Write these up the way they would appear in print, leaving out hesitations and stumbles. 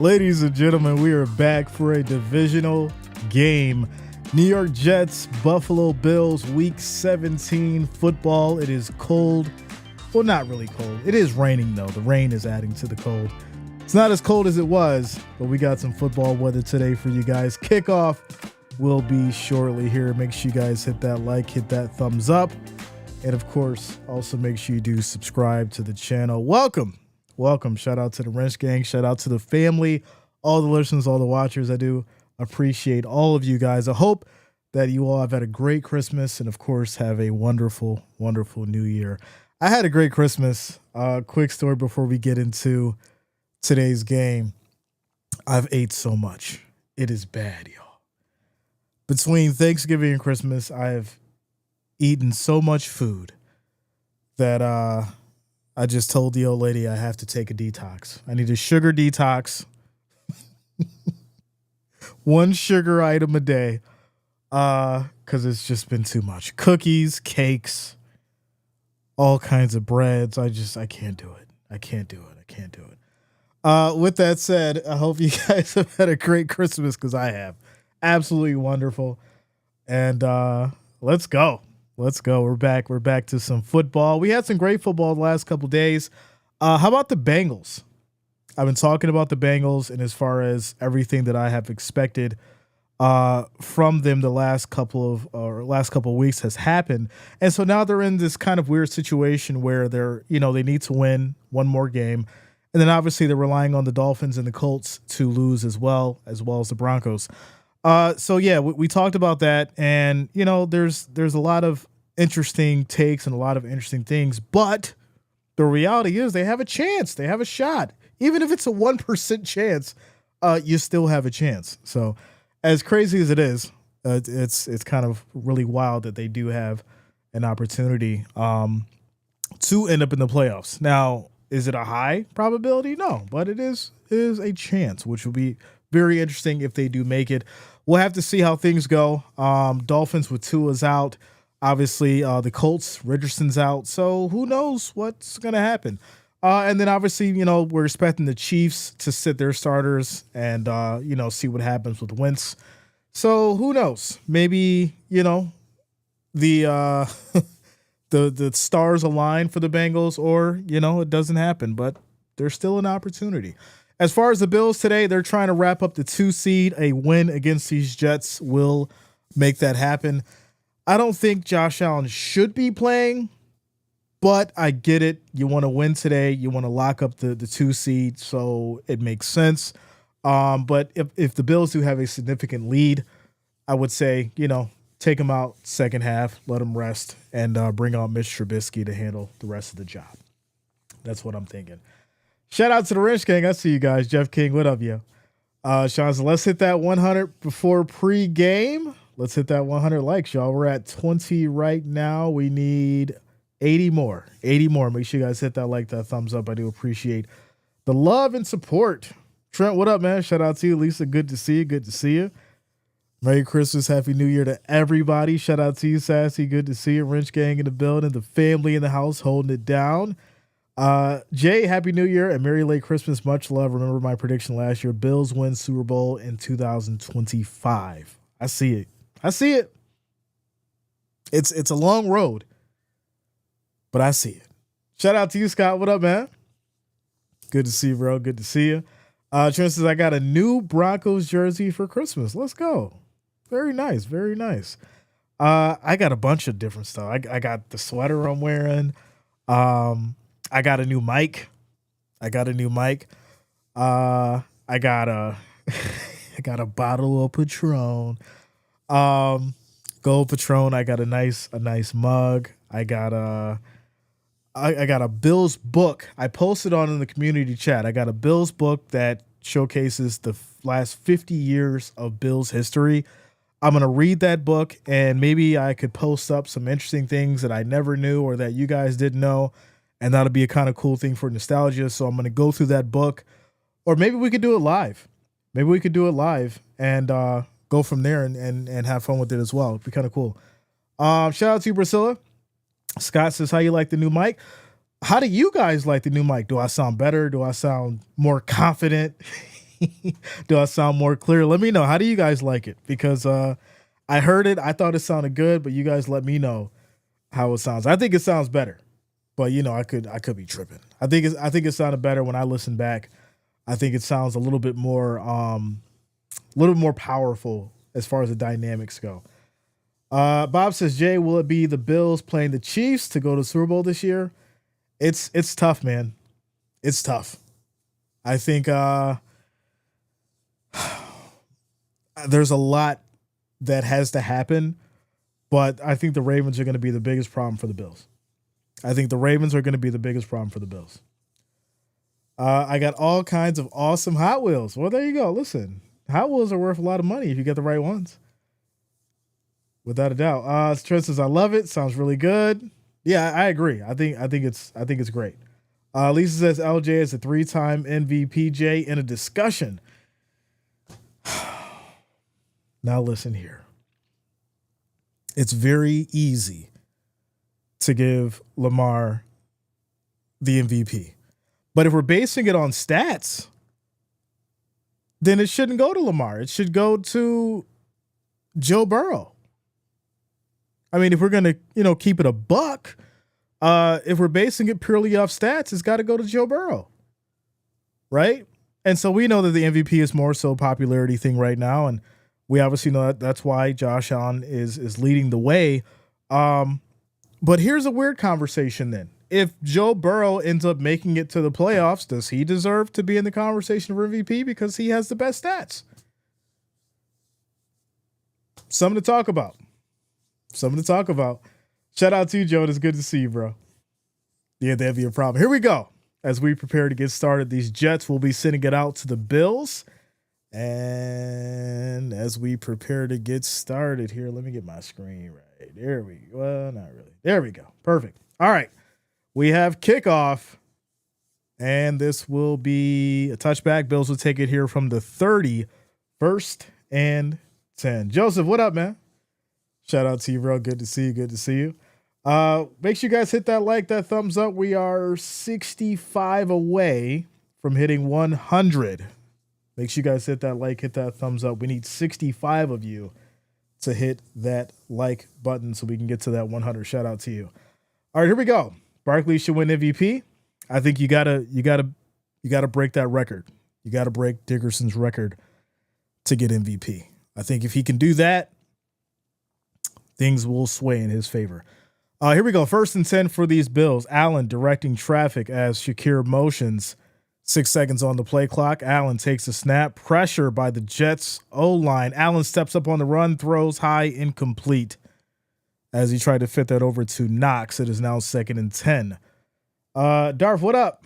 Ladies and gentlemen, we are back for a divisional game. New York Jets, Buffalo Bills, Week 17 football. It is cold. Well, not really cold. It is raining, though. The rain is adding to the cold. It's not as cold as it was, but we got some football weather today for you guys. Kickoff will be shortly here. Make sure you guys hit that like, hit that thumbs up. And, of course, also make sure you do subscribe to the channel. Welcome. Shout out to the Wrench Gang. Shout out to the family, all the listeners, all the watchers. I do appreciate all of you guys. I hope that you all have had a great Christmas and, of course, have a wonderful, wonderful New Year. I had a great Christmas. Quick story before we get into today's game. I've ate so much. It is bad, y'all. Between Thanksgiving and Christmas, I have eaten so much food that I just told the old lady I have to take a detox. I need a sugar detox. One sugar item a day. Because it's just been too much. Cookies, cakes, all kinds of breads. I can't do it. I can't do it. With that said, I hope you guys have had a great Christmas because I have. Absolutely wonderful. And let's go. We're back to some football. We had some great football the last couple days. How about the Bengals? I've been talking about the Bengals, and as far as everything that I have expected from them the last couple of weeks has happened. And so now they're in this kind of weird situation where they need to win one more game. And then obviously they're relying on the Dolphins and the Colts to lose as well as the Broncos. So yeah, we talked about that, and there's a lot of interesting takes and a lot of interesting things, but the reality is they have a chance. They have a shot. Even if it's a 1% chance, you still have a chance. So as crazy as it is, it's kind of really wild that they do have an opportunity to end up in the playoffs. Now, is it a high probability? No, but it is a chance, which will be very interesting if they do make it. We'll have to see how things go. Dolphins with Tua's out. Obviously, the Colts, Richardson's out. So who knows what's going to happen. And then obviously, we're expecting the Chiefs to sit their starters and, see what happens with Wentz. So who knows? Maybe, the the stars align for the Bengals, or, it doesn't happen. But there's still an opportunity. As far as the Bills today, they're trying to wrap up the 2 seed. A win against these Jets will make that happen. I don't think Josh Allen should be playing, but I get it. You want to win today. You want to lock up the 2 seed, so it makes sense. But if the Bills do have a significant lead, I would say, take them out second half, let them rest, and bring on Mitch Trubisky to handle the rest of the job. That's what I'm thinking. Shout out to the Wrench Gang. I see you guys. Jeff King, what up, yo? Sean said, let's hit that 100 before pre-game. Let's hit that 100 likes, y'all. We're at 20 right now. We need 80 more. 80 more. Make sure you guys hit that like, that thumbs up. I do appreciate the love and support. Trent, what up, man? Shout out to you. Lisa, good to see you. Good to see you. Merry Christmas. Happy New Year to everybody. Shout out to you, Sassy. Good to see you. Wrench Gang in the building. The family in the house holding it down. Jay, Happy New Year and Merry Late Christmas. Much love. Remember my prediction last year. Bills win Super Bowl in 2025. I see it. It's a long road, but I see it. Shout out to you, Scott. What up, man? Good to see you, bro. Good to see you. Trent says, I got a new Broncos jersey for Christmas. Let's go. Very nice. Very nice. I got a bunch of different stuff. I got the sweater I'm wearing. I got a new mic. I got a bottle of Patron. Gold Patron. I got a nice mug. I got a Bills book. I posted on in the community chat. I got a Bills book that showcases the last 50 years of Bills history. I'm going to read that book, and maybe I could post up some interesting things that I never knew or that you guys didn't know. And that'll be a kind of cool thing for nostalgia. So I'm going to go through that book, or maybe we could do it live. And go from there and have fun with it as well. It'd be kind of cool. Shout out to you, Priscilla. Scott says, how you like the new mic? How do you guys like the new mic? Do I sound better? Do I sound more confident? Do I sound more clear? Let me know. How do you guys like it? Because I heard it. I thought it sounded good, but you guys let me know how it sounds. I think it sounds better, but I could be tripping. I think it sounded better when I listened back. I think it sounds a little bit more powerful as far as the dynamics go. Bob says, Jay, will it be the Bills playing the Chiefs to go to the Super Bowl this year? It's tough, man. It's tough. I think there's a lot that has to happen, but I think the Ravens are going to be the biggest problem for the Bills. I got all kinds of awesome Hot Wheels. Well, there you go. Listen, Hot Wheels are worth a lot of money if you get the right ones. Without a doubt. Trent says, I love it. Sounds really good. Yeah, I agree. I think it's great. Lisa says LJ is a 3-time MVP. Jay in a discussion. Now listen here. It's very easy to give Lamar the MVP. But if we're basing it on stats, then it shouldn't go to Lamar. It should go to Joe Burrow. I mean, if we're going to, keep it a buck, if we're basing it purely off stats, it's got to go to Joe Burrow. Right? And so we know that the MVP is more so a popularity thing right now. And we obviously know that's why Josh Allen is leading the way. But here's a weird conversation then. If Joe Burrow ends up making it to the playoffs, does he deserve to be in the conversation for MVP because he has the best stats? Something to talk about. Shout out to you, Joe. It's good to see you, bro. Yeah, that'd be a problem. Here we go. As we prepare to get started, these Jets will be sending it out to the Bills. And as we prepare to get started here, let me get my screen right. There we go. Well, not really. There we go. Perfect. All right. We have kickoff. And this will be a touchback. Bills will take it here from the 30, 1st and 10. Joseph, what up, man? Shout out to you, bro. Good to see you. Make sure you guys hit that like, that thumbs up. We are 65 away from hitting 100. Make sure you guys hit that like, hit that thumbs up. We need 65 of you to hit that like button so we can get to that 100. Shout out to you. All right, here we go. Barkley should win MVP. I think you gotta break that record. You gotta break Dickerson's record to get MVP. I think if he can do that, things will sway in his favor. Here we go. 1st and 10 for these Bills. Allen directing traffic as Shakir motions. 6 seconds on the play clock. Allen takes a snap. Pressure by the Jets O-line. Allen steps up on the run, throws high, incomplete. As he tried to fit that over to Knox, it is now 2nd and 10. Darth, what up?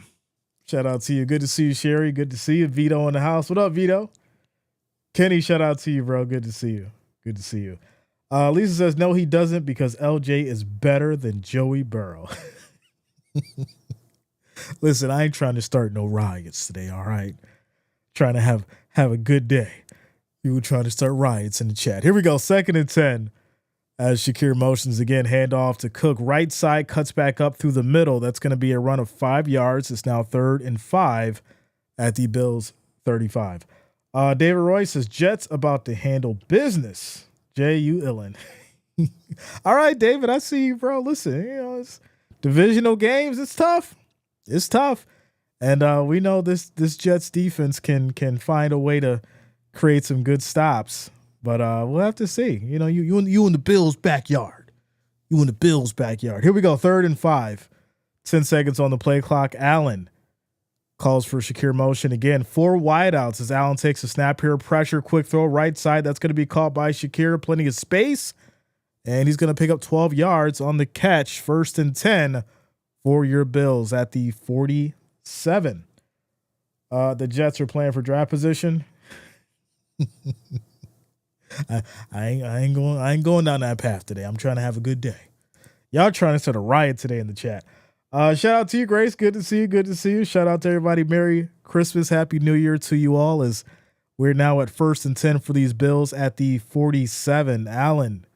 Shout out to you. Good to see you, Sherry. Good to see you. Vito in the house. What up, Vito? Kenny, shout out to you, bro. Good to see you. Lisa says, no, he doesn't because LJ is better than Joey Burrow. Listen, I ain't trying to start no riots today, all right? Trying to have a good day. You were trying to start riots in the chat. Here we go, 2nd and 10. As Shakir motions again, handoff to Cook. Right side, cuts back up through the middle. That's going to be a run of 5 yards. It's now 3rd and 5 at the Bills' 35. David Roy says, Jets about to handle business. Jay, you illin'. All right, David, I see you, bro. Listen, it's divisional games. It's tough. And we know this Jets defense can find a way to create some good stops. But we'll have to see. You in the Bills' backyard. Here we go, 3rd and 5. 10 seconds on the play clock. Allen calls for Shakir motion again. 4 wideouts as Allen takes a snap here. Pressure, quick throw, right side. That's going to be caught by Shakir. Plenty of space. And he's going to pick up 12 yards on the catch. 1st and 10 for your Bills at the 47. The Jets are playing for draft position. I ain't going down that path today. I'm trying to have a good day. Y'all trying to start a riot today in the chat. Shout out to you, Grace. Good to see you. Shout out to everybody. Merry Christmas, Happy New Year to you all. As we're now at 1st and 10 for these Bills at the 47. Allen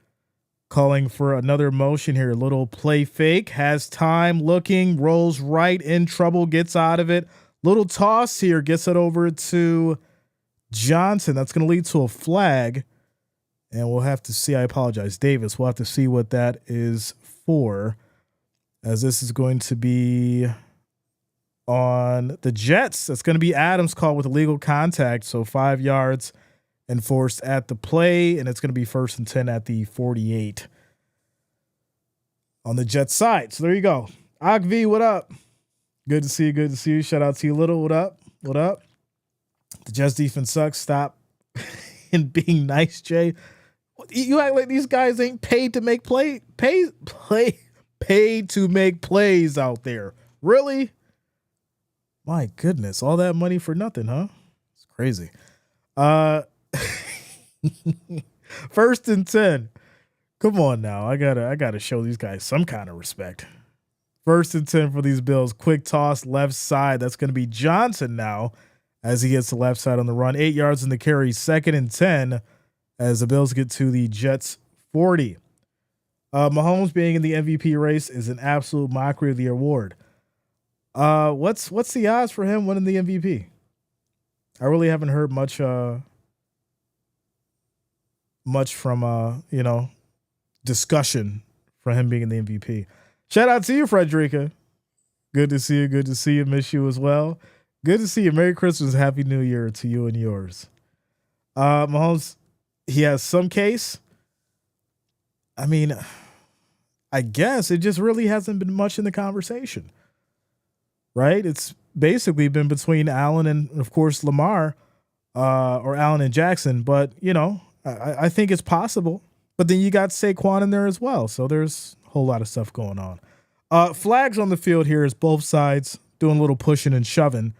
calling for another motion here. Little play fake, has time, looking, rolls right, in trouble, gets out of it. Little toss here, gets it over to Johnson. That's going to lead to a flag. And we'll have to see. I apologize, Davis. We'll have to see what that is for, as this is going to be on the Jets. That's going to be Adams' call with illegal contact. So 5 yards enforced at the play, and it's going to be 1st and 10 at the 48 on the Jets side. So there you go. Agvi, what up? Good to see you. Good to see you. Shout out to you, Little. What up? What up? The Jets defense sucks. Stop and being nice, Jay. You act like these guys ain't paid to make paid to make plays out there. Really? My goodness, all that money for nothing, huh? It's crazy. 1st and 10. Come on now. I gotta show these guys some kind of respect. 1st and 10 for these Bills. Quick toss left side. That's going to be Johnson now as he gets the left side on the run. 8 yards in the carry. 2nd and 10 as the Bills get to the Jets 40. Mahomes being in the MVP race is an absolute mockery of the award. What's the odds for him winning the MVP? I really haven't heard much from discussion for him being in the MVP. Shout out to you, Frederica. Good to see you. Good to see you. Miss you as well. Good to see you. Merry Christmas. Happy New Year to you and yours. Mahomes, he has some case. I mean, I guess it just really hasn't been much in the conversation, right? It's basically been between Allen and, of course, Lamar, or Allen and Jackson. But, I think it's possible. But then you got Saquon in there as well. So there's a whole lot of stuff going on. Flags on the field here is both sides doing a little pushing and shoving.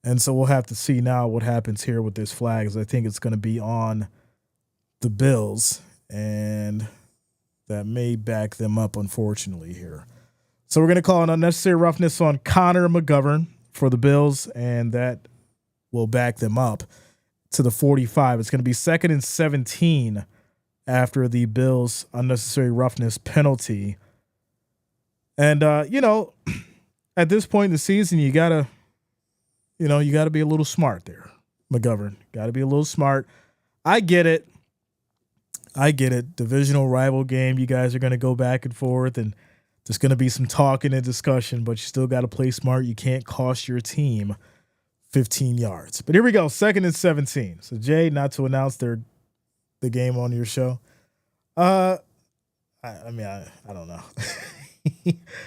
And so we'll have to see now what happens here with this flags. I think it's going to be on the Bills, and that may back them up, unfortunately, here. So we're going to call an unnecessary roughness on Connor McGovern for the Bills, and that will back them up to the 45. It's going to be 2nd and 17 after the Bills' unnecessary roughness penalty. And, at this point in the season, you got to be a little smart there, McGovern. Got to be a little smart. I get it. Divisional rival game. You guys are going to go back and forth, and there's going to be some talking and discussion, but you still got to play smart. You can't cost your team 15 yards. But here we go, 2nd and 17. So, Jay, not to announce the game on your show. I don't know.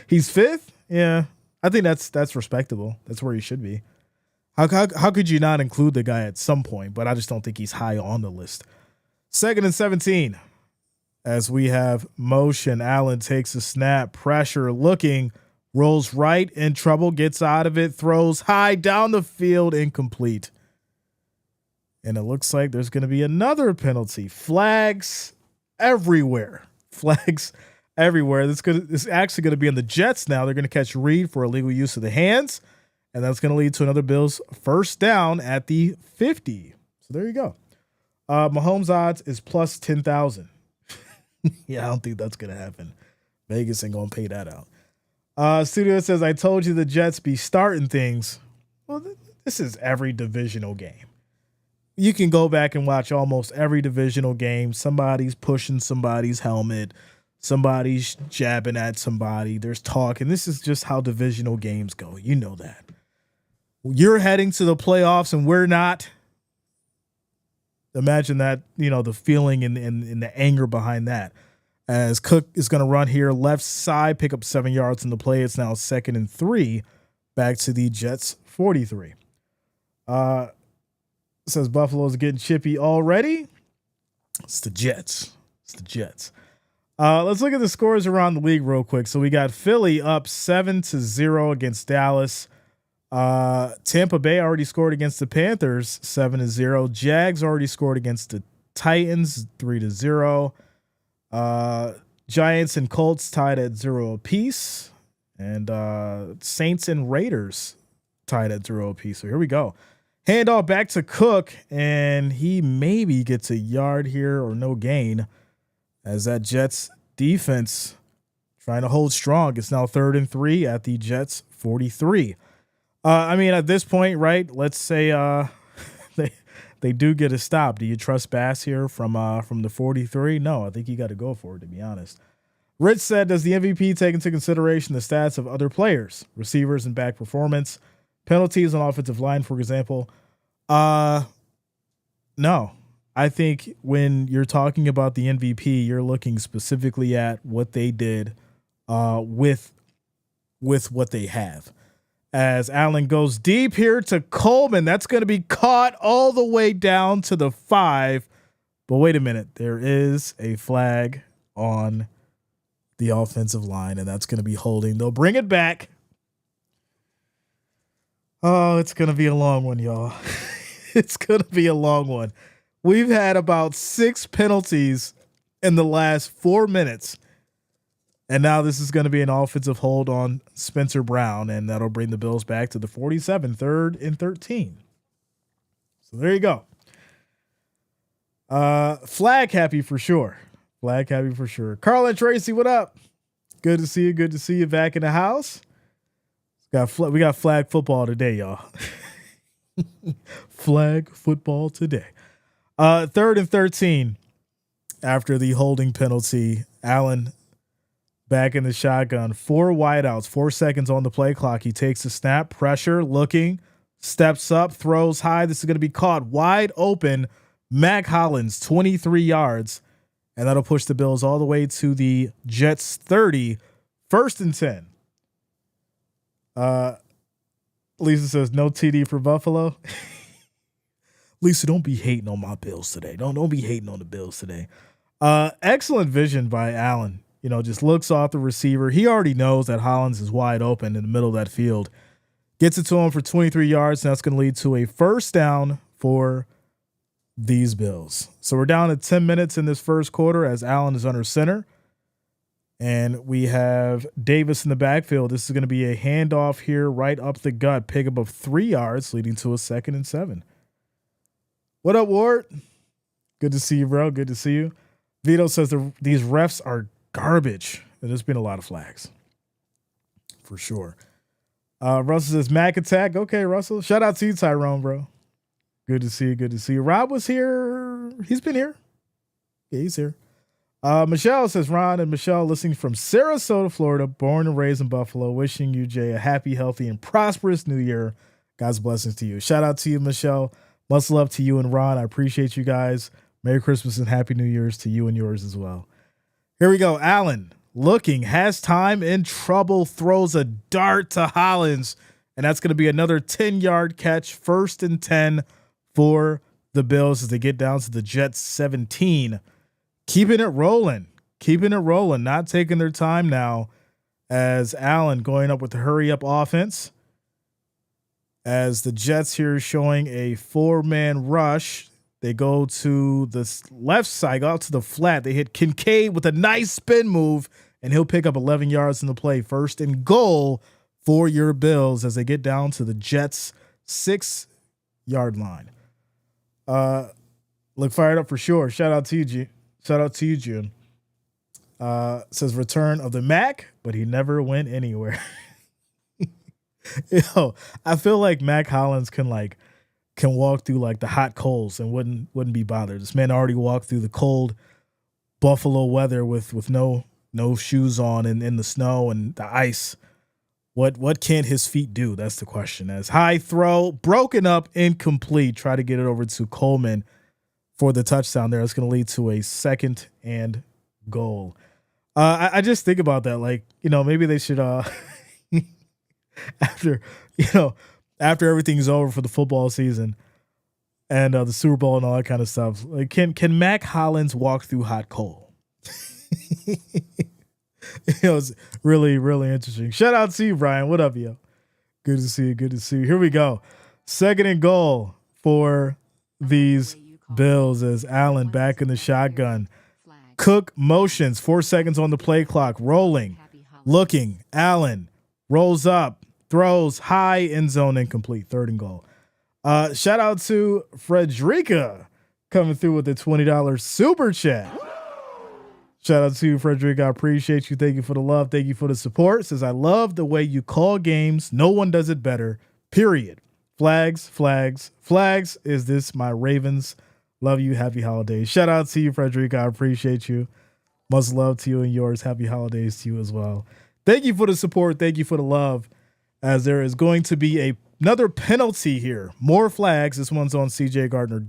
He's 5th? Yeah. I think that's respectable. That's where he should be. How could you not include the guy at some point? But I just don't think he's high on the list. 2nd and 17 as we have motion. Allen takes a snap, pressure, looking, rolls right, in trouble, gets out of it, throws high down the field, incomplete. And it looks like there's going to be another penalty. Flags everywhere. Flags everywhere. This is actually going to be on the Jets now. They're going to catch Reed for illegal use of the hands, and that's going to lead to another Bills 1st down at the 50. So there you go. Mahomes odds is plus 10,000. Yeah, I don't think that's going to happen. Vegas ain't going to pay that out. Studio says, I told you the Jets be starting things. Well, this is every divisional game. You can go back and watch almost every divisional game. Somebody's pushing somebody's helmet. Somebody's jabbing at somebody. There's talk. And this is just how divisional games go. You know that. You're heading to the playoffs and we're not. Imagine that, the feeling and the anger behind that. As Cook is going to run here left side, pick up 7 yards in the play. It's now 2nd and 3 back to the Jets 43. Says Buffalo's getting chippy already. It's the Jets. Let's look at the scores around the league real quick. So we got Philly up 7-0 against Dallas. Tampa Bay already scored against the Panthers 7-0. Jags already scored against the Titans 3-0. Giants and Colts tied at 0 apiece. And Saints and Raiders tied at 0 apiece. So here we go. Handoff back to Cook, and he maybe gets a yard here or no gain as that Jets defense trying to hold strong. It's now 3rd and 3 at the Jets 43. At this point, right, let's say they do get a stop. Do you trust Bass here from the 43? No, I think you got to go for it, to be honest. Rich said, does the MVP take into consideration the stats of other players, receivers, and back performance, penalties on offensive line, for example? No. I think when you're talking about the MVP, you're looking specifically at what they did with what they have. As Allen goes deep here to Coleman, that's going to be caught all the way down to the 5. But wait a minute, there is a flag on the offensive line, and that's going to be holding. They'll bring it back. Oh, it's going to be a long one, y'all. It's going to be a long one. We've had about 6 penalties in the last 4 minutes, and now this is going to be an offensive hold on Spencer Brown, and that'll bring the Bills back to the 47, 3rd and 13. So there you go. Flag happy for sure. Flag happy for sure. Carl and Tracy, what up? Good to see you. Good to see you back in the house. We got flag football today, y'all. Flag football today. 3rd and 13 after the holding penalty. Allen back in the shotgun. 4 wideouts, 4 seconds on the play clock. He takes a snap, pressure, looking, steps up, throws high. This is going to be caught wide open. Mac Hollins, 23 yards. And that'll push the Bills all the way to the Jets 30, 1st and 10. Lisa says no TD for Buffalo. Lisa, don't be hating on my Bills today. Don't be hating on the Bills today. Excellent vision by Allen. Just looks off the receiver. He already knows that Hollins is wide open in the middle of that field. Gets it to him for 23 yards, and that's going to lead to a first down for these Bills. So we're down to 10 minutes in this first quarter as Allen is under center. And we have Davis in the backfield. This is going to be a handoff here right up the gut. Pickup of 3 yards, leading to a 2nd and 7. What up, Ward? Good to see you, bro. Good to see you. Vito says these refs are garbage. There's been a lot of flags. For sure. Russell says Mac attack. Okay, Russell. Shout out to you, Tyrone, bro. Good to see you. Good to see you. Rob was here. He's been here. Yeah, he's here. Michelle says, Ron and Michelle listening from Sarasota, Florida, born and raised in Buffalo, wishing you, Jay, a happy, healthy, and prosperous new year. God's blessings to you. Shout out to you, Michelle. Much love to you and Ron. I appreciate you guys. Merry Christmas and Happy New Year's to you and yours as well. Here we go. Allen looking, has time, in trouble, throws a dart to Hollins, and that's going to be another 10-yard catch, 1st and 10 for the Bills as they get down to the Jets 17. Keeping it rolling, not taking their time now as Allen going up with the hurry-up offense. As the Jets here showing a 4-man rush. They go to the left side, go out to the flat. They hit Kincaid with a nice spin move, and he'll pick up 11 yards in the play. 1st and goal for your Bills as they get down to the Jets' 6-yard line. Look fired up for sure. Shout out to you, June. Says return of the Mac, but he never went anywhere. I feel like Mac Hollins can walk through like the hot coals and wouldn't be bothered. This man already walked through the cold Buffalo weather with no shoes on and in the snow and the ice. What can his feet do? That's the question. As high throw, broken up, incomplete. Try to get it over to Coleman for the touchdown there. It's going to lead to a 2nd and goal. I just think about that. Maybe they should, after everything's over for the football season and the Super Bowl and all that kind of stuff, can Mac Hollins walk through hot coal? It's really, really interesting. Shout out to you, Brian. What up, yo? Good to see you. Good to see you. Here we go. 2nd and goal for these Bills as Allen back in the shotgun. Cook motions, 4 seconds on the play clock, rolling, looking. Allen rolls up, throws high, end zone, incomplete. 3rd and goal. Shout out to Frederica coming through with the $20 super chat. Shout out to you, Frederica. I appreciate you. Thank you for the love. Thank you for the support. Says, I love the way you call games. No one does it better. Period. Flags, flags, flags. Is this my Ravens? Love you. Happy holidays. Shout out to you, Frederica. I appreciate you. Much love to you and yours. Happy holidays to you as well. Thank you for the support. Thank you for the love. As there is going to be another penalty here. More flags. This one's on CJ Gardner.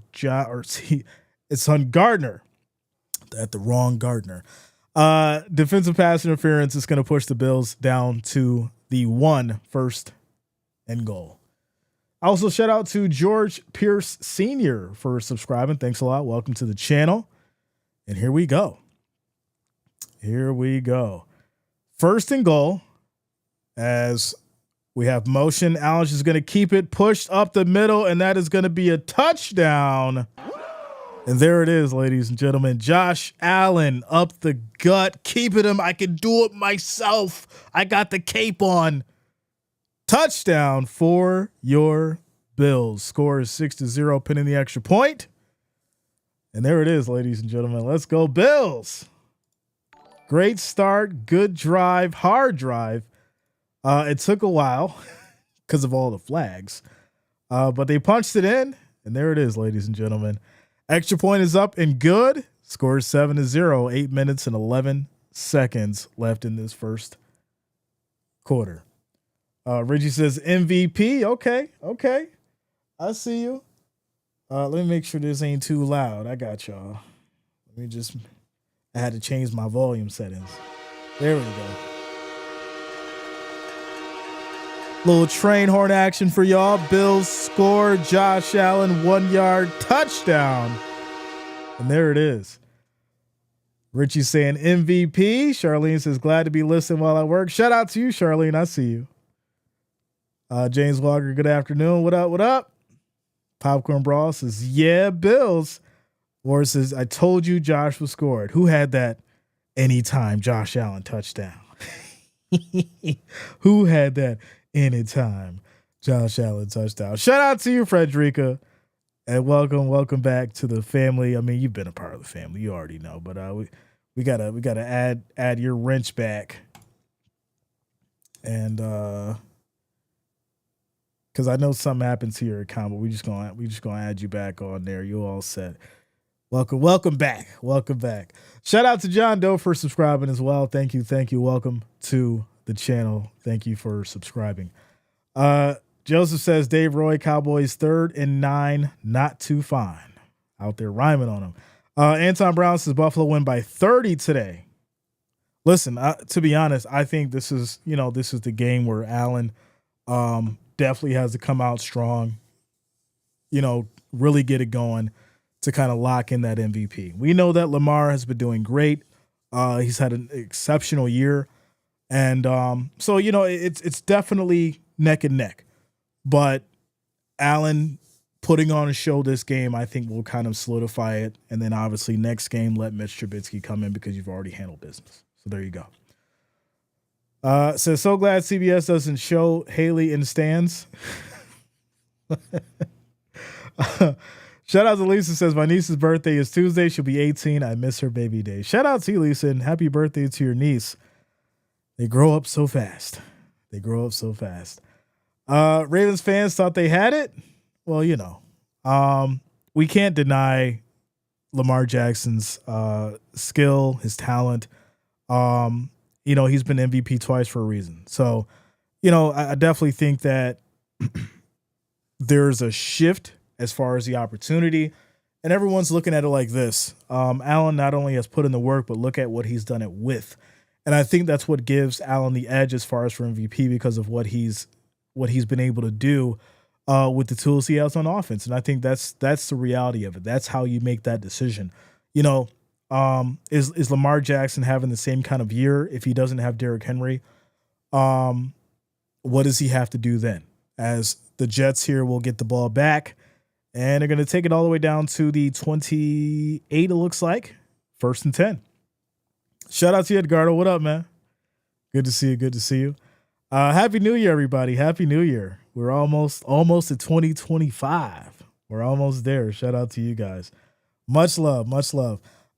It's on Gardner. At the wrong Gardner. Defensive pass interference is going to push the Bills down to the 1st and goal. Also, shout out to George Pierce Sr. for subscribing. Thanks a lot. Welcome to the channel. And here we go. Here we go. 1st and goal. As we have motion. Allen is going to keep it pushed up the middle, and that is going to be a touchdown. And there it is, ladies and gentlemen. Josh Allen up the gut, keeping him. I can do it myself. I got the cape on. Touchdown for your Bills. Score is 6-0, pinning the extra point. And there it is, ladies and gentlemen. Let's go, Bills. Great start, good drive, hard drive. It took a while because of all the flags, but they punched it in, and there it is, ladies and gentlemen. Extra point is up and good. Score is 7-0. 8 minutes and 11 seconds left in this first quarter. Reggie says MVP. Okay. I see you. Let me make sure this ain't too loud. I got y'all. I had to change my volume settings. There we go. Little train horn action for y'all. Bills score. Josh Allen 1-yard touchdown. And there it is. Richie saying MVP. Charlene says glad to be listening while I work. Shout out to you, Charlene. I see you. James Walker, good afternoon. What up? What up? Popcorn Brawl says, yeah, Bills. Or says, I told you Josh was scored. Who had that anytime Josh Allen touchdown? Who had that anytime Josh Allen touchdown? Shout out to you, Frederica. And welcome back to the family. I mean, you've been a part of the family. You already know. But we gotta add your wrench back. And because I know something happens to your account, but we just gonna add you back on there. You all set. Welcome back. Shout out to John Doe for subscribing as well. Thank you. Welcome to the channel. Thank you for subscribing. Joseph says Dave Roy, Cowboys 3rd and 9, not too fine. Out there rhyming on him. Anton Brown says Buffalo win by 30 today. Listen, to be honest, I think this is the game where Allen definitely has to come out strong, really get it going to kind of lock in that MVP. We know that Lamar has been doing great. He's had an exceptional year. And so, it's definitely neck and neck. But Allen putting on a show this game, I think, will kind of solidify it. And then obviously next game, let Mitch Trubisky come in because you've already handled business. So there you go. Says, so glad CBS doesn't show Haley in stands. Shout out to Lisa, says my niece's birthday is Tuesday. She'll be 18. I miss her baby day. Shout out to you, Lisa, and happy birthday to your niece. They grow up so fast. Ravens fans thought they had it. Well, we can't deny Lamar Jackson's skill, his talent. He's been MVP twice for a reason. So, I definitely think that there's a shift as far as the opportunity, and everyone's looking at it like this. Allen not only has put in the work, but look at what he's done it with. And I think that's what gives Allen the edge as far as for MVP because of what he's been able to do with the tools he has on offense. And I think that's the reality of it. That's how you make that decision. Is Lamar Jackson having the same kind of year if he doesn't have Derrick Henry? What does he have to do then? As the Jets here will get the ball back, and they're going to take it all the way down to the 28, it looks like. 1st and 10. Shout out to you, Edgardo. What up, man? Good to see you. Happy New Year, everybody. Happy New Year. We're almost at 2025. We're almost there. Shout out to you guys. Much love.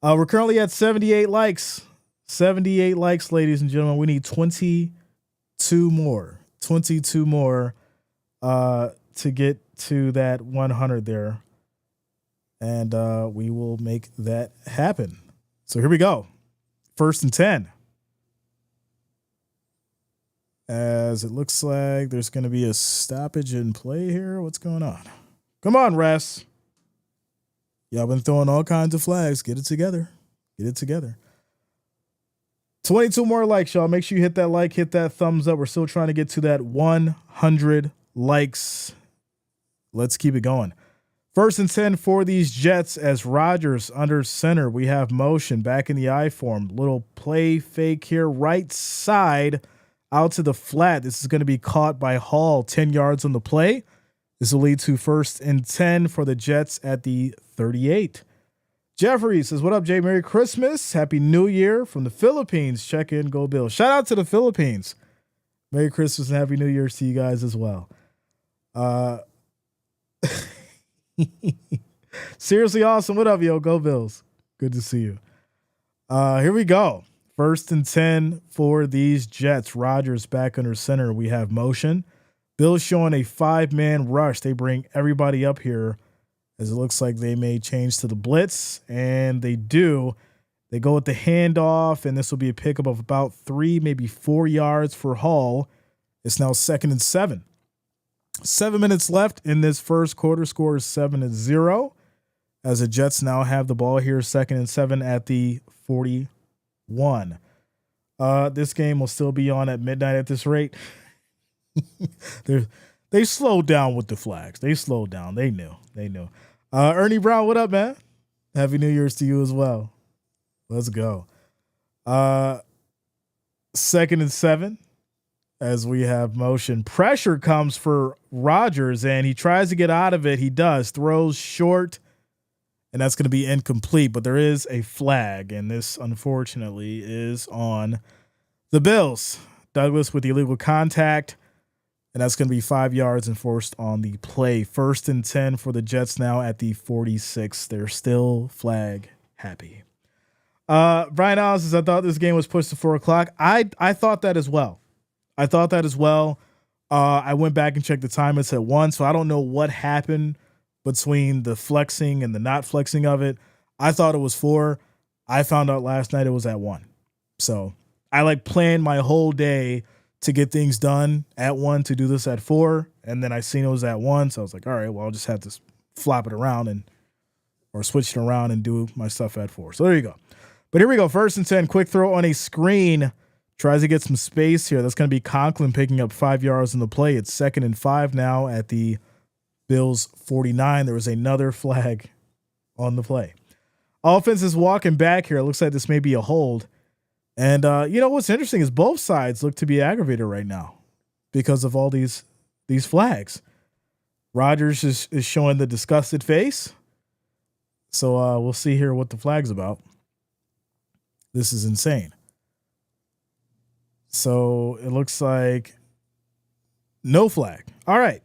We're currently at 78 likes. 78 likes, ladies and gentlemen. We need 22 more. 22 more to to get to that 100 there. And we will make that happen. So here we go. 1st and 10. As it looks like there's going to be a stoppage in play here. What's going on? Come on, refs. Y'all been throwing all kinds of flags. Get it together. Get it together. 22 more likes, y'all. Make sure you hit that like, hit that thumbs up. We're still trying to get to that 100 likes. Let's keep it going. 1st and 10 for these Jets as Rodgers under center. We have motion back in the I form. Little play fake here. Right side out to the flat. This is going to be caught by Hall. 10 yards on the play. This will lead to 1st and 10 for the Jets at the 38. Jeffrey says, what up, Jay? Merry Christmas. Happy New Year from the Philippines. Check in, go Bills. Shout out to the Philippines. Merry Christmas and Happy New Year to you guys as well. Seriously awesome. What up, yo? Go Bills. Good to see you. Here we go. 1st and 10 for these Jets. Rodgers back under center. We have motion. Bills showing a 5-man rush. They bring everybody up here as it looks like they may change to the blitz, and they do. They go with the handoff, and this will be a pickup of about 3, maybe 4 yards for Hall. It's now 2nd and 7. 7 minutes left in this first quarter. Score is 7-0 as the Jets now have the ball here. 2nd and 7 at the 41. This game will still be on at midnight at this rate. They slowed down with the flags. They slowed down. They knew. Ernie Brown, what up, man? Happy New Year's to you as well. Let's go. 2nd and 7 as we have motion. Pressure comes for Rodgers, and he tries to get out of it. He does. Throws short, and that's going to be incomplete. But there is a flag, and this, unfortunately, is on the Bills. Douglas with the illegal contact. And that's going to be 5 yards enforced on the play. 1st and 10 for the Jets now at the 46. They're still flag happy. Brian Allen says, I thought this game was pushed to 4 o'clock. I thought that as well. I went back and checked the time. It's at 1, so I don't know what happened between the flexing and the not flexing of it. I thought it was 4. I found out last night it was at 1. So I planned my whole day to get things done at 1 to do this at 4. And then I seen it was at 1. So I was like, all right, well, I'll just have to flop it around or switch it around and do my stuff at 4. So there you go. But here we go. 1st and 10, quick throw on a screen. Tries to get some space here. That's going to be Conklin picking up 5 yards in the play. It's 2nd and 5 now at the Bills 49. There was another flag on the play. Offense is walking back here. It looks like this may be a hold. And what's interesting is both sides look to be aggravated right now because of all these flags. Rodgers is showing the disgusted face. So we'll see here what the flag's about. This is insane. So it looks like no flag. All right.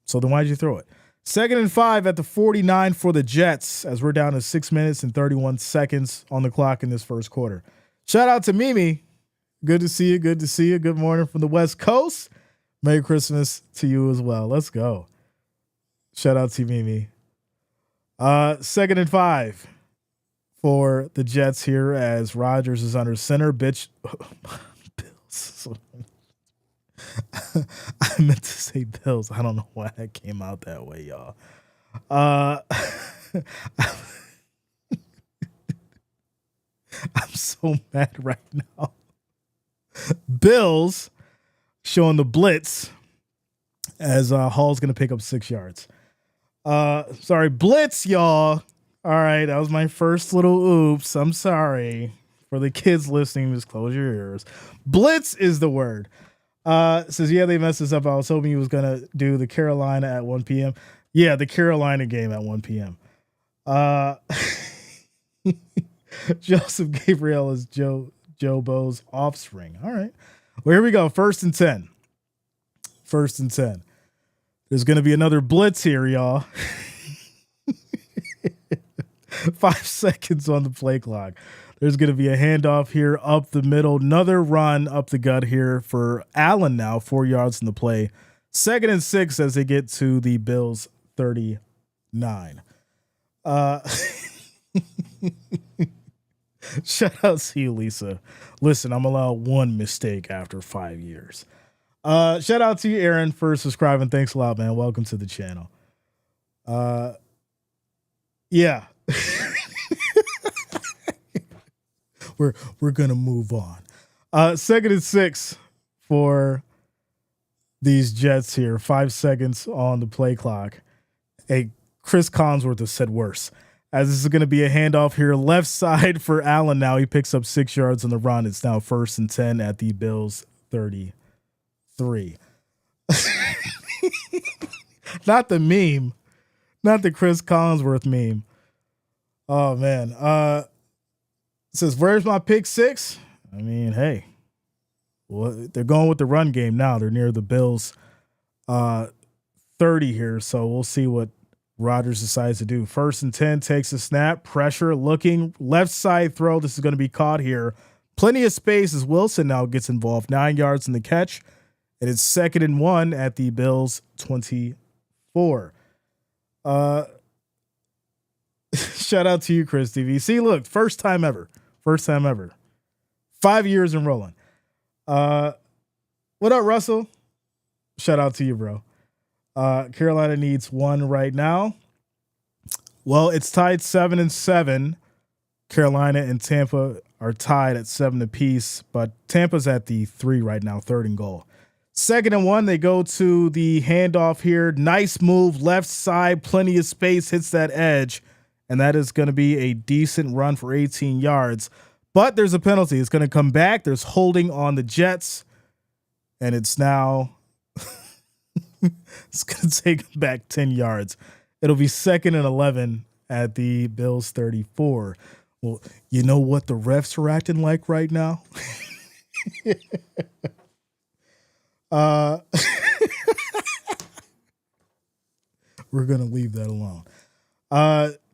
So then why'd you throw it? 2nd and 5 at the 49 for the Jets as we're down to 6 minutes and 31 seconds on the clock in this first quarter. Shout out to Mimi. Good to see you. Good to see you. Good morning from the West Coast. Merry Christmas to you as well. Let's go. Shout out to Mimi. 2nd and 5 for the Jets here as Rodgers is under center. Bills. I meant to say Bills. I don't know why that came out that way, y'all. I'm so mad right now. Bills showing the blitz as Hall's going to pick up 6 yards. Sorry, blitz, y'all. All right, that was my first little oops. I'm sorry. For the kids listening, just close your ears. Blitz is the word. Says, yeah, they messed this up. I was hoping he was going to do the Carolina at 1 p.m. Yeah, the Carolina game at 1 p.m. Joseph Gabriel is Joe Bo's offspring. All right. Well, here we go. 1st and 10. 1st and 10. There's going to be another blitz here, y'all. 5 seconds on the play clock. There's going to be a handoff here up the middle. Another run up the gut here for Allen now. 4 yards in the play. 2nd and 6 as they get to the Bills 39. Shout out to you, Lisa. Listen, I'm allowed one mistake after 5 years. Shout out to you, Aaron, for subscribing. Thanks a lot, man. Welcome to the channel. Yeah. We're gonna move on. 2nd and 6 for these Jets here. 5 seconds on the play clock. Hey, Chris Collinsworth has said worse. As this is going to be a handoff here, left side for Allen now. He picks up 6 yards on the run. It's now 1st and 10 at the Bills 33. Not the meme. Not the Chris Collinsworth meme. Oh, man. Says, where's my pick 6? I mean, hey. Well, they're going with the run game now. They're near the Bills 30 here, so we'll see what Rodgers decides to do. 1st and 10, takes a snap, pressure, looking, left side throw. This is going to be caught here. Plenty of space as Wilson now gets involved. 9 yards in the catch, and it's 2nd and 1 at the Bills 24. Shout out to you, Chris TV. See, look, first time ever. 5 years and rolling. What up, Russell? Shout out to you, bro. Carolina needs 1 right now. Well, it's tied 7 and 7. Carolina and Tampa are tied at 7 apiece, but Tampa's at the 3 right now, 3rd and goal. 2nd and 1, they go to the handoff here. Nice move, left side, plenty of space, hits that edge, and that is going to be a decent run for 18 yards. But there's a penalty. It's going to come back. There's holding on the Jets, and it's now it's going to take back 10 yards. It'll be 2nd and 11 at the Bills 34. Well, you know what the refs are acting like right now? We're going to leave that alone.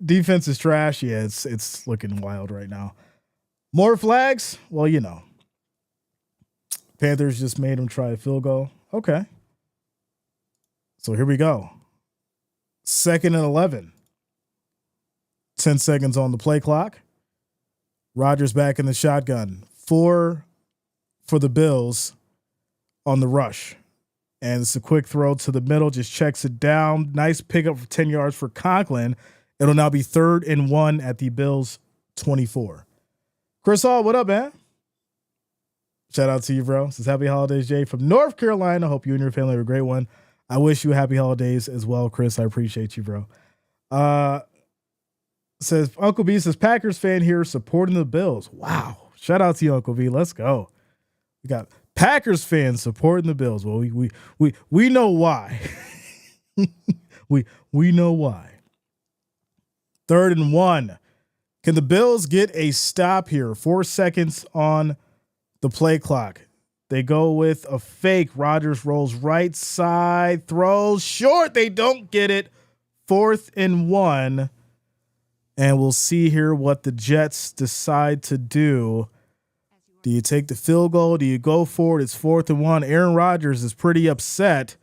Defense is trash. Yeah, it's looking wild right now. More flags? Well, you know. Panthers just made them try a field goal. Okay. So here we go. 2nd and 11. 10 seconds on the play clock. Rodgers back in the shotgun. 4 for the Bills on the rush. And it's a quick throw to the middle. Just checks it down. Nice pickup for 10 yards for Conklin. It'll now be 3rd and 1 at the Bills 24. Chris Hall, what up, man? Shout out to you, bro. Says happy holidays, Jay, from North Carolina. Hope you and your family have a great one. I wish you happy holidays as well, Chris. I appreciate you, bro. Says Uncle B says Packers fan here supporting the Bills. Wow. Shout out to you, Uncle B. Let's go. We got Packers fans supporting the Bills. Well, we know why. we know why. 3rd and 1. Can the Bills get a stop here? 4 seconds on the play clock. They go with a fake. Rodgers rolls right side, throws short. They don't get it. 4th and 1. And we'll see here what the Jets decide to do. Do you take the field goal? Do you go for it? It's 4th and 1. Aaron Rodgers is pretty upset.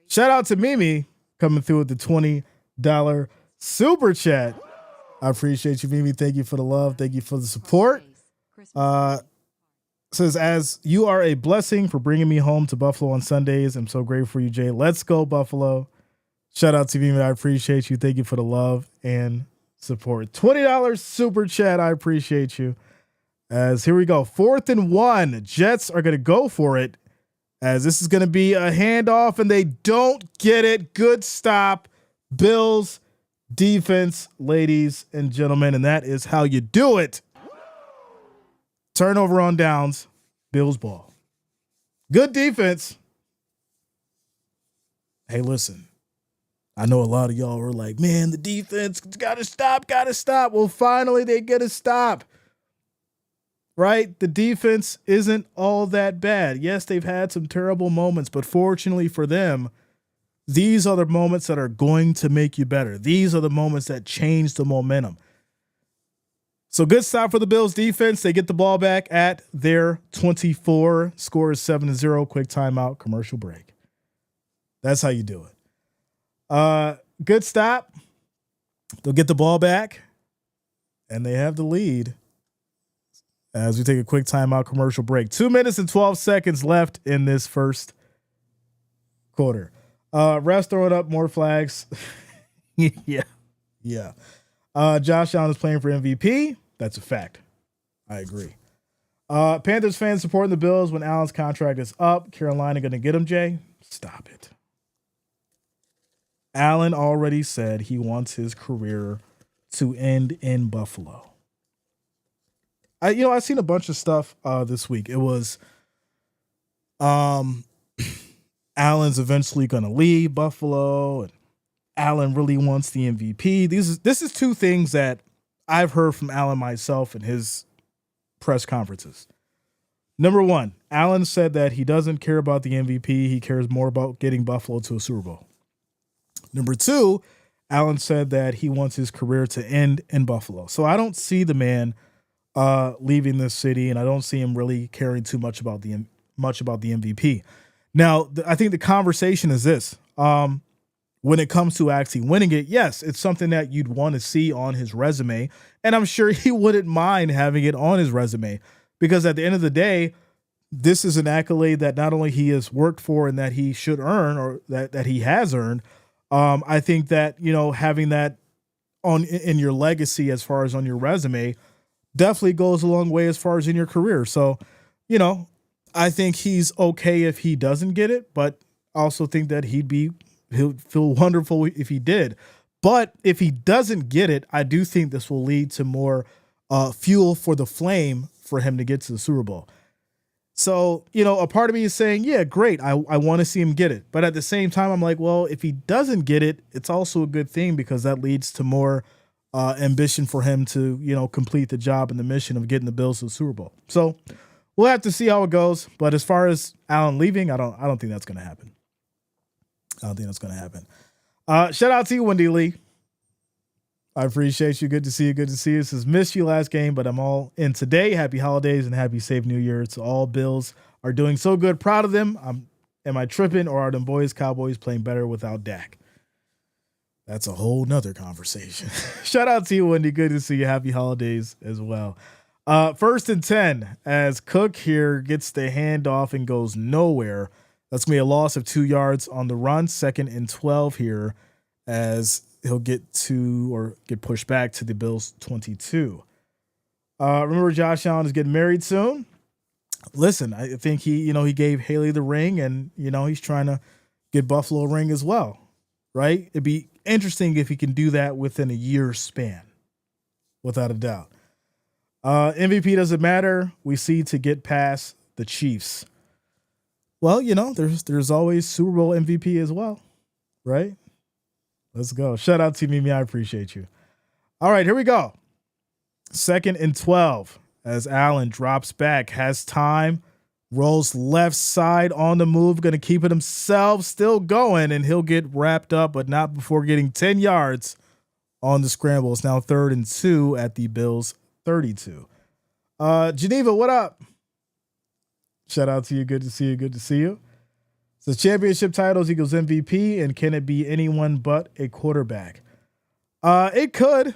Shout out to Mimi coming through with the $20 super chat. I appreciate you, Mimi. Thank you for the love. Thank you for the support. Says, as you are a blessing for bringing me home to Buffalo on Sundays. I'm so grateful for you, Jay. Let's go, Buffalo. Shout out to Mimi. I appreciate you. Thank you for the love and support. $20 super chat. I appreciate you. As here we go. 4th and 1. Jets are going to go for it, as this is going to be a handoff, and they don't get it. Good stop. Bills defense, ladies and gentlemen, and that is how you do it. Turnover on downs. Bills ball. Good defense. Hey, listen. I know a lot of y'all are like, man, the defense got to stop. Well, finally they get a stop. Right? The defense isn't all that bad. Yes, they've had some terrible moments, but fortunately for them, these are the moments that are going to make you better. These are the moments that change the momentum. So good stop for the Bills defense. They get the ball back at their 24. Score is 7-0. Quick timeout, commercial break. That's how you do it. Good stop. They'll get the ball back, and they have the lead as we take a quick timeout commercial break. 2 minutes and 12 seconds left in this first quarter. Refs throwing up more flags. Yeah. Josh Allen is playing for MVP. That's a fact. I agree. Panthers fans supporting the Bills when Allen's contract is up. Carolina going to get him, Jay? Stop it. Allen already said he wants his career to end in Buffalo. I've seen a bunch of stuff this week. It was Allen's eventually going to leave Buffalo, and Allen really wants the MVP. This is two things that I've heard from Allen myself in his press conferences. Number one, Allen said that he doesn't care about the MVP. He cares more about getting Buffalo to a Super Bowl. Number two, Allen said that he wants his career to end in Buffalo. So I don't see the man leaving this city, and I don't see him really caring too much about the MVP. Now, I think the conversation is this. When it comes to actually winning it, yes, it's something that you'd want to see on his resume, and I'm sure he wouldn't mind having it on his resume, because at the end of the day, this is an accolade that not only he has worked for and that he should earn, or that he has earned. I think that, having that in your legacy as far as on your resume definitely goes a long way as far as in your career. So, I think he's okay if he doesn't get it, but I also think that he'll feel wonderful if he did. But if he doesn't get it, I do think this will lead to more fuel for the flame for him to get to the Super Bowl. So, a part of me is saying, yeah, great. I want to see him get it. But at the same time, I'm like, well, if he doesn't get it, it's also a good thing, because that leads to more ambition for him to, complete the job and the mission of getting the Bills to the Super Bowl. So we'll have to see how it goes. But as far as Allen leaving, I don't think that's going to happen. Shout out to you, Wendy Lee. I appreciate you. Good to see you. This is missed you last game, but I'm all in today. Happy holidays and happy safe New Year to all. Bills are doing so good. Proud of them. Am I tripping, or are them Cowboys playing better without Dak? That's a whole nother conversation. Shout out to you, Wendy. Good to see you. Happy holidays as well. 1st and 10 as Cook here gets the handoff and goes nowhere. That's going to be a loss of 2 yards on the run. 2nd and 12 here as he'll get pushed back to the Bills 22. Remember, Josh Allen is getting married soon. Listen, I think he gave Haley the ring, and, he's trying to get Buffalo a ring as well, right? It'd be interesting if he can do that within a year span, without a doubt. MVP doesn't matter. We see to get past the Chiefs. Well, there's always Super Bowl MVP as well, right? Let's go. Shout out to Mimi. I appreciate you. All right, here we go. 2nd and 12 as Allen drops back, has time, rolls left side on the move, going to keep it himself, still going, and he'll get wrapped up, but not before getting 10 yards on the scramble. It's now 3rd and 2 at the Bills 32. Geneva, what up? Shout out to you. Good to see you. So championship titles equals MVP, and can it be anyone but a quarterback? It could.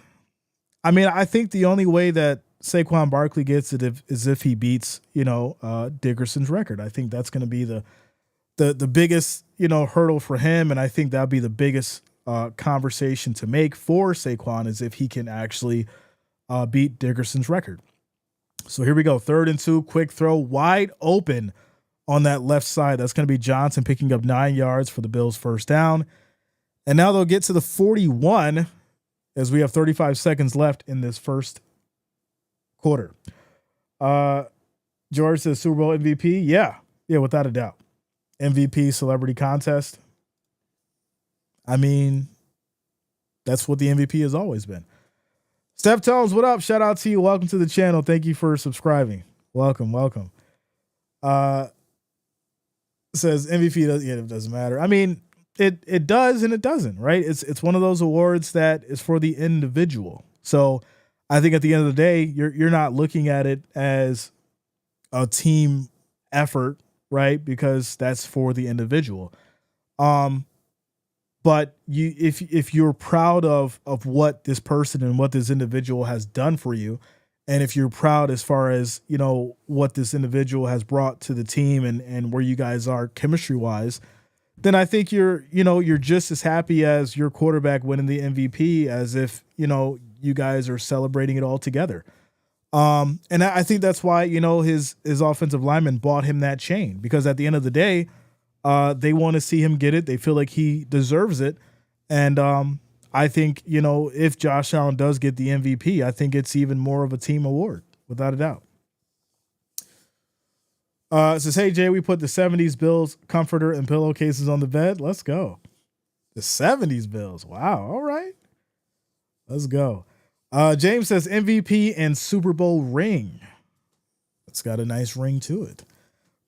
I mean, I think the only way that Saquon Barkley gets it is if he beats, Dickerson's record. I think that's going to be the biggest, hurdle for him, and I think that'll be the biggest conversation to make for Saquon, is if he can actually beat Dickerson's record. So here we go. 3rd and 2, quick throw, wide open on that left side. That's going to be Johnson picking up 9 yards for the Bills' first down. And now they'll get to the 41 as we have 35 seconds left in this first quarter. George says Super Bowl MVP. Yeah, without a doubt. MVP celebrity contest. I mean, that's what the MVP has always been. Steph Tones, what up? Shout out to you. Welcome to the channel. Thank you for subscribing. Welcome. Says MVP it doesn't matter. I mean, it does and it doesn't, right? It's one of those awards that is for the individual. So I think at the end of the day, you're not looking at it as a team effort, right? Because that's for the individual. Um, but if you're proud of what this person and what this individual has done for you, and if you're proud as far as what this individual has brought to the team and where you guys are chemistry wise, then I think you're just as happy as your quarterback winning the MVP as if you guys are celebrating it all together. And I think that's why his offensive lineman bought him that chain, because at the end of the day, they want to see him get it. They feel like he deserves it. And I think, if Josh Allen does get the MVP, I think it's even more of a team award, without a doubt. It says, hey, Jay, we put the 70s Bills comforter and pillowcases on the bed. Let's go. The 70s Bills. Wow. All right. Let's go. James says MVP and Super Bowl ring. It's got a nice ring to it.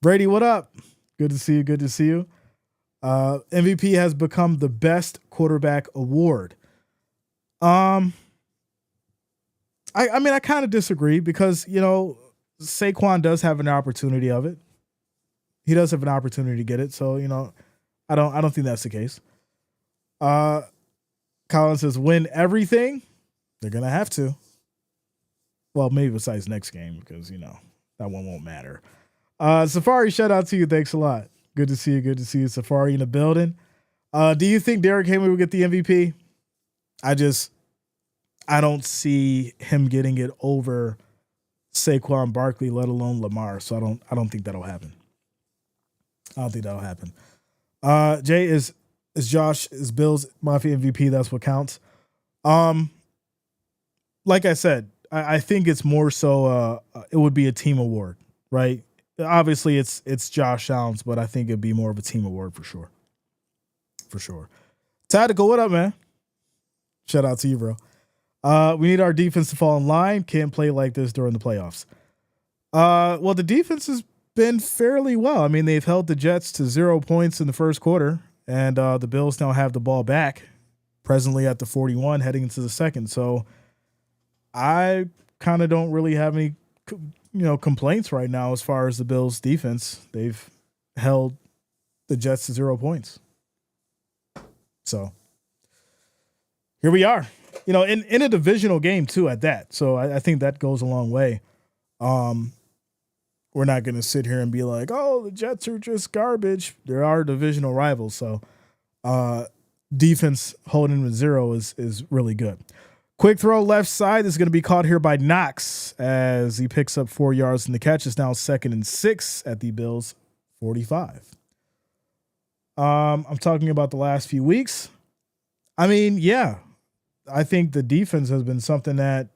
Brady, what up? Good to see you. Good to see you. MVP has become the best quarterback award. I mean, I kind of disagree because, Saquon does have an opportunity of it. He does have an opportunity to get it. So, I don't think that's the case. Colin says win everything. They're going to have to. Well, maybe besides next game because, that one won't matter. Safari, shout out to you. Thanks a lot. Good to see you. Good to see you. Safari in the building. Do you think Derrick Henry will get the MVP? I don't see him getting it over Saquon Barkley, let alone Lamar. So I don't think that'll happen. I don't think that'll happen. Jay, is Josh, is Bills Mafia MVP? That's what counts. Like I said, I think it's more so it would be a team award, right? Obviously it's Josh Allen's, but I think it'd be more of a team award for sure. For sure. Tactical, what up, man? Shout out to you, bro. We need our defense to fall in line. Can't play like this during the playoffs. Well, the defense has been fairly well. I mean, they've held the Jets to 0 points in the first quarter, and the Bills now have the ball back, presently at the 41, heading into the second. So I kind of don't really have any, complaints right now as far as the Bills' defense. They've held the Jets to 0 points. So here we are. In a divisional game too at that. So I think that goes a long way. We're not going to sit here and be like, oh, the Jets are just garbage. There are divisional rivals. So defense holding them to 0 is really good. Quick throw left side. This is going to be caught here by Knox as he picks up 4 yards, and the catch is now 2nd and 6 at the Bills 45. I'm talking about the last few weeks. I mean, yeah. I think the defense has been something that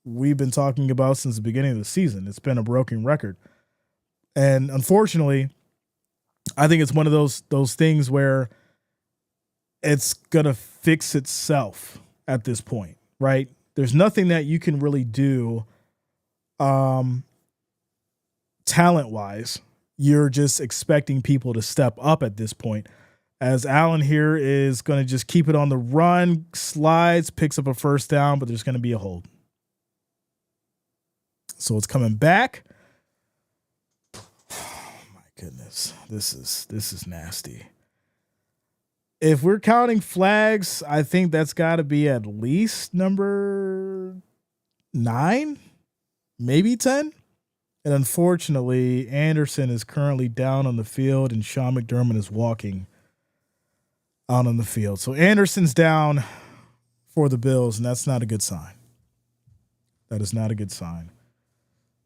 we've been talking about since the beginning of the season. It's been a broken record. And unfortunately, I think it's one of those things where it's going to fix itself at this point, right? There's nothing that you can really do talent-wise. You're just expecting people to step up at this point. As Allen here is going to just keep it on the run, slides, picks up a first down, but there's going to be a hold. So it's coming back. Oh my goodness. This is nasty. If we're counting flags, I think that's got to be at least number 9, maybe 10. And unfortunately, Anderson is currently down on the field and Sean McDermott is walking out on the field. So Anderson's down for the Bills, and that's not a good sign. That is not a good sign.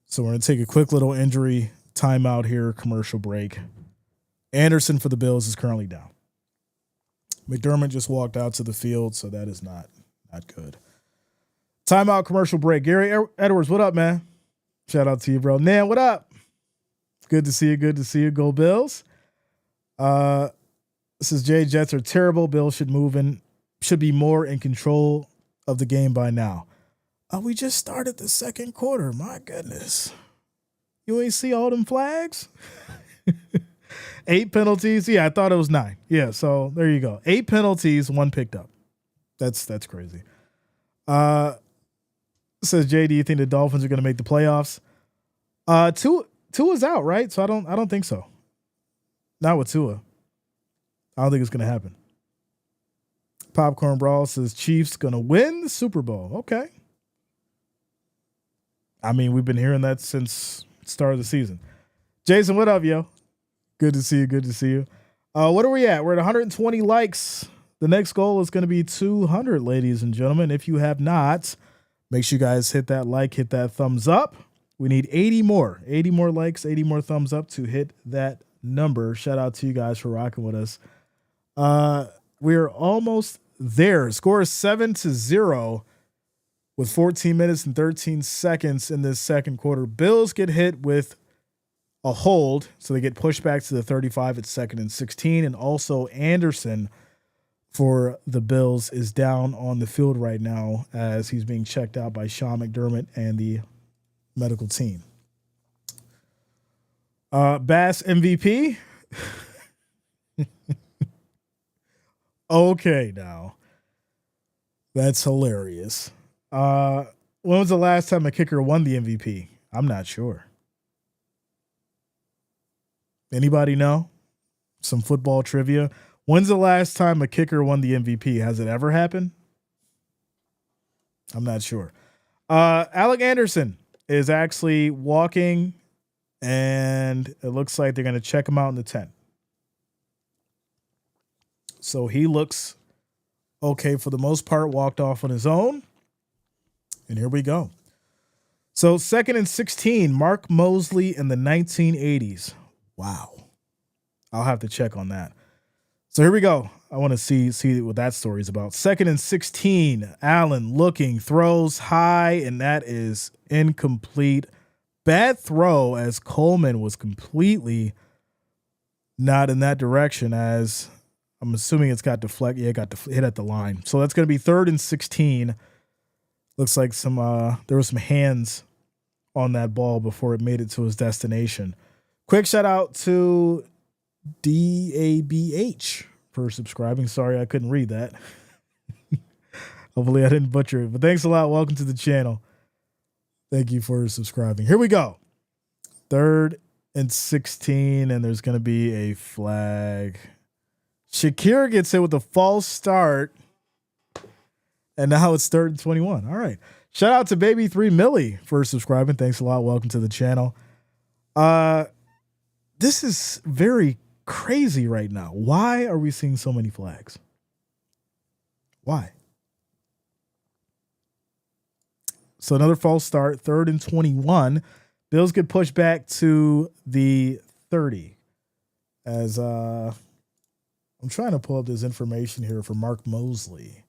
So we're going to take a quick little injury timeout here, commercial break. Anderson for the Bills is currently down. McDermott just walked out to the field, so that is not good. Timeout, commercial break. Gary Edwards, what up, man? Shout out to you, bro. Nan, what up? Good to see you. Good to see you. Go Bills. This is Jay. Jets are terrible. Bills should be more in control of the game by now. We just started the second quarter. My goodness. You ain't see all them flags? 8 penalties. Yeah, I thought it was 9. Yeah, so there you go. 8 penalties, 1 picked up. That's crazy. Says Jay, do you think the Dolphins are going to make the playoffs? Tua's out, right? So I don't think so. Not with Tua. I don't think it's going to happen. Popcorn Brawl says Chiefs going to win the Super Bowl. Okay. I mean, we've been hearing that since the start of the season. Jason, what up, yo? Good to see you. Good to see you. What are we at? We're at 120 likes. The next goal is going to be 200, ladies and gentlemen. If you have not, make sure you guys hit that like, hit that thumbs up. We need 80 more likes, 80 more thumbs up to hit that number. Shout out to you guys for rocking with us. We're almost there. Score is 7-0 with 14 minutes and 13 seconds in this second quarter. Bills get hit with a hold, so they get pushed back to the 35 at 2nd and 16. And also Anderson for the Bills is down on the field right now as he's being checked out by Sean McDermott and the medical team. Bass MVP. Okay, now that's hilarious. When was the last time a kicker won the MVP? I'm not sure. Anybody know? Some football trivia. When's the last time a kicker won the MVP? Has it ever happened? I'm not sure. Alec Anderson is actually walking, and it looks like they're going to check him out in the tent. So he looks okay for the most part, walked off on his own. And here we go. So 2nd and 16, Mark Mosley in the 1980s. Wow. I'll have to check on that. So here we go. I want to see what that story is about. 2nd and 16, Allen looking, throws high, and that is incomplete. Bad throw as Coleman was completely not in that direction, as I'm assuming it's got deflect. Yeah, it got hit at the line. So that's going to be 3rd and 16. Looks like there were some hands on that ball before it made it to his destination. Quick shout out to DABH for subscribing. Sorry, I couldn't read that. Hopefully I didn't butcher it, but thanks a lot. Welcome to the channel. Thank you for subscribing. Here we go. 3rd and 16, and there's going to be a flag. Shakir gets hit with a false start, and now it's 3rd and 21. All right. Shout out to Baby 3 Millie for subscribing. Thanks a lot. Welcome to the channel. This is very crazy right now. Why are we seeing so many flags? Why? So another false start, 3rd and 21. Bills get pushed back to the 30. As I'm trying to pull up this information here for Mark Mosley.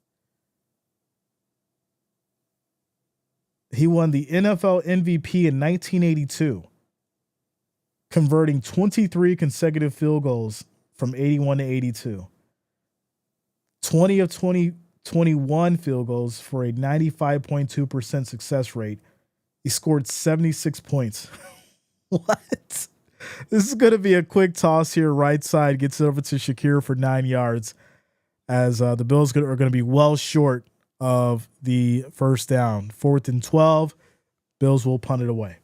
He won the NFL MVP in 1982. Converting 23 consecutive field goals from 81 to 82. 20 of 2021 field goals for a 95.2% success rate. He scored 76 points. What? This is going to be a quick toss here. Right side gets it over to Shakir for 9 yards as the Bills are going to be well short of the first down. 4th and 12. Bills will punt it away.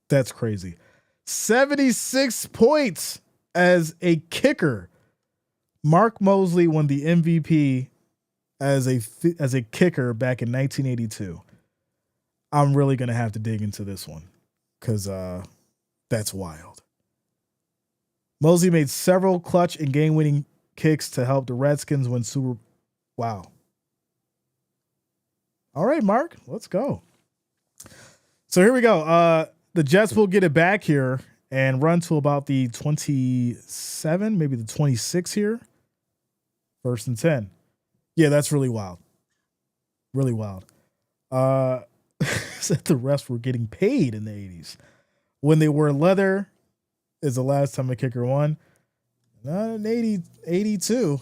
That's crazy. 76 points as a kicker. Mark Mosley won the MVP as a kicker back in 1982. I'm really going to have to dig into this one because that's wild. Mosley made several clutch and game-winning kicks to help the Redskins win Super. Wow. All right, Mark, let's go. So here we go. The Jets will get it back here and run to about the 27, maybe the 26 here. 1st and 10. Yeah, that's really wild. Really wild. Said the refs were getting paid in the 80s. When they wore leather is the last time a kicker won. Not in 82.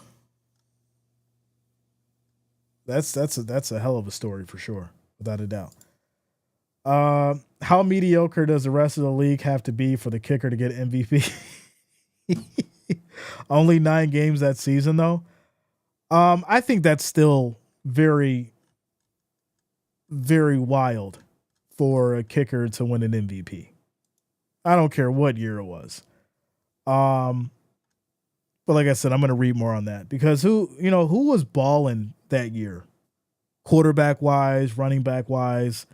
That's a hell of a story for sure, without a doubt. How mediocre does the rest of the league have to be for the kicker to get MVP? Only 9 games that season, though. I think that's still very, very wild for a kicker to win an MVP. I don't care what year it was. But like I said, I'm going to read more on that because who was balling that year? Quarterback wise, running back wise.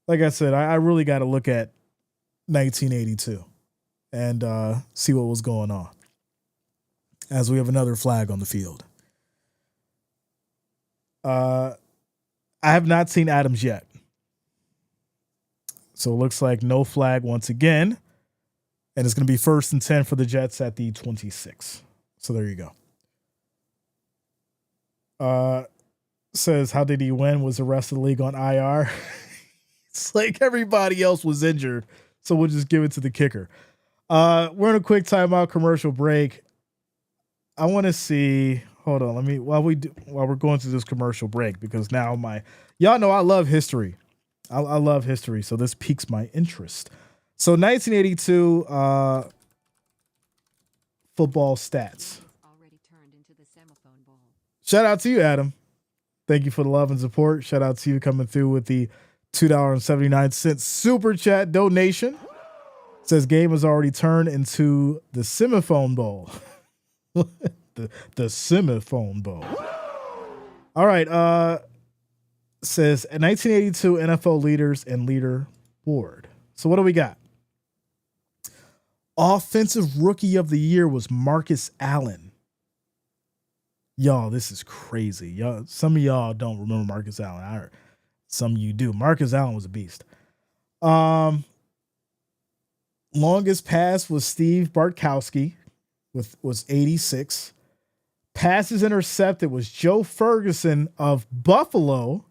Like I said, I really got to look at 1982 and see what was going on as we have another flag on the field. I have not seen Adams yet. So it looks like no flag once again. And it's going to be 1st and 10 for the Jets at the 26. So there you go. Says, how did he win? Was the rest of the league on IR? It's like everybody else was injured. So we'll just give it to the kicker. We're in a quick timeout commercial break. I want to see. Hold on. While we're going through this commercial break, because now y'all know I love history. I love history. So this piques my interest. So 1982 football stats. Shout out to you, Adam. Thank you for the love and support. Shout out to you coming through with the $2.79 super chat donation. It says game has already turned into the Semiphone Bowl. the Semiphone Bowl. All right. Says 1982 NFL leaders and leaderboard. So what do we got? Offensive Rookie of the Year was Marcus Allen. Y'all, this is crazy. Y'all, some of y'all don't remember Marcus Allen. Some of you do. Marcus Allen was a beast. Longest pass was Steve Bartkowski was 86. Passes intercepted was Joe Ferguson of Buffalo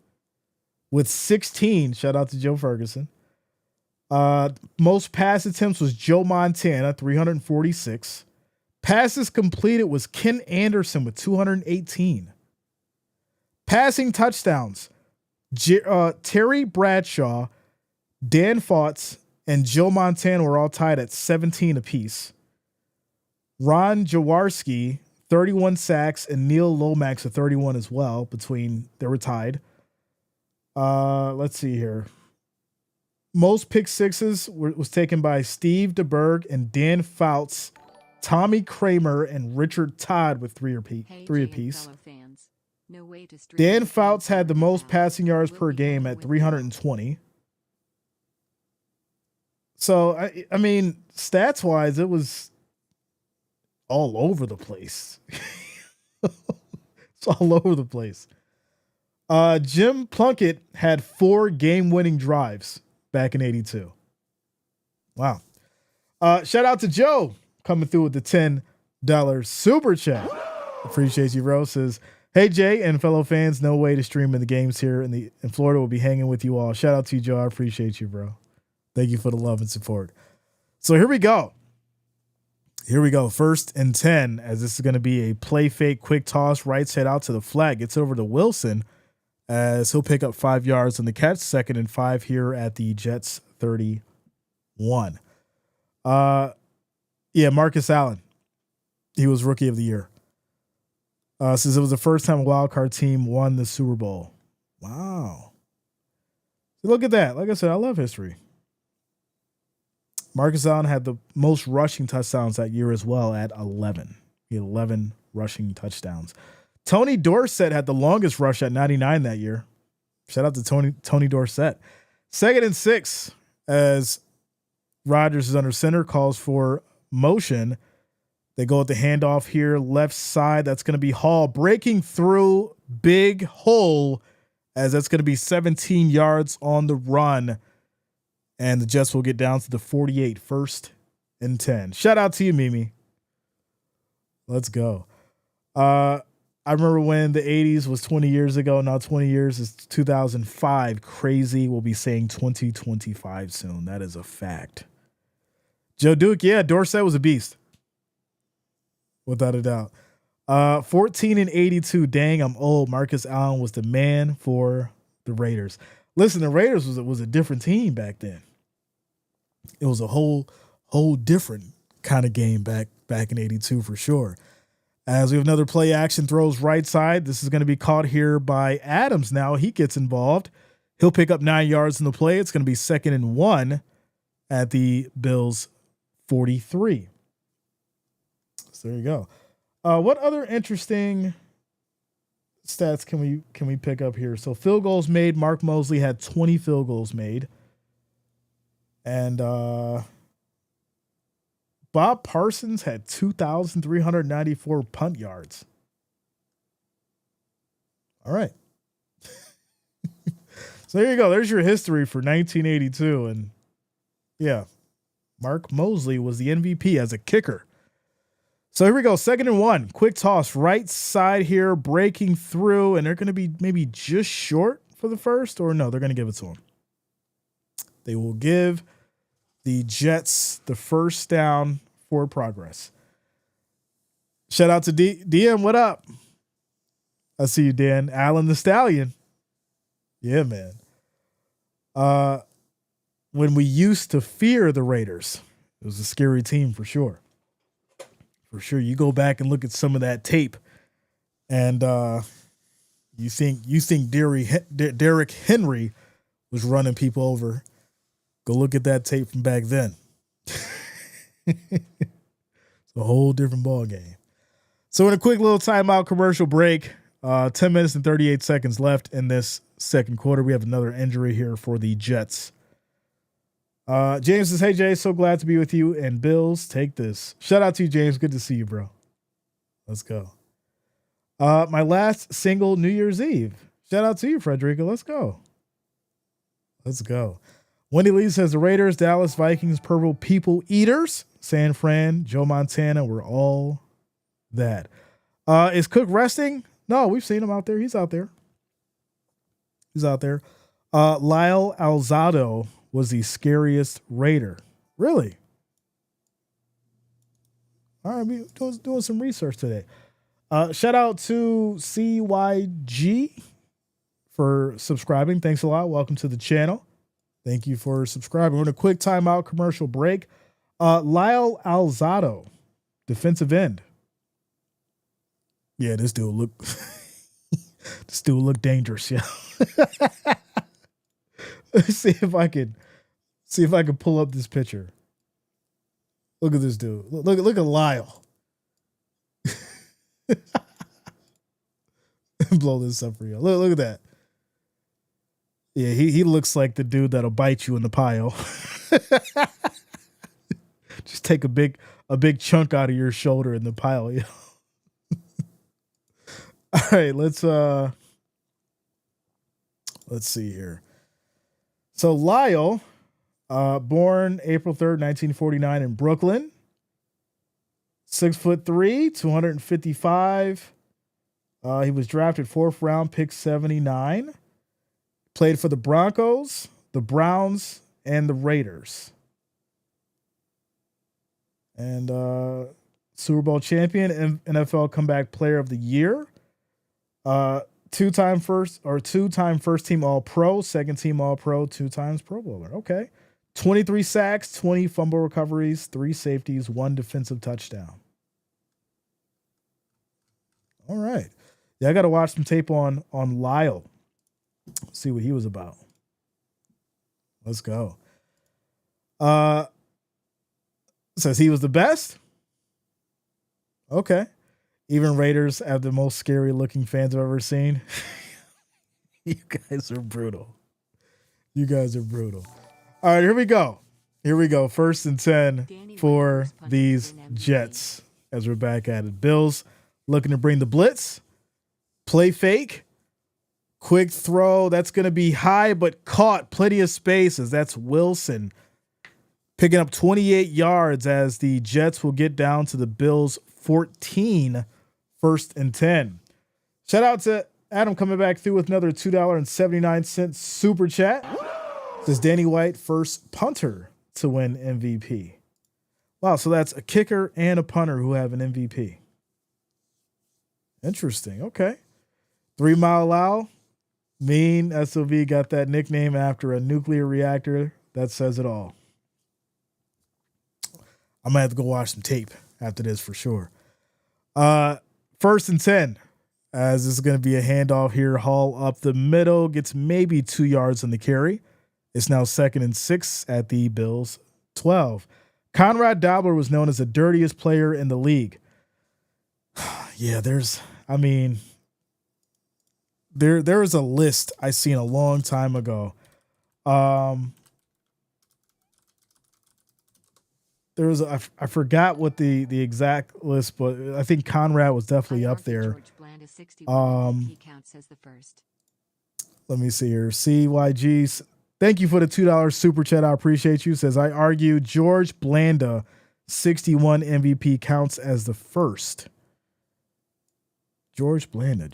with 16. Shout out to Joe Ferguson. Most pass attempts was Joe Montana, 346. Passes completed was Ken Anderson with 218. Passing touchdowns, Terry Bradshaw, Dan Fouts, and Joe Montana were all tied at 17 apiece. Ron Jaworski, 31 sacks, and Neil Lomax at 31 as well. They were tied. Let's see here. Most pick sixes was taken by Steve DeBerg and Dan Fouts, Tommy Kramer, and Richard Todd with three apiece. Dan Fouts had the most passing yards per game at 320. So, I mean, stats-wise, it was all over the place. It's all over the place. Jim Plunkett had 4 game-winning drives back in 82. Wow. Shout out to Joe coming through with the $10 super chat. Appreciate you, bro. Says, hey, Jay and fellow fans, no way to stream in the games here in Florida. We'll be hanging with you all. Shout out to you, Joe. I appreciate you, bro. Thank you for the love and support. So here we go. 1st and 10, as this is going to be a play fake, quick toss, right side out to the flag. Gets over to Wilson as he'll pick up 5 yards on the catch. 2nd and 5 here at the Jets 31. Marcus Allen. He was Rookie of the Year. Since it was the first time a wild card team won the Super Bowl. Wow. Look at that. Like I said, I love history. Marcus Allen had the most rushing touchdowns that year as well at 11. He had 11 rushing touchdowns. Tony Dorsett had the longest rush at 99 that year. Shout out to Tony Dorsett. 2nd and 6 as Rodgers is under center, calls for motion. They go with the handoff here, left side. That's going to be Hall breaking through, big hole, as that's going to be 17 yards on the run. And the Jets will get down to the 48, 1st and 10. Shout out to you, Mimi. Let's go. I remember when the 80s was 20 years ago. Now 20 years is 2005. Crazy. We'll be saying 2025 soon. That is a fact. Joe Duke, yeah, Dorsett was a beast. Without a doubt. 14 and 82. Dang, I'm old. Marcus Allen was the man for the Raiders. Listen, the Raiders was a different team back then. It was a whole different kind of game back in 82 for sure. As we have another play action, throws right side. This is going to be caught here by Adams now. He gets involved. He'll pick up 9 yards in the play. It's going to be 2nd and 1 at the Bills 43. So there you go. What other interesting stats can we pick up here? So field goals made. Mark Mosley had 20 field goals made, and Bob Parsons had 2,394 punt yards. All right. So there you go. There's your history for 1982, and yeah, Mark Mosley was the MVP as a kicker. So here we go. 2nd and 1. Quick toss. Right side here. Breaking through. And they're going to be maybe just short for the first. Or no, they're going to give it to him. They will give the Jets the first down for progress. Shout out to DM. What up? I see you, Dan. Alan the Stallion. Yeah, man. When we used to fear the Raiders, it was a scary team for sure. For sure, you go back and look at some of that tape, and you think Derrick Henry was running people over. Go look at that tape from back then. It's a whole different ball game. So in a quick little timeout commercial break, 10 minutes and 38 seconds left in this second quarter. We have another injury here for the Jets. James says, "Hey Jay, so glad to be with you." And Bills, take this. Shout out to you, James. Good to see you, bro. Let's go. My last single New Year's Eve. Shout out to you, Frederica. Let's go. Let's go. Wendy Lee says the Raiders, Dallas, Vikings, Purple People Eaters, San Fran, Joe Montana, we're all that. Is Cook resting? No, we've seen him out there. He's out there. He's out there. Lyle Alzado was the scariest Raider. Really? All right, we doing some research today. Shout out to CYG for subscribing. Thanks a lot. Welcome to the channel. Thank you for subscribing. We're in a quick timeout commercial break. Lyle Alzado, defensive end. Yeah, this dude look dangerous, yeah. Let's see if I can pull up this picture. Look at this dude. Look at Lyle. Blow this up for you. Look at that. Yeah, he looks like the dude that'll bite you in the pile. Just take a big chunk out of your shoulder in the pile. Yeah. All right, let's see here. So Lyle, born April 3rd, 1949 in Brooklyn. 6'3", 255. He was drafted 4th round, pick 79. Played for the Broncos, the Browns, and the Raiders. And Super Bowl champion and NFL Comeback Player of the Year. Two-time first team All-Pro, second team All-Pro, 2 times Pro Bowler. Okay. 23 sacks, 20 fumble recoveries, 3 safeties, 1 defensive touchdown. All right. Yeah, I got to watch some tape on Lyle. See what he was about. Let's go. Says he was the best. Okay. Even Raiders have the most scary looking fans I've ever seen. You guys are brutal. You guys are brutal. All right, here we go. Here we go. 1st and 10 for these Jets as we're back at it. Bills looking to bring the blitz. Play fake. Quick throw. That's going to be high, but caught. Plenty of spaces. That's Wilson picking up 28 yards as the Jets will get down to the Bills 14, 1st and 10. Shout out to Adam coming back through with another $2.79 super chat. Says Danny White, first punter to win MVP. Wow, so that's a kicker and a punter who have an MVP. Interesting. Okay. 3 Mile Lau. Mean SOV got that nickname after a nuclear reactor. That says it all. I'm going to have to go watch some tape after this for sure. 1st and 10, as this is going to be a handoff here. Hall up the middle, gets maybe 2 yards on the carry. It's now 2nd and 6 at the Bills 12. Conrad Dabbler was known as the dirtiest player in the league. Yeah, there is a list I seen a long time ago. Um, I forgot what the exact list, but I think Conrad was definitely up there. Counts as the first. Let me see here. CYG, thank you for the $2 super chat. I appreciate you. Says, I argue George Blanda 61 MVP counts as the first. George Blanda.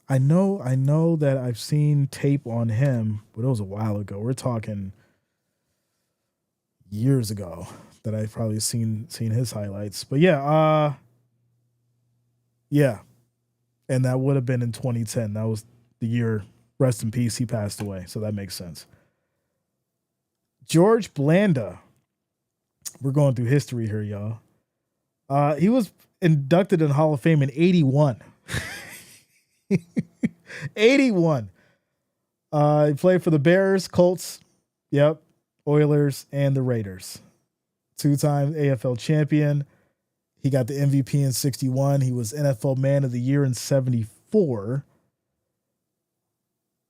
I know that I've seen tape on him, but it was a while ago. We're talking years ago that I've probably seen his highlights. But yeah, and that would have been in 2010. That was the year, rest in peace, he passed away. So that makes sense. George Blanda. We're going through history here, y'all. He was inducted in the Hall of Fame in 81. 81. He played for the Bears, Colts, Oilers, and the Raiders. 2-time AFL champion. He got the MVP in 61. He was NFL Man of the Year in 74.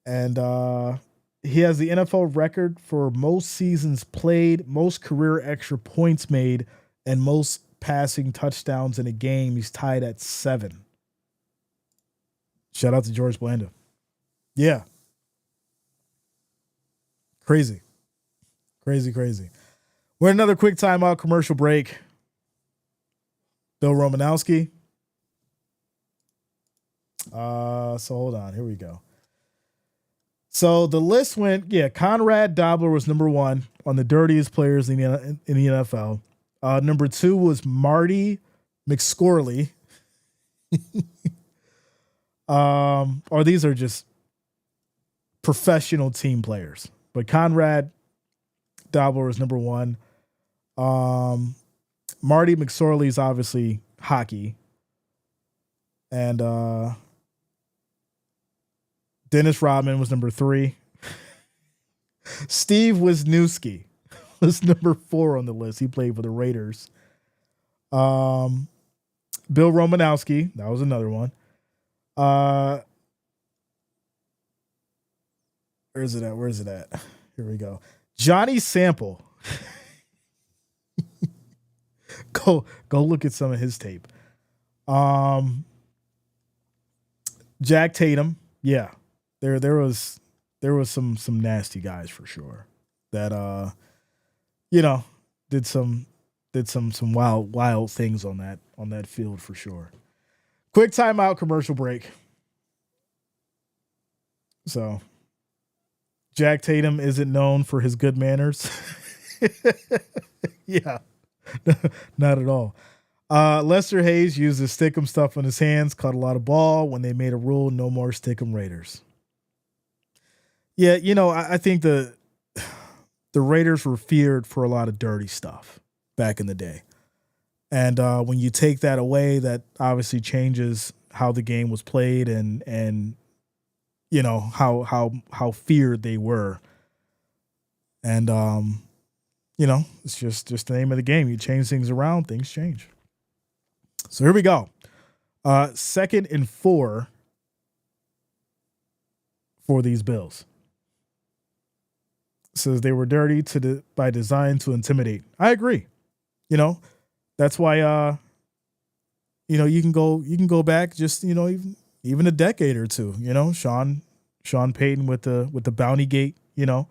And he has the NFL record for most seasons played, most career extra points made, and most passing touchdowns in a game. He's tied at 7. Shout out to George Blanda. Yeah. Crazy. We're another quick timeout commercial break. Bill Romanowski. So hold on. Here we go. So the list went, Conrad Dobler was number 1 on the dirtiest players in the NFL. Number 2 was Marty McSorley. Or these are just professional team players. But Conrad Dobler was number 1. Marty McSorley is obviously hockey. And Dennis Rodman was number 3. Steve Wisniewski was number 4 on the list. He played for the Raiders. Bill Romanowski, that was another one. Where is it at? Here we go. Johnny Sample. Go look at some of his tape. Jack Tatum. Yeah. There was some nasty guys for sure that did some wild things on that field for sure. Quick timeout commercial break. So Jack Tatum isn't known for his good manners. Yeah. Not at all. Lester Hayes used his Stickum stuff on his hands, caught a lot of ball when they made a rule, no more Stickum Raiders. Yeah, I think the Raiders were feared for a lot of dirty stuff back in the day. And when you take that away, that obviously changes how the game was played and how feared they were. And it's just the name of the game. You change things around, things change. So here we go. 2nd and 4 for these Bills. It says they were dirty by design to intimidate. I agree. That's why you can go back just even a decade or two. Sean Payton with the Bounty Gate. A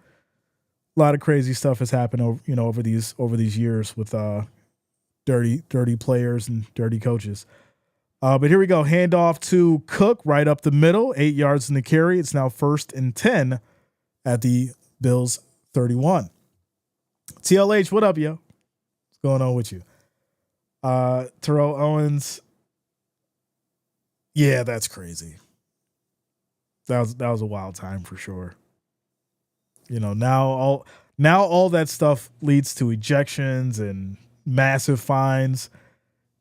lot of crazy stuff has happened over these years with dirty players and dirty coaches. But here we go. Handoff to Cook right up the middle, 8 yards in the carry. It's now 1st and 10 at the Bills 31. TLH, what up, yo? What's going on with you? Terrell Owens. Yeah, that's crazy. That was a wild time for sure. Now all that stuff leads to ejections and massive fines.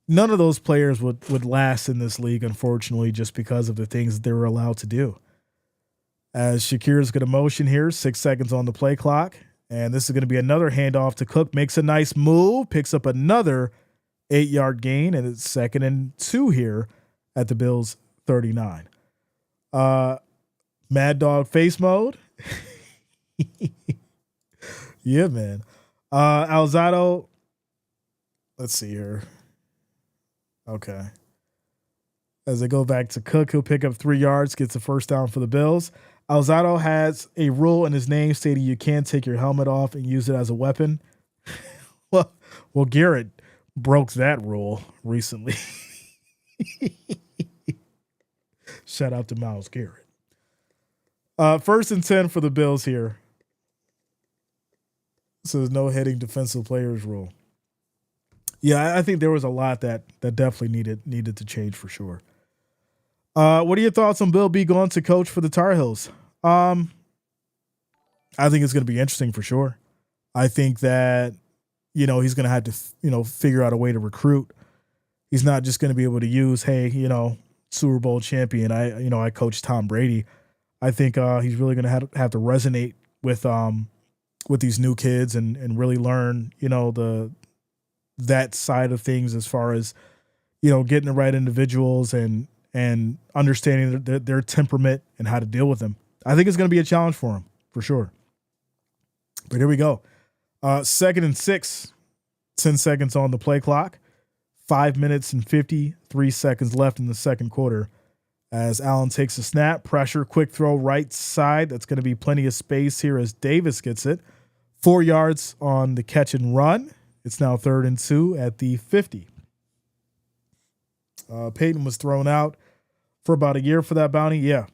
None of those players would last in this league, unfortunately, just because of the things that they were allowed to do. As Shakir's going to motion here, 6 seconds on the play clock. And this is going to be another handoff to Cook. Makes a nice move, picks up another 8-yard gain, and it's 2nd and 2 here at the Bills 39. Mad Dog face mode. Yeah, man. Alzado, let's see here. Okay. As they go back to Cook, he'll pick up 3 yards, gets a first down for the Bills. Alzado has a rule in his name stating you can't take your helmet off and use it as a weapon. well, Garrett broke that rule recently. Shout out to Myles Garrett. 1st and 10 for the Bills here. So there's no hitting defensive players rule. Yeah, I think there was a lot that definitely needed to change for sure. What are your thoughts on Bill B going to coach for the Tar Heels? I think it's going to be interesting for sure. I think that, he's going to have to, figure out a way to recruit. He's not just going to be able to use, hey, Super Bowl champion. I coached Tom Brady. I think he's really going to have to resonate with these new kids and really learn, that side of things as far as, getting the right individuals and understanding their temperament and how to deal with them. I think it's going to be a challenge for him for sure. But here we go. 2nd and 6, 10 seconds on the play clock, 5 minutes and 53 seconds left in the second quarter. As Allen takes a snap, pressure, quick throw right side. That's going to be plenty of space here as Davis gets it. 4 yards on the catch and run. It's now 3rd and 2 at the 50. Peyton was thrown out for about a year for that bounty. Yeah.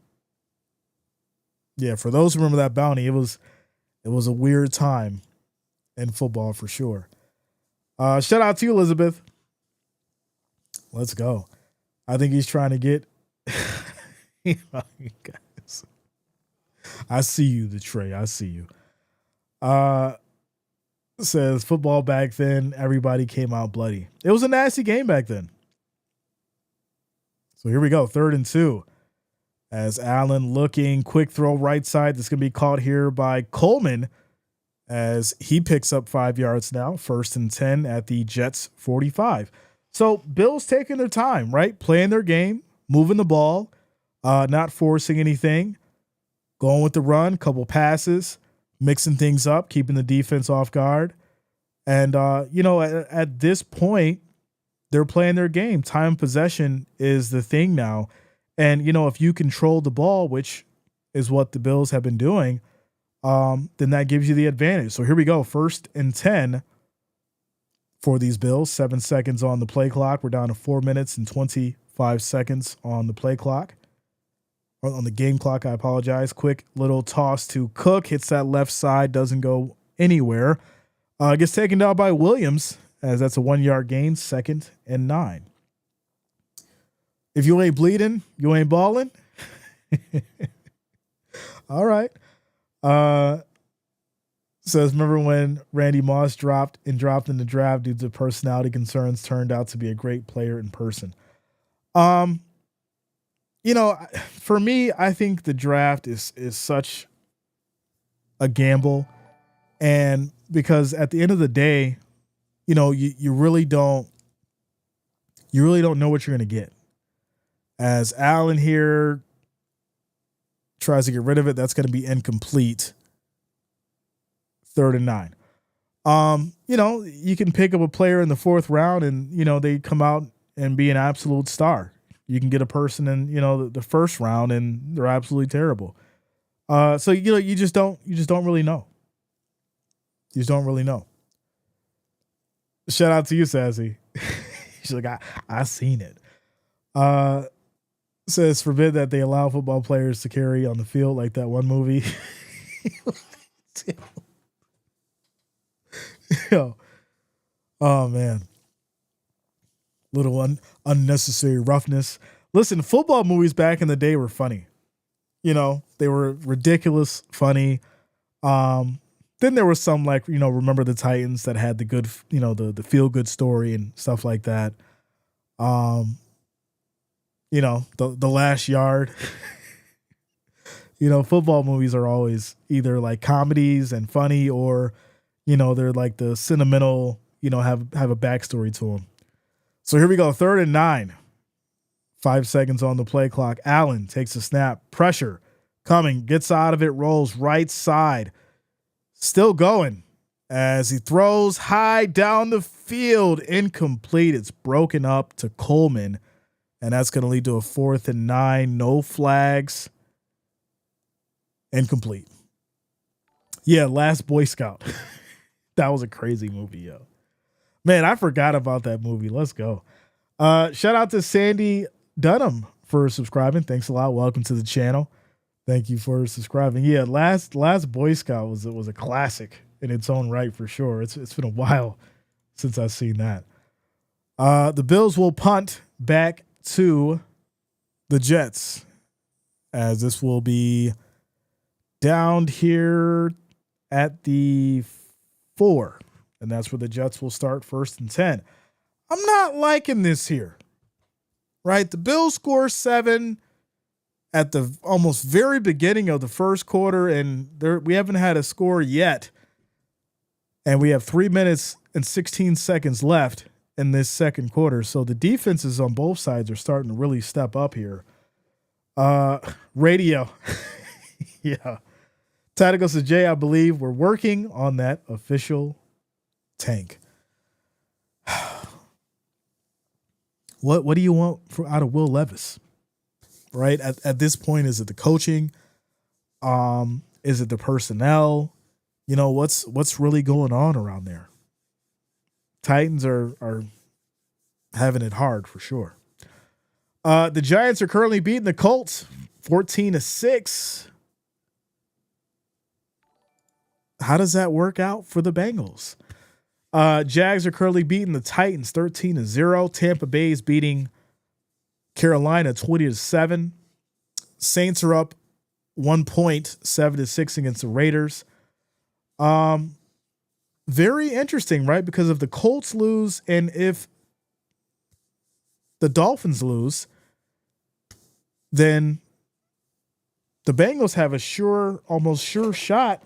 For those who remember that bounty, it was a weird time in football for sure. Shout out to you, Elizabeth. Let's go. I think he's trying to get. Guys. I see you, the Trey. I see you. Says football back then, everybody came out bloody. It was a nasty game back then. So here we go, 3rd and 2. As Allen looking, quick throw right side. That's going to be caught here by Coleman as he picks up 5 yards now. 1st and 10 at the Jets 45. So Bills taking their time, right? Playing their game, moving the ball, not forcing anything, going with the run, couple passes, mixing things up, keeping the defense off guard. And, at this point, they're playing their game. Time possession is the thing now. And, if you control the ball, which is what the Bills have been doing, then that gives you the advantage. So here we go. 1st and 10 for these Bills. 7 seconds on the play clock. We're down to 4 minutes and 25 seconds on the play clock. Or on the game clock, I apologize. Quick little toss to Cook. Hits that left side. Doesn't go anywhere. Gets taken down by Williams, as that's a 1-yard gain. 2nd and 9. If you ain't bleeding, you ain't balling. All right. Says, remember when Randy Moss dropped in the draft due to personality concerns, turned out to be a great player in person. For me, I think the draft is such a gamble. And because at the end of the day, you really don't know what you're going to get. As Allen here tries to get rid of it, that's going to be incomplete. 3rd and 9. You can pick up a player in the 4th round and, they come out and be an absolute star. You can get a person in, the 1st round and they're absolutely terrible. So, you just don't really know. You just don't really know. Shout out to you, Sassy. She's like, I seen it. Says forbid that they allow football players to carry on the field like that one movie. Yo. Oh man. Little unnecessary roughness. Listen, football movies back in the day were funny. They were ridiculous, funny. Then there was some like, Remember the Titans that had the good, the feel good story and stuff like that. The Last Yard. Football movies are always either like comedies and funny, or, they're like the sentimental, have a backstory to them. So here we go. 3rd and 9. 5 seconds on the play clock. Allen takes a snap. Pressure coming. Gets out of it. Rolls right side. Still going as he throws high down the field. Incomplete. It's broken up to Coleman. And that's going to lead to a 4th and 9. No flags. Incomplete. Yeah, Last Boy Scout. That was a crazy movie, yo. Man, I forgot about that movie. Let's go. Shout out to Sandy Dunham for subscribing. Thanks a lot. Welcome to the channel. Thank you for subscribing. Yeah, Last Boy Scout was a classic in its own right for sure. It's been a while since I've seen that. The Bills will punt back to the Jets, as this will be down here at the 4, and that's where the Jets will start 1st and 10. I'm not liking this here, right? The Bills score 7 at the almost very beginning of the first quarter, and we haven't had a score yet, and we have 3 minutes and 16 seconds left in this second quarter. So the defenses on both sides are starting to really step up here. Radio. Yeah. Tactical says, Jay, I believe we're working on that official tank. What do you want out of Will Levis? Right? At this point, is it the coaching? Is it the personnel? What's really going on around there? Titans are having it hard for sure. The Giants are currently beating the Colts 14-6. How does that work out for the Bengals? Jags are currently beating the Titans 13-0. Tampa Bay is beating Carolina 20-7. Saints are up 1 point, 7-6 against the Raiders. Very interesting, right? Because if the Colts lose and if the Dolphins lose, then the Bengals have a almost sure shot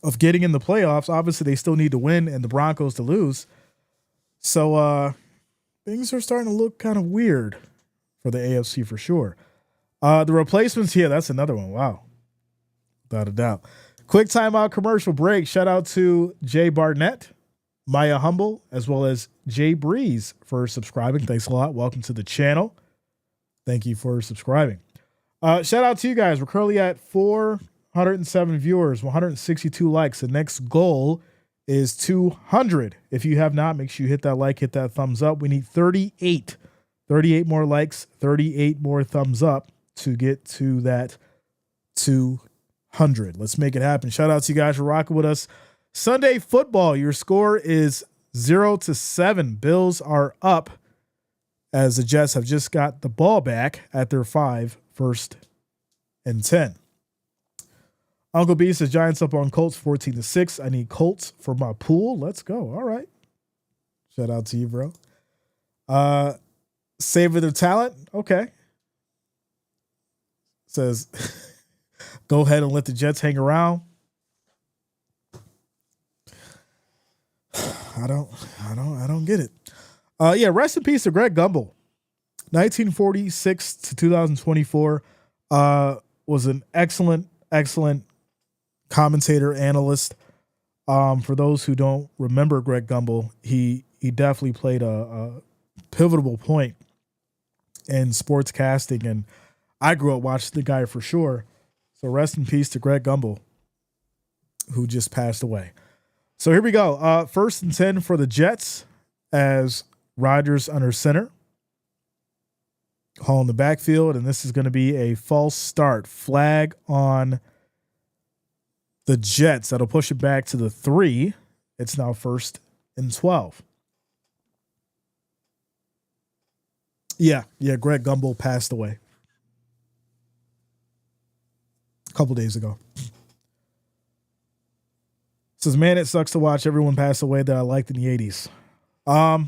of getting in the playoffs. Obviously, they still need to win and the Broncos to lose. So things are starting to look kind of weird for the AFC for sure. The replacements, yeah, that's another one. Wow. Without a doubt. Quick timeout commercial break. Shout out to Jay Barnett, Maya Humble, as well as Jay Breeze for subscribing. Thanks a lot. Welcome to the channel. Thank you for subscribing. Shout out to you guys. We're currently at 407 viewers, 162 likes. The next goal is 200. If you have not, make sure you hit that like, hit that thumbs up. We need 38 more likes, 38 more thumbs up to get to that 200. Let's make it happen. Shout out to you guys for rocking with us. Sunday football, your score is 0-7. Bills are up as the Jets have just got the ball back at their 5, 1st and 10. Uncle B says Giants up on Colts 14-6. I need Colts for my pool. Let's go. All right. Shout out to you, bro. Savor their talent. Okay. Says go ahead and let the Jets hang around. I don't get it. Yeah, rest in peace to Greg Gumbel. 1946 to 2024 was an excellent commentator, analyst. For those who don't remember Greg Gumbel, he definitely played a pivotal point in sportscasting, and I grew up watching the guy for sure. So rest in peace to Greg Gumbel, who just passed away. So here we go. 1st and 10 for the Jets as Rodgers under center. Hall in the backfield, and this is going to be a false start. Flag on the Jets. That'll push it back to the 3. It's now 1st and 12. Yeah, Greg Gumbel passed away a couple days ago. Says, man, it sucks to watch everyone pass away that I liked in the 80s. As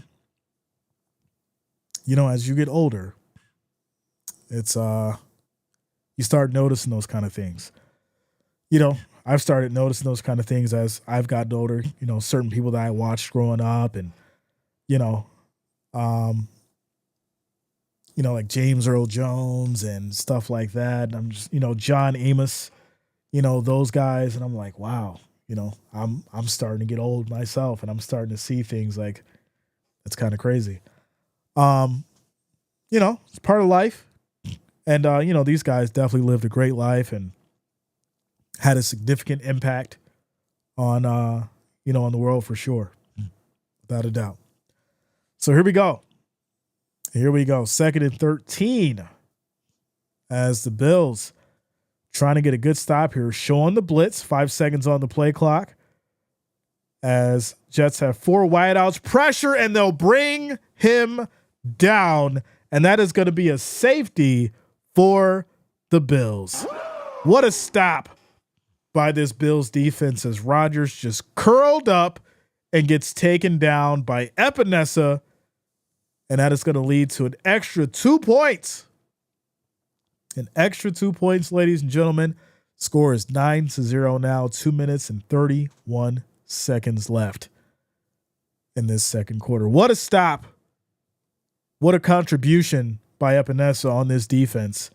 you get older, it's You start noticing those kind of things. You know, I've started noticing those kind of things as I've gotten older. You know, certain people that I watched growing up, and you know, um, like James Earl Jones and stuff like that. I'm just, John Amos, those guys, and I'm like, wow, I'm starting to get old myself, and I'm starting to see things like it's kind of crazy. It's part of life, and these guys definitely lived a great life and had a significant impact on on the world for sure, without a doubt. So here we go. Second and 13 as the Bills trying to get a good stop here, showing the blitz, 5 seconds on the play clock, as Jets have 4 wideouts, pressure, and they'll bring him down, and that is going to be a safety for the Bills. What a stop by this Bills defense as Rodgers just curled up and gets taken down by Epinesa, and that is going to lead to an extra 2 points. An extra 2 points, ladies and gentlemen. Score is 9-0 now, 2 minutes and 31 seconds left in this second quarter. What a stop. What a contribution by Epinesa on this defense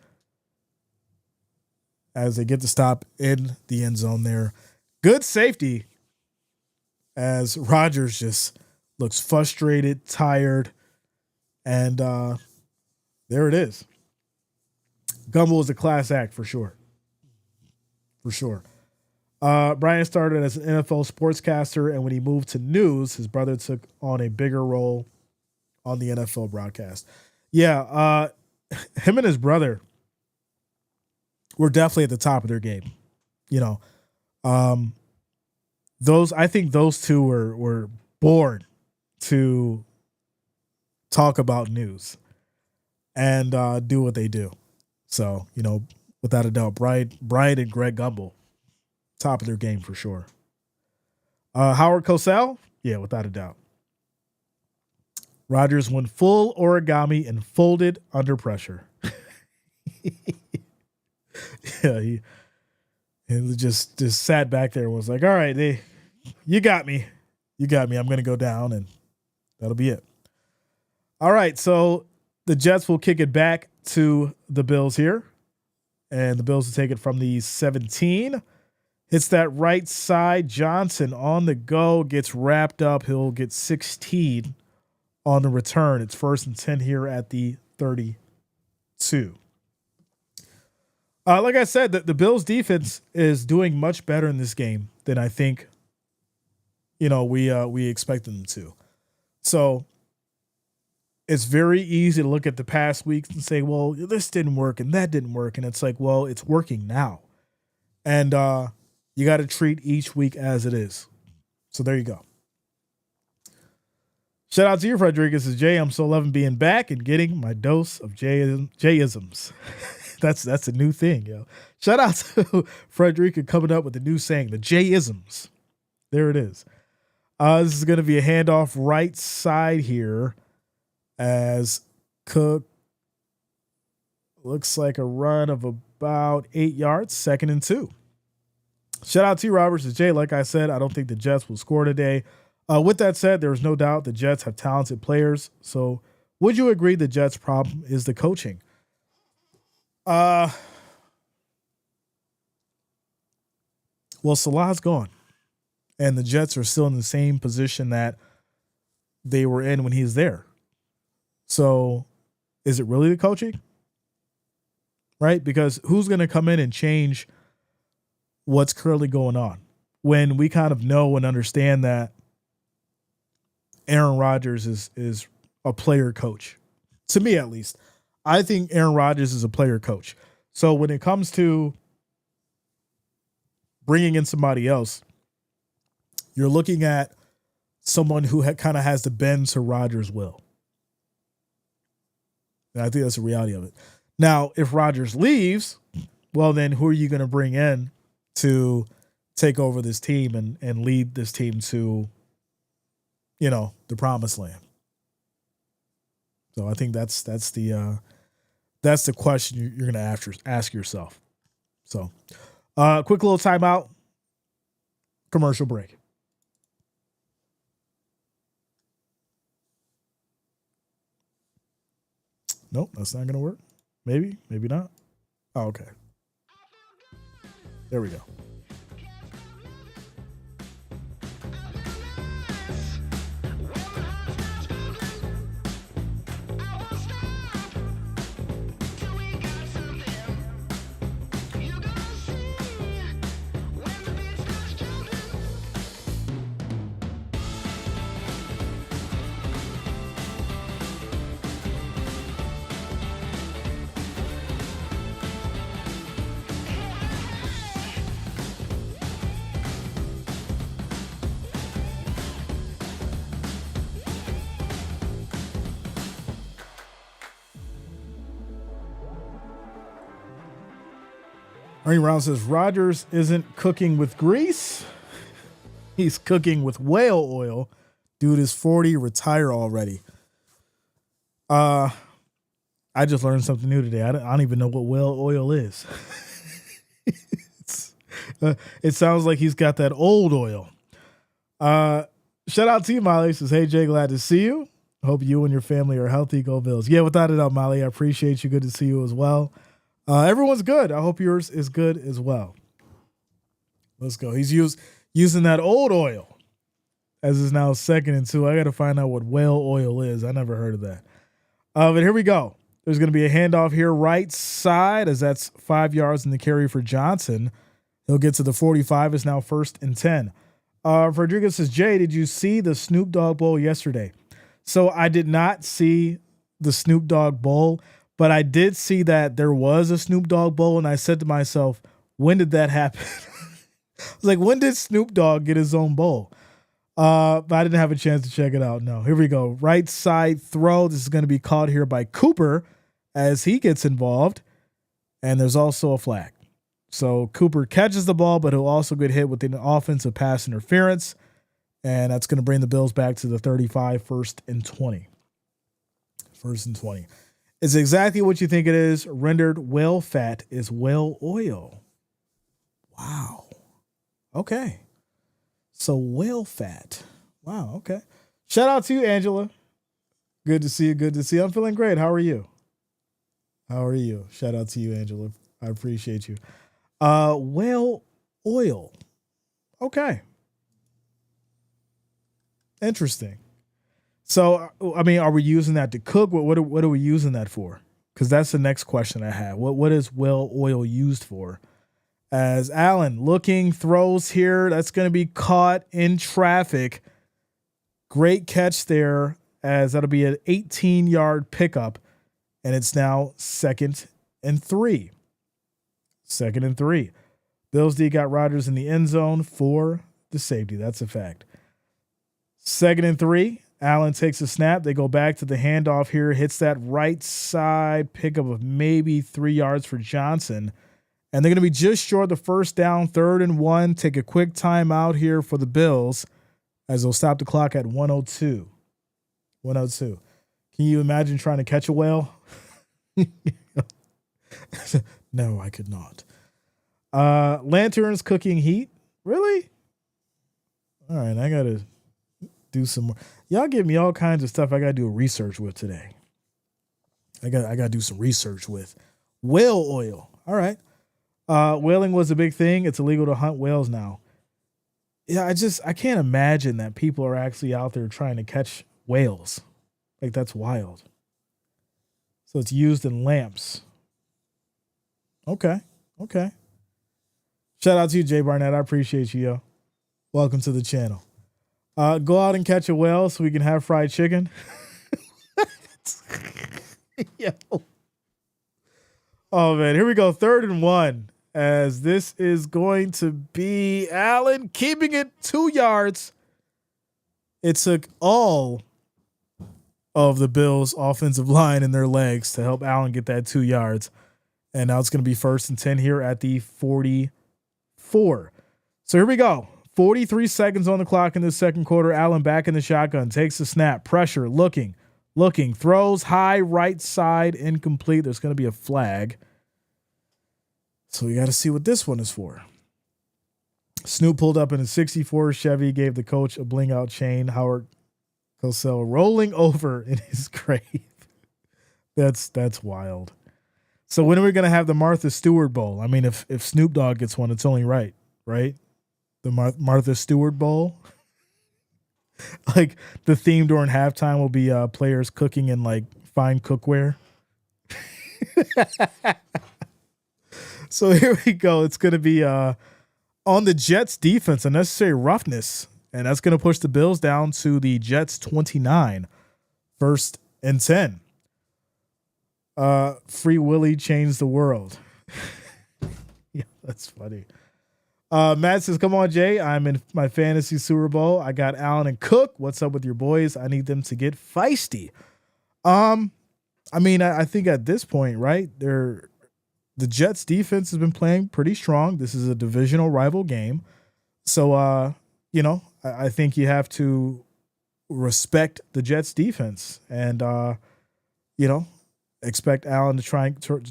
as they get the stop in the end zone there. Good safety as Rodgers just looks frustrated, tired, and there it is. Gumbel is a class act for sure. For sure. Brian started as an NFL sportscaster, and when he moved to news, his brother took on a bigger role on the NFL broadcast. Yeah, him and his brother were definitely at the top of their game. I think those two were born to talk about news and do what they do. So, without a doubt, Brian and Greg Gumbel, top of their game for sure. Howard Cosell, yeah, without a doubt. Rodgers went full origami and folded under pressure. Yeah, he just sat back there and was like, all right, you got me. I'm going to go down, and that'll be it. All right, so the Jets will kick it back to the Bills here, and the Bills will take it from the 17. Hits that right side. Johnson on the go, gets wrapped up. He'll get 16 on the return. It's 1st and 10 here at the 32. Like I said, the Bills defense is doing much better in this game than I think, we expected them to. So it's very easy to look at the past weeks and say, well, this didn't work and that didn't work. And it's like, well, it's working now. And you got to treat each week as it is. So there you go. Shout out to you, Frederica. This is Jay. I'm so loving being back and getting my dose of Jayisms. That's a new thing, yo. Shout out to Frederica coming up with a new saying, the Jayisms. There it is. This is going to be a handoff right side here as Cook looks like a run of about 8 yards, 2nd and 2. Shout out to you, Roberts. It's Jay. Like I said, I don't think the Jets will score today. With that said, there's no doubt the Jets have talented players. So would you agree the Jets' problem is the coaching? Well, Salah's gone, and the Jets are still in the same position that they were in when he's there. So is it really the coaching? Right? Because who's going to come in and change what's currently going on when we kind of know and understand that Aaron Rodgers is a player coach? To me, at least, I think Aaron Rodgers is a player coach. So when it comes to bringing in somebody else, you're looking at someone who kind of has to bend to Rodgers' will. And I think that's the reality of it. Now, if Rodgers leaves, well, then who are you going to bring in to take over this team and lead this team to, the promised land? So I think that's the That's the question you're going to ask yourself. So, quick little timeout, commercial break. Nope, that's not going to work. Maybe, maybe not. Oh, okay. There we go. Ernie Brown says Rodgers isn't cooking with grease. He's cooking with whale oil. Dude is 40, retire already. I just learned something new today. I don't even know what whale oil is. It sounds like he's got that old oil. Shout out to you, Molly. Says, hey, Jay, glad to see you. Hope you and your family are healthy. Go Bills. Yeah, without a doubt, Molly. I appreciate you. Good to see you as well. Everyone's good. I hope yours is good as well. Let's go. He's using that old oil as is now 2nd and 2. I got to find out what whale oil is. I never heard of that. But here we go. There's going to be a handoff here right side as that's 5 yards in the carry for Johnson. He'll get to the 45. It's now 1st and 10. Rodriguez says, Jay, did you see the Snoop Dogg Bowl yesterday? So I did not see the Snoop Dogg Bowl, but I did see that there was a Snoop Dogg Bowl, and I said to myself, when did that happen? I was like, when did Snoop Dogg get his own bowl? But I didn't have a chance to check it out. No, here we go. Right side throw. This is going to be caught here by Cooper as he gets involved, and there's also a flag. So Cooper catches the ball, but he'll also get hit with an offensive pass interference, and that's going to bring the Bills back to the 35, 1st and 20. 1st and 20. It's exactly what you think it is. Rendered whale fat is whale oil. Wow. Okay. So whale fat. Wow. Okay. Shout out to you, Angela. Good to see you. Good to see you. I'm feeling great. How are you? How are you? Shout out to you, Angela. I appreciate you. Whale oil. Okay. Interesting. So, I mean, are we using that to cook? What are we using that for? Because that's the next question I have. What is whale oil used for? As Allen looking, throws here. That's going to be caught in traffic. Great catch there, as that'll be an 18-yard pickup, and it's now 2nd and 3. 2nd and 3. Bills D got Rodgers in the end zone for the safety. That's a fact. 2nd and 3. Allen takes a snap. They go back to the handoff here. Hits that right side pickup of maybe 3 yards for Johnson. And they're going to be just short of the 1st down, 3rd and 1. Take a quick timeout here for the Bills as they'll stop the clock at 102. 102. Can you imagine trying to catch a whale? No, I could not. Lanterns cooking heat. Really? All right, I got to do some more. Y'all give me all kinds of stuff I got to do research with today. I got to do some research with. Whale oil. All right. Whaling was a big thing. It's illegal to hunt whales now. Yeah, I can't imagine that people are actually out there trying to catch whales. Like, that's wild. So it's used in lamps. Okay. Shout out to you, Jay Barnett. I appreciate you, yo. Welcome to the channel. Go out and catch a whale so we can have fried chicken. Yo. Oh, man. Here we go. 3rd and 1. As this is going to be Allen keeping it 2 yards. It took all of the Bills' offensive line and their legs to help Allen get that 2 yards. And now it's going to be 1st and 10 here at the 44. So here we go. 43 seconds on the clock in the 2nd quarter. Allen back in the shotgun. Takes the snap. Pressure. Looking. Looking, throws high right side, incomplete. There's going to be a flag. So we got to see what this one is for. Snoop pulled up in a 64 Chevy, gave the coach a bling out chain. Howard Cosell rolling over in his grave. That's wild. So when are we going to have the Martha Stewart Bowl? I mean, if Snoop Dogg gets one, it's only right? The Martha Stewart Bowl. Like the theme during halftime will be players cooking in like fine cookware. So here we go. It's going to be on the Jets defense, unnecessary roughness. And that's going to push the Bills down to the Jets 29, 1st and 10. Free Willy changed the world. Yeah, that's funny. Matt says, come on, Jay. I'm in my fantasy Super Bowl. I got Allen and Cook. What's up with your boys? I need them to get feisty. I mean, I think at this point, right, the Jets defense has been playing pretty strong. This is a divisional rival game. So, I think you have to respect the Jets defense and, expect Allen to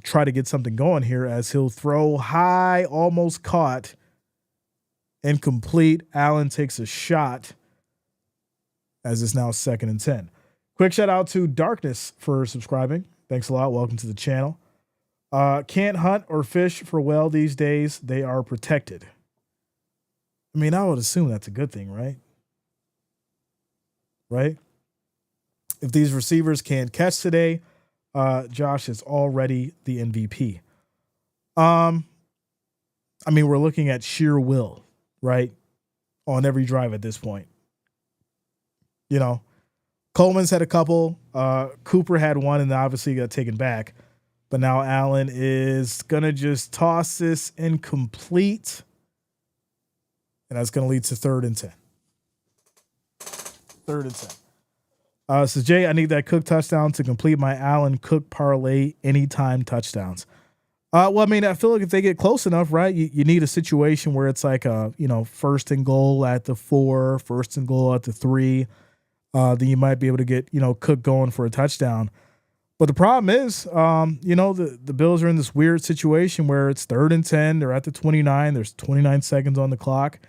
try to get something going here as he'll throw high, almost caught, incomplete. Allen takes a shot as it's now 2nd and 10. Quick shout out to Darkness for subscribing. Thanks a lot. Welcome to the channel. Can't hunt or fish for well these days. They are protected. I mean, I would assume that's a good thing, right? Right? If these receivers can't catch today, Josh is already the MVP. I mean, we're looking at sheer will, right? On every drive at this point. Coleman's had a couple. Cooper had one and obviously got taken back. But now Allen is going to just toss this incomplete. And that's going to lead to 3rd and 10. 3rd and 10. So, Jay, I need that Cook touchdown to complete my Allen Cook parlay anytime touchdowns. Well, I mean, I feel like if they get close enough, right, you need a situation where it's like a, 1st and goal at the 4, 1st and goal at the 3. Then you might be able to get, Cook going for a touchdown. But the problem is, the Bills are in this weird situation where it's 3rd and 10. They're at the 29. There's 29 seconds on the clock.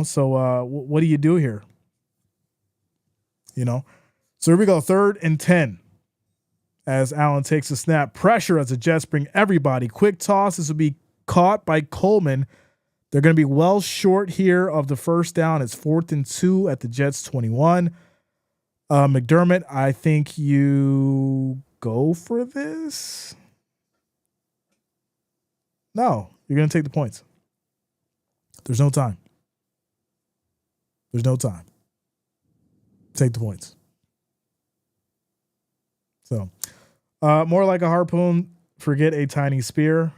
So what do you do here? So here we go, 3rd and 10. As Allen takes a snap, pressure as the Jets bring everybody. Quick toss. This will be caught by Coleman. They're going to be well short here of the 1st down. It's 4th and 2 at the Jets 21. McDermott, I think you go for this. No, you're going to take the points. There's no time. Take the points. So, more like a harpoon, forget a tiny spear.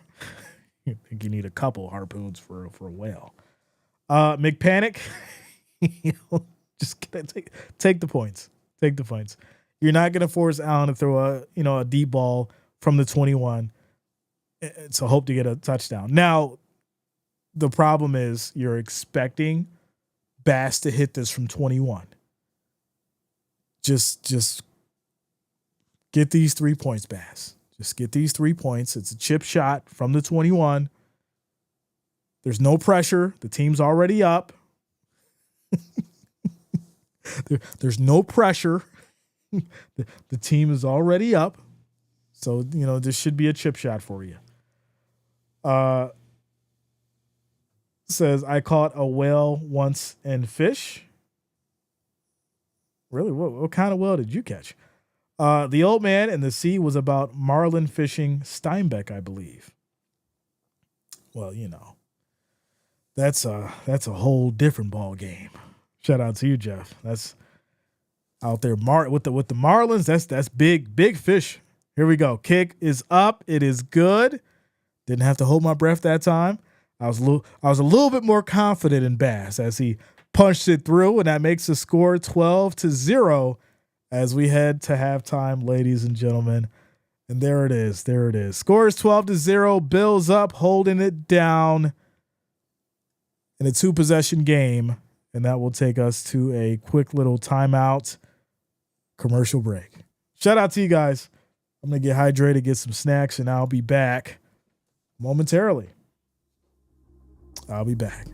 I think you need a couple harpoons for a whale. McPanic, just take the points. Take the points. You're not going to force Allen to throw a deep ball from the 21 to hope to get a touchdown. Now, the problem is you're expecting Bass to hit this from 21. Just get these 3 points, Bass. Just get these 3 points. It's a chip shot from the 21. There's no pressure. The team's already up. There's no pressure. The team is already up. So, this should be a chip shot for you. Says, I caught a whale once in fish. Really? What kind of whale did you catch? The Old Man and the Sea was about marlin fishing Steinbeck, I believe. Well, that's a whole different ball game. Shout out to you, Jeff. That's out there with the Marlins. That's big fish. Here we go. Kick is up. It is good. Didn't have to hold my breath that time. I was a little bit more confident in Bass as he punched it through, and that makes the score 12-0 as we head to halftime, ladies and gentlemen. And there it is. Score is 12-0. Bills up, holding it down in a 2-possession game. And that will take us to a quick little timeout commercial break. Shout out to you guys. I'm going to get hydrated, get some snacks, and I'll be back momentarily. I'll be back.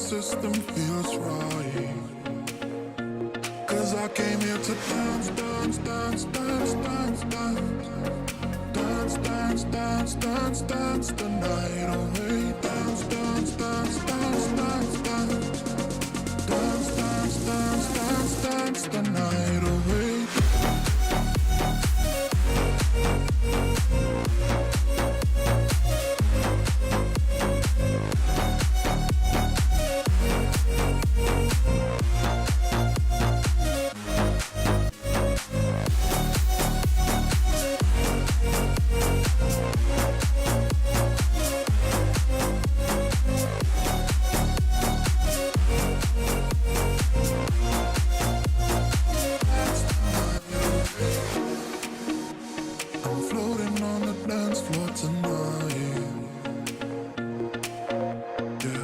system feels right. Cause I came here to dance, dance, dance, dance, dance, dance. Dance, dance, dance, dance, dance the night away. Dance, dance, dance, dance, dance, dance. Dance, dance, dance, dance, dance the night away.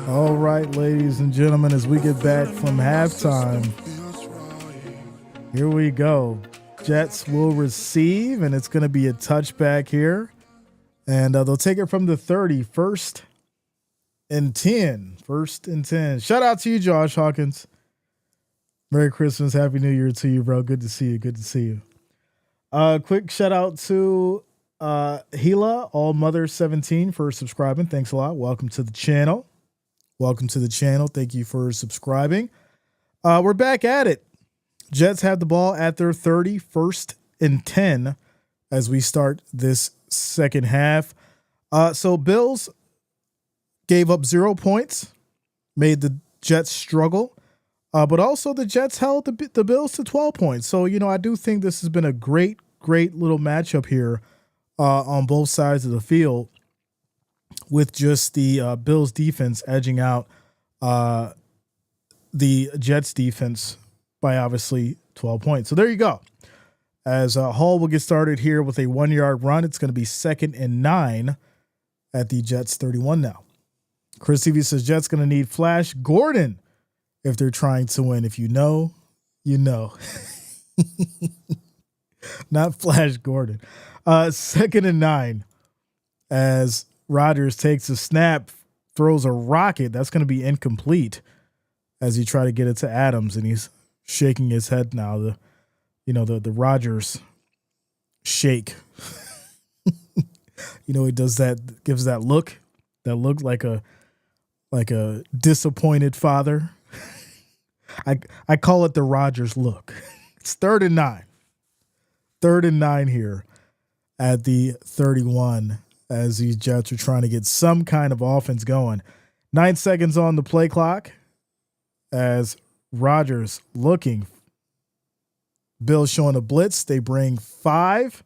All right, ladies and gentlemen, as we get back from halftime, here we go. Jets will receive, and it's going to be a touchback here. And they'll take it from the 30, first and 10. First and 10. Shout out to you, Josh Hawkins. Merry Christmas. Happy New Year to you, bro. Good to see you. Good to see you. Quick shout out to Gila, All Mother 17 for subscribing. Thanks a lot. Welcome to the channel. Welcome to the channel. Thank you for subscribing. We're back at it. Jets have the ball at their 30, first and 10 as we start this second half. So Bills gave up 0 points, made the Jets struggle, but also the Jets held the Bills to 12 points. So, I do think this has been a great little matchup here on both sides of the field, with just the Bills defense edging out the Jets defense by obviously 12 points. So there you go. As Hall will get started here with a 1-yard run, it's going to be 2nd and 9 at the Jets 31 now. Chris TV says Jets going to need Flash Gordon if they're trying to win. If you know, you know. Not Flash Gordon. 2nd and 9 as Rodgers takes a snap, throws a rocket. That's going to be incomplete as he try to get it to Adams, and he's shaking his head now. The Rodgers shake. He does that, gives that look like a disappointed father. I call it the Rodgers look. It's 3rd and 9. 3rd and 9 here at the 31. As these Jets are trying to get some kind of offense going. 9 seconds on the play clock as Rodgers looking. Bills showing a blitz. They bring 5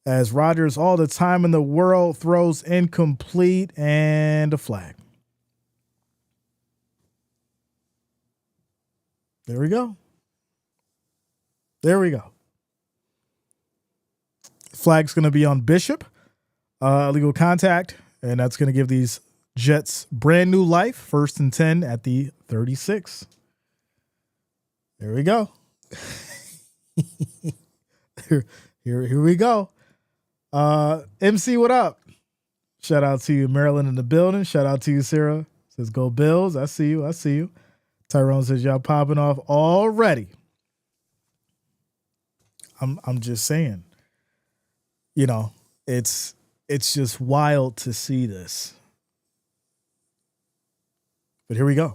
as Rodgers, all the time in the world, throws incomplete and a flag. There we go. There we go. Flag's going to be on Bishop. Illegal contact, and that's going to give these Jets brand new life. 1st and 10 at the 36. There we go. Here we go. MC, what up? Shout out to you, Maryland in the building. Shout out to you, Sarah. Says go Bills. I see you. Tyrone says y'all popping off already. I'm just saying. It's just wild to see this. But here we go.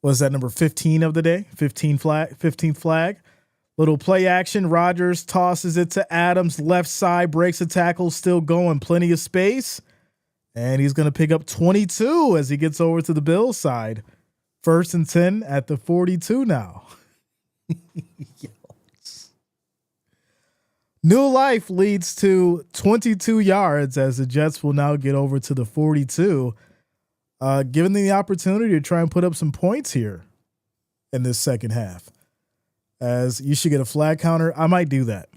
Was that number 15 of the day? 15th flag. Little play action. Rodgers tosses it to Adams. Left side, breaks a tackle. Still going. Plenty of space. And he's going to pick up 22 as he gets over to the Bills side. 1st and 10 at the 42 now. New life leads to 22 yards as the Jets will now get over to the 42, giving them the opportunity to try and put up some points here in this second half. As you should get a flag counter. I might do that.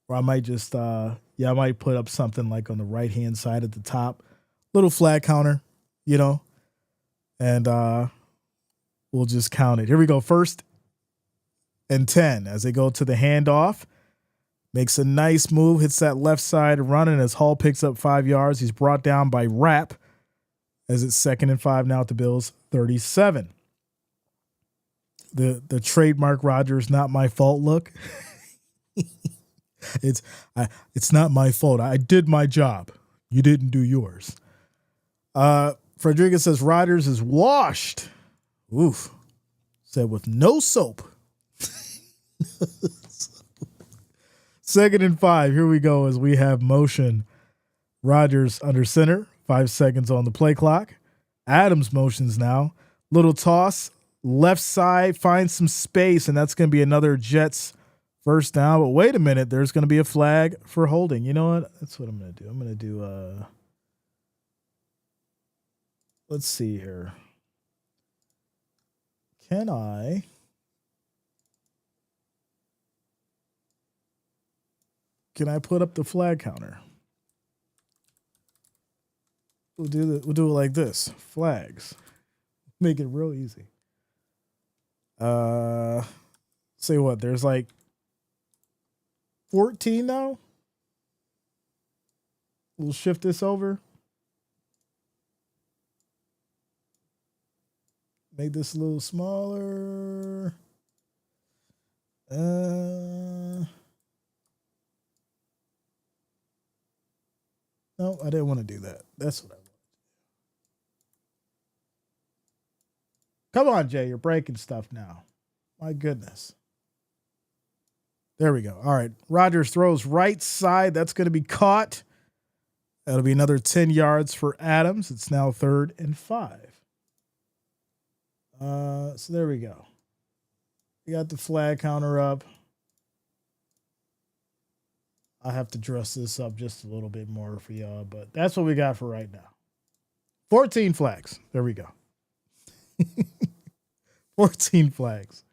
Or I might just, I might put up something like on the right-hand side at the top. Little flag counter, and we'll just count it. Here we go. 1st and 10 as they go to the handoff. Makes a nice move, hits that left side running as Hall picks up 5 yards. He's brought down by Rapp as it's 2nd and 5 now at the Bills 37. The trademark Rodgers not my fault look. It's not my fault. I did my job. You didn't do yours. Frederica says Rodgers is washed. Oof. Said with no soap. 2nd and 5. Here we go as we have motion. Rodgers under center. 5 seconds on the play clock. Adams motions now. Little toss. Left side. Finds some space. And that's going to be another Jets first down. But wait a minute. There's going to be a flag for holding. You know what? That's what I'm going to do. I'm going to do let's see here. Can I put up the flag counter? We'll do it like this. Flags. Make it real easy. Say what? There's like 14 now. We'll shift this over. Make this a little smaller. No, I didn't want to do that. That's what I want. Come on, Jay. You're breaking stuff now. My goodness. There we go. All right. Rodgers throws right side. That's going to be caught. That'll be another 10 yards for Adams. It's now 3rd and 5. So there we go. We got the flag counter up. I have to dress this up just a little bit more for y'all, but that's what we got for right now. 14 flags. There we go. 14 flags.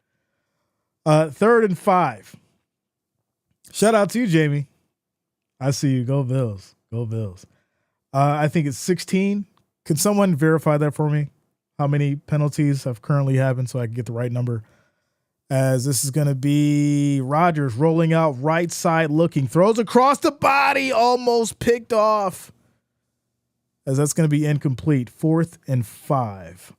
3rd and 5. Shout out to you, Jamie. I see you. Go Bills. Go Bills. I think it's 16. Can someone verify that for me? How many penalties have currently happened so I can get the right number? As this is going to be Rodgers rolling out right side looking. Throws across the body. Almost picked off. As that's going to be incomplete. 4th and 5.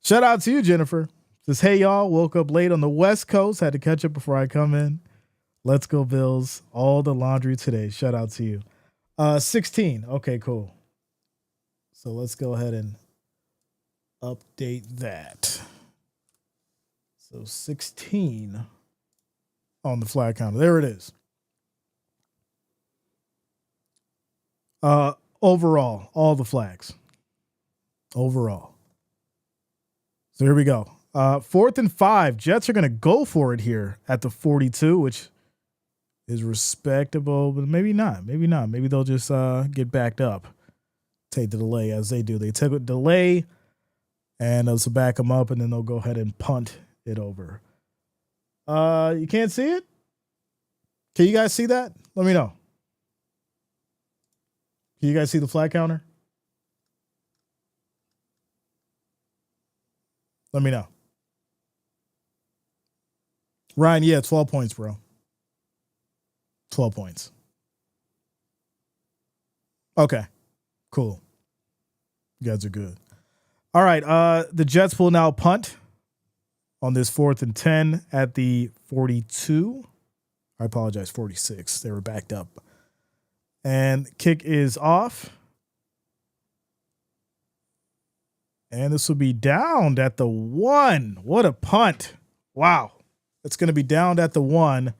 Shout out to you, Jennifer. Says, hey, y'all. Woke up late on the West Coast. Had to catch up before I come in. Let's go, Bills. All the laundry today. Shout out to you. 16. Okay, cool. So let's go ahead and update that. So 16 on the flag counter. There it is. Overall, all the flags. Overall. So here we go. 4th and 5. Jets are going to go for it here at the 42, which is respectable, but maybe not. Maybe not. Maybe they'll just get backed up. Take the delay as they do. They take a delay and they'll back them up, and then they'll go ahead and punt it over. You can't see it? Can you guys see that? Let me know. Can you guys see the flag counter? Let me know. Ryan, yeah, 12 points, bro. 12 points. Okay, cool. You guys are good. All right, the Jets will now punt on this 4th and 10 at the 42. I apologize, 46. They were backed up. And kick is off. And this will be downed at the 1. What a punt. Wow. It's going to be downed at the 1.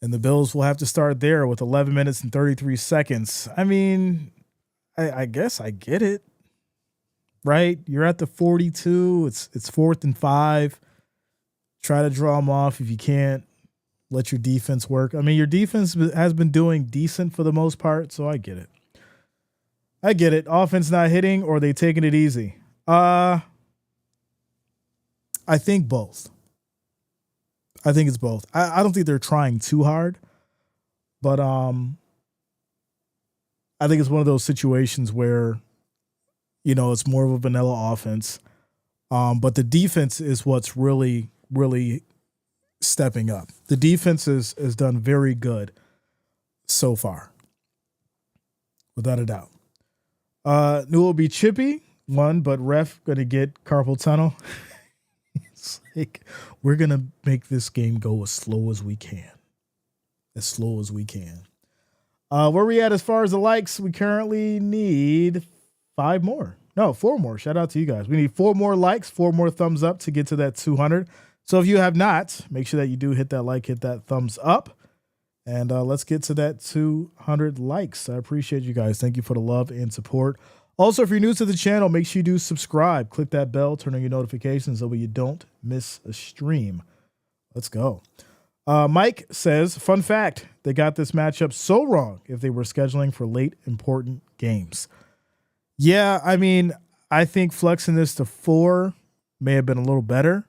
And the Bills will have to start there with 11 minutes and 33 seconds. I mean, I guess I get it. Right? You're at the 42. It's 4th and 5. Try to draw them off if you can't. Let your defense work. I mean, your defense has been doing decent for the most part, so I get it. I get it. Offense not hitting, or they taking it easy? I think both. I think it's both. I don't think they're trying too hard, but I think it's one of those situations where, you know, it's more of a vanilla offense, but the defense is what's really, really stepping up. The defense has done very good so far, without a doubt. Knew it would be chippy, one, but ref going to get carpal tunnel. It's like, we're going to make this game go as slow as we can. As slow as we can. Where we at as far as the likes? We currently need 4 more. Shout out to you guys. We need 4 more likes, 4 more thumbs up to get to that 200. So if you have not, make sure that you do hit that like, hit that thumbs up. And let's get to that 200 likes. I appreciate you guys. Thank you for the love and support. Also, if you're new to the channel, make sure you do subscribe. Click that bell, turn on your notifications so you don't miss a stream. Let's go. Mike says, fun fact, they got this matchup so wrong if they were scheduling for late important games. Yeah, I mean, I think flexing this to 4 may have been a little better.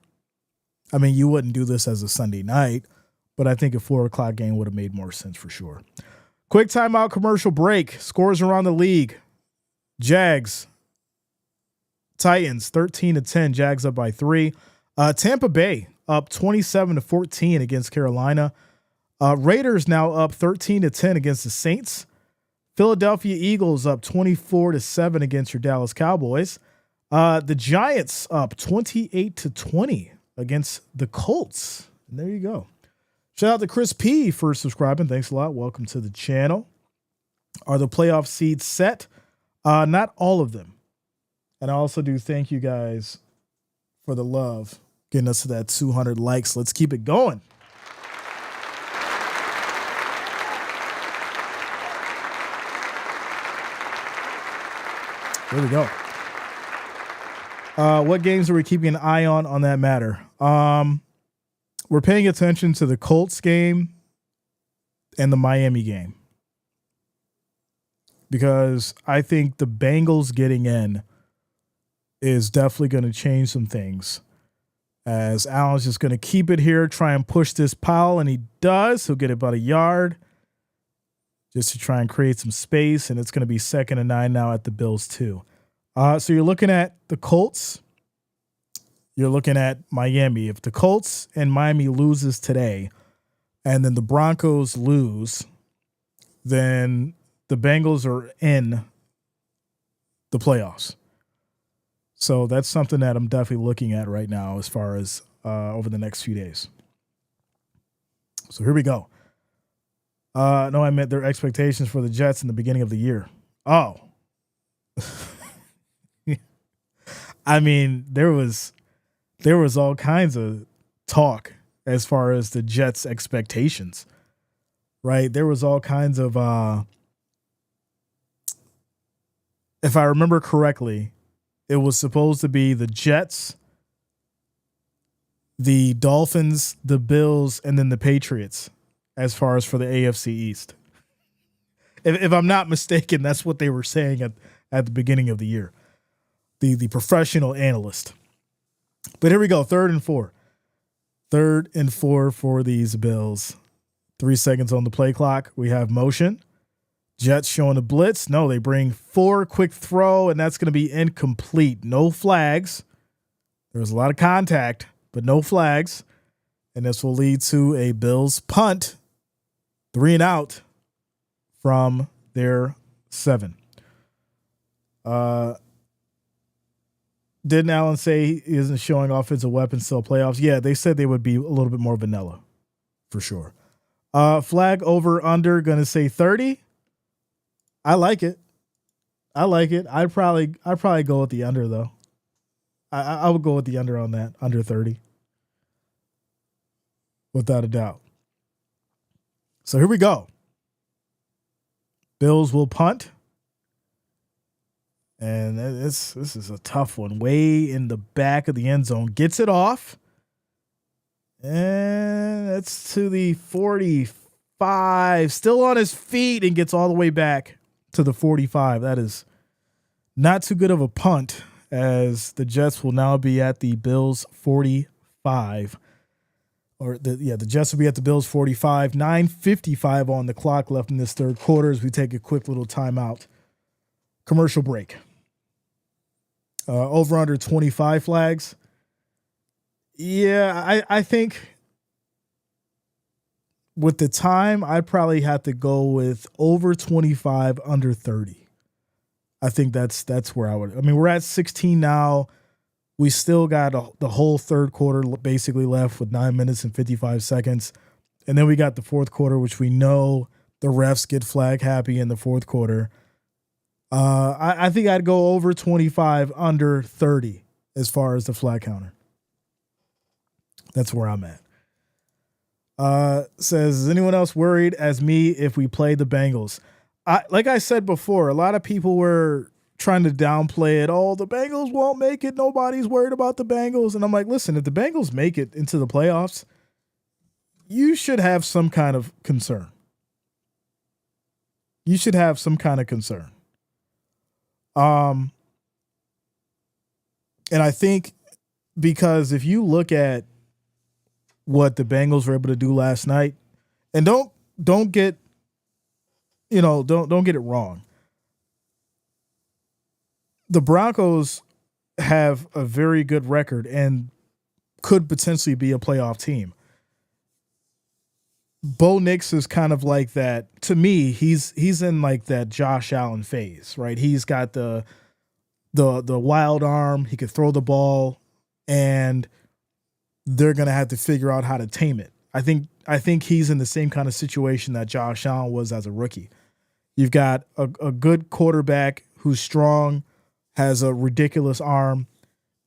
I mean, you wouldn't do this as a Sunday night, but I think a 4 o'clock game would have made more sense for sure. Quick timeout, commercial break. Scores around the league. Jags, Titans, 13-10. Jags up by 3. Tampa Bay up 27-14 against Carolina. Raiders now up 13-10 against the Saints. Philadelphia Eagles up 24-7 against your Dallas Cowboys. The Giants up 28-20 against the Colts. And there you go. Shout out to Chris P for subscribing. Thanks a lot. Welcome to the channel. Are the playoff seeds set? Not all of them. And I also do thank you guys for the love, getting us to that 200 likes. Let's keep it going. There we go. What games are we keeping an eye on that matter? We're paying attention to the Colts game and the Miami game, because I think the Bengals getting in is definitely going to change some things, as Allen's just going to keep it here, try and push this pile, and he does. He'll get about a yard just to try and create some space, and it's going to be 2nd and 9 now at the Bills too. So you're looking at the Colts. You're looking at Miami. If the Colts and Miami loses today, and then the Broncos lose, then the Bengals are in the playoffs. So that's something that I'm definitely looking at right now as far as over the next few days. So here we go. No, I meant their expectations for the Jets in the beginning of the year. Oh. I mean, there was all kinds of talk as far as the Jets' expectations, right? There was all kinds of, if I remember correctly, it was supposed to be the Jets, the Dolphins, the Bills, and then the Patriots as far as for the AFC East. If I'm not mistaken, that's what they were saying at the beginning of the year. The professional analyst. But here we go, 3rd and 4. 3rd and 4 for these Bills. 3 seconds on the play clock. We have motion. Jets showing a blitz. No, they bring 4, quick throw, and that's going to be incomplete. No flags. There was a lot of contact, but no flags. And this will lead to a Bills punt. 3 and out from their 7. Didn't Allen say he isn't showing offensive weapons till playoffs? Yeah, they said they would be a little bit more vanilla, for sure. Flag over under, gonna say 30. I like it. I'd probably go with the under though. I would go with the under on that, under 30, without a doubt. So here we go. Bills will punt. And this is a tough one. Way in the back of the end zone. Gets it off. And that's to the 45. Still on his feet and gets all the way back to the 45. That is not too good of a punt, as the Jets will now be at the Bills 45. The Jets will be at the Bills 45. 9:55 on the clock left in this third quarter as we take a quick little timeout. Commercial break. Over under 25 flags. Yeah, I think with the time, I'd probably have to go with over 25, under 30. I think that's where I would. I mean, we're at 16 now. We still got the whole third quarter basically left with 9 minutes and 55 seconds. And then we got the fourth quarter, which we know the refs get flag happy in the fourth quarter. I think I'd go over 25, under 30 as far as the flag counter. That's where I'm at. Says, is anyone else worried as me if we play the Bengals? Like I said before, a lot of people were trying to downplay it. Oh, the Bengals won't make it. Nobody's worried about the Bengals. And I'm like, listen, if the Bengals make it into the playoffs, you should have some kind of concern. You should have some kind of concern. And I think because if you look at what the Bengals were able to do last night, and don't get it wrong. The Broncos have a very good record and could potentially be a playoff team. Bo Nix is kind of like that. To me, he's in like that Josh Allen phase, right? He's got the wild arm. He could throw the ball, and they're gonna have to figure out how to tame it. I think he's in the same kind of situation that Josh Allen was as a rookie. You've got a good quarterback who's strong, has a ridiculous arm,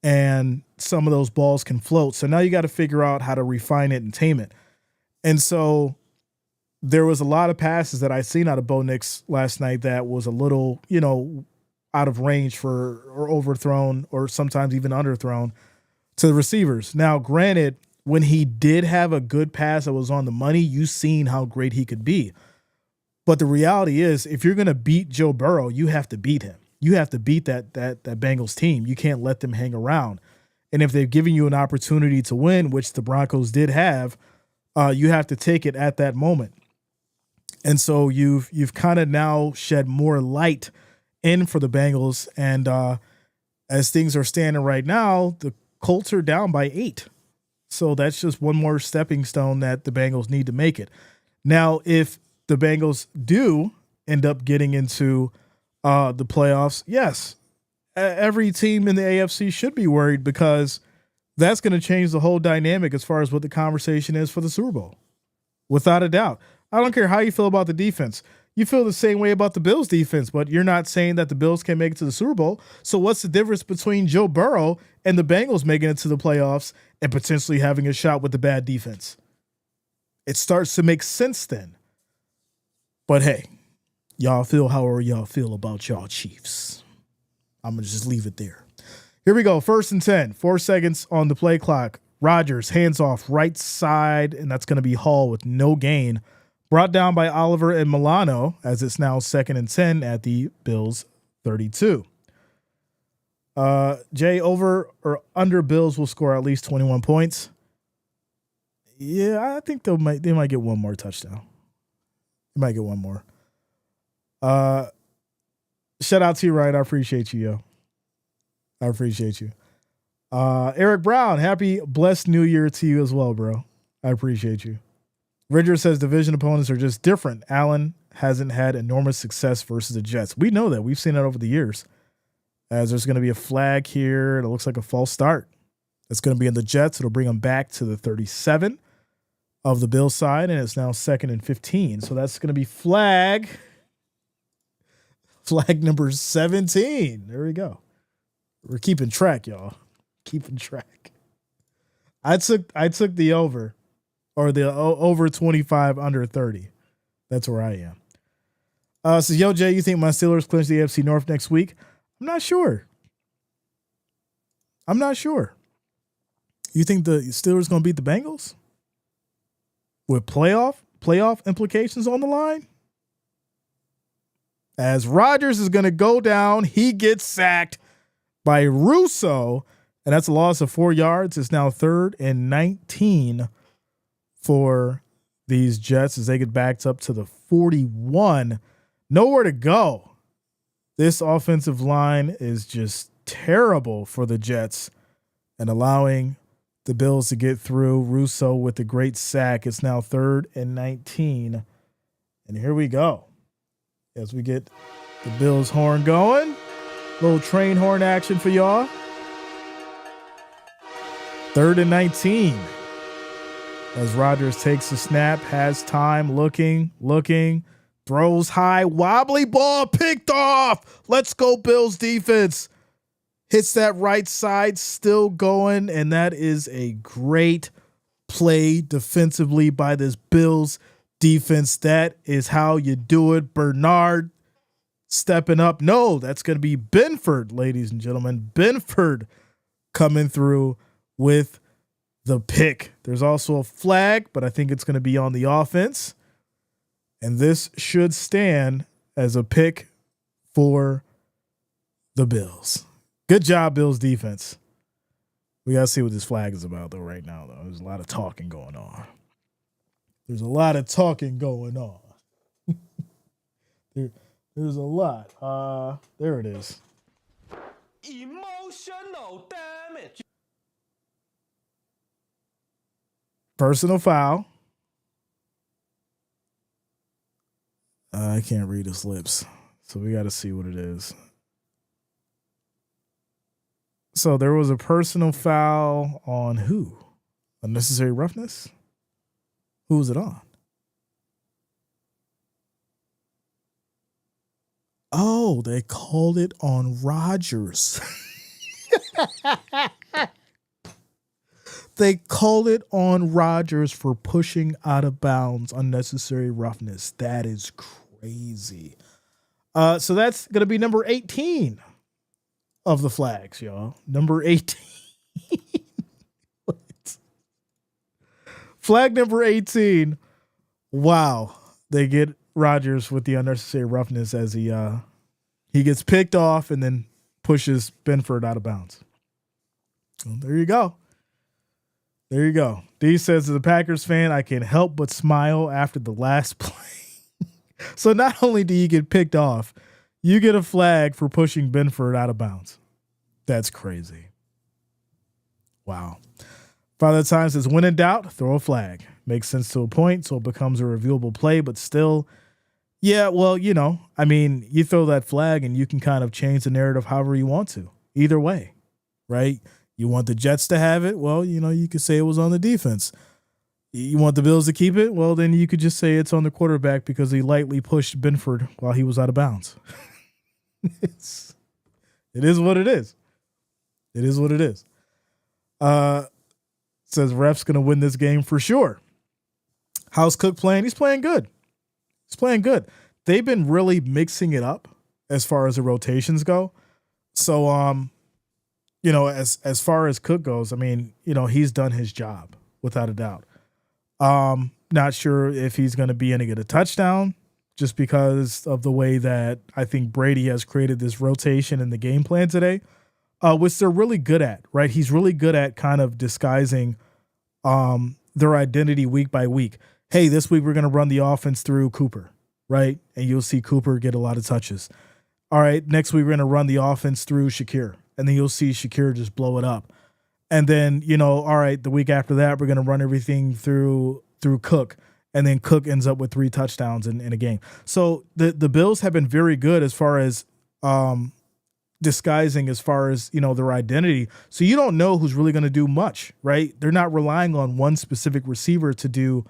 and some of those balls can float. So now you got to figure out how to refine it and tame it. And so there was a lot of passes that I seen out of Bo Nix last night that was a little, out of range or overthrown or sometimes even underthrown to the receivers. Now, granted, when he did have a good pass that was on the money, you seen how great he could be. But the reality is, if you're going to beat Joe Burrow, you have to beat him. You have to beat that Bengals team. You can't let them hang around. And if they've given you an opportunity to win, which the Broncos did have, you have to take it at that moment. And so you've kind of now shed more light in for the Bengals. And as things are standing right now, the Colts are down by 8. So that's just one more stepping stone that the Bengals need to make it. Now, if the Bengals do end up getting into the playoffs, yes, every team in the AFC should be worried because that's going to change the whole dynamic as far as what the conversation is for the Super Bowl. Without a doubt. I don't care how you feel about the defense. You feel the same way about the Bills defense, but you're not saying that the Bills can make it to the Super Bowl. So what's the difference between Joe Burrow and the Bengals making it to the playoffs and potentially having a shot with the bad defense? It starts to make sense then. But hey, y'all feel however y'all feel about y'all Chiefs. I'm going to just leave it there. Here we go. 1st and 10, 4 seconds on the play clock. Rodgers, hands off right side, and that's going to be Hall with no gain. Brought down by Oliver and Milano as it's now 2nd and 10 at the Bills 32. Jay, over or under Bills will score at least 21 points. Yeah, I think they might get one more touchdown. They might get one more. Shout out to you, Ryan. I appreciate you, yo. I appreciate you. Eric Brown, happy blessed New Year to you as well, bro. I appreciate you. Ridger says division opponents are just different. Allen hasn't had enormous success versus the Jets. We know that. We've seen it over the years. As there's going to be a flag here. It looks like a false start. It's going to be in the Jets. It'll bring them back to the 37 of the Bills side, and it's now 2nd and 15. So that's going to be flag number 17. There we go. We're keeping track, y'all. Keeping track. I took the over. Or the over 25, under 30. That's where I am. So, yo, Jay, you think my Steelers clinch the AFC North next week? I'm not sure. You think the Steelers going to beat the Bengals? With playoff implications on the line? As Rodgers is going to go down, he gets sacked by Russo, and that's a loss of 4 yards. It's now 3rd and 19 for these Jets as they get backed up to the 41. Nowhere to go. This offensive line is just terrible for the Jets and allowing the Bills to get through. Russo with the great sack. It's now 3rd and 19. And here we go as we get the Bills horn going. Little train horn action for y'all. 3rd and 19. As Rodgers takes the snap, has time, looking, throws high, wobbly ball, picked off. Let's go, Bills defense. Hits that right side, still going, and that is a great play defensively by this Bills defense. That is how you do it. Bernard stepping up. No, that's going to be Benford, ladies and gentlemen. Benford coming through with the pick. There's also a flag, but I think it's going to be on the offense. And this should stand as a pick for the Bills. Good job, Bills defense. We got to see what this flag is about, though, right now, though. There's a lot of talking going on. There's a lot. There's a lot. There it is. Emotional damage. Personal foul. I can't read his lips, so we got to see what it is. So there was a personal foul on who? Unnecessary roughness? Who was it on? Oh, they called it on Rodgers. They called it on Rodgers for pushing out of bounds, unnecessary roughness. That is crazy. So that's going to be number 18 of the flags, y'all. Number 18. Flag number 18. Wow. They get Rodgers with the unnecessary roughness as he gets picked off and then pushes Benford out of bounds. Well, there you go. There you go. D says, as a Packers fan, I can't help but smile after the last play. So not only do you get picked off, you get a flag for pushing Benford out of bounds. That's crazy. Wow. Father Time says, when in doubt, throw a flag. Makes sense to a point, so it becomes a reviewable play, but still, yeah, well, you throw that flag and you can kind of change the narrative however you want to. Either way, right? You want the Jets to have it? Well, you could say it was on the defense. You want the Bills to keep it? Well, then you could just say it's on the quarterback because he lightly pushed Benford while he was out of bounds. It is what it is. It is what it is. Says ref's going to win this game for sure. How's Cook playing? He's playing good. He's playing good. They've been really mixing it up as far as the rotations go. So, as far as Cook goes, he's done his job without a doubt. Not sure if he's going to be able to get a touchdown just because of the way that I think Brady has created this rotation in the game plan today, which they're really good at, right? He's really good at kind of disguising their identity week by week. Hey, this week we're going to run the offense through Cooper, right? And you'll see Cooper get a lot of touches. All right, next week we're going to run the offense through Shakir, and then you'll see Shakir just blow it up. And then, all right, the week after that, we're going to run everything through Cook, and then Cook ends up with 3 touchdowns in a game. So the Bills have been very good as far as disguising as far as, their identity. So you don't know who's really going to do much, right? They're not relying on one specific receiver to do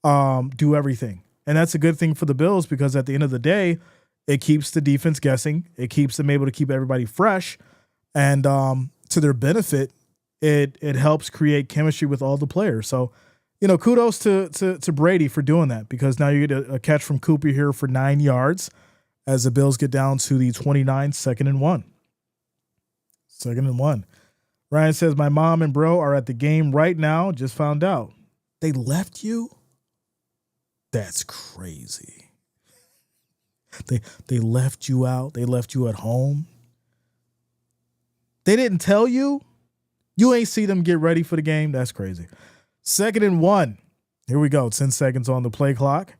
everything. And that's a good thing for the Bills because at the end of the day, it keeps the defense guessing. It keeps them able to keep everybody fresh. And to their benefit, it helps create chemistry with all the players. So, kudos to Brady for doing that because now you get a catch from Cooper here for 9 yards as the Bills get down to the 29, 2nd and 1. 2nd and 1. Ryan says, my mom and bro are at the game right now. Just found out. They left you? That's crazy. They left you out. They left you at home. They didn't tell you. You ain't see them get ready for the game. That's crazy. 2nd and 1. Here we go. 10 seconds on the play clock.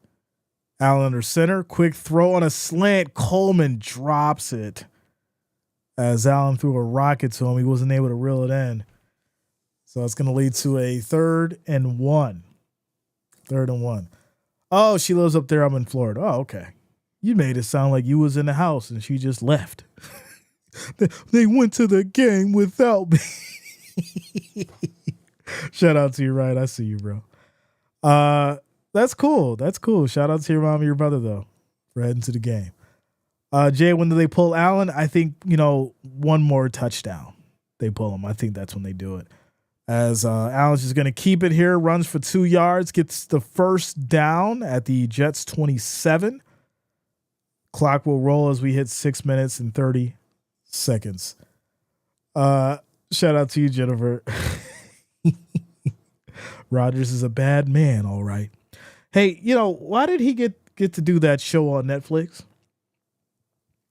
Allen under center. Quick throw on a slant. Coleman drops it. As Allen threw a rocket to him, he wasn't able to reel it in. So it's going to lead to a 3rd and 1. 3rd and 1. Oh, she lives up there. I'm in Florida. Oh, okay. You made it sound like you was in the house and she just left. They went to the game without me. Shout out to you, Ryan. I see you, bro. That's cool. That's cool. Shout out to your mom and your brother, though, for heading to the game. Jay, when do they pull Allen? I think, one more touchdown. They pull him. I think that's when they do it. As Allen's just going to keep it here, runs for 2 yards, gets the first down at the Jets 27. Clock will roll as we hit 6 minutes and 30 seconds. Shout out to you, Jennifer. Rodgers is a bad man, all right. Hey, why did he get to do that show on Netflix?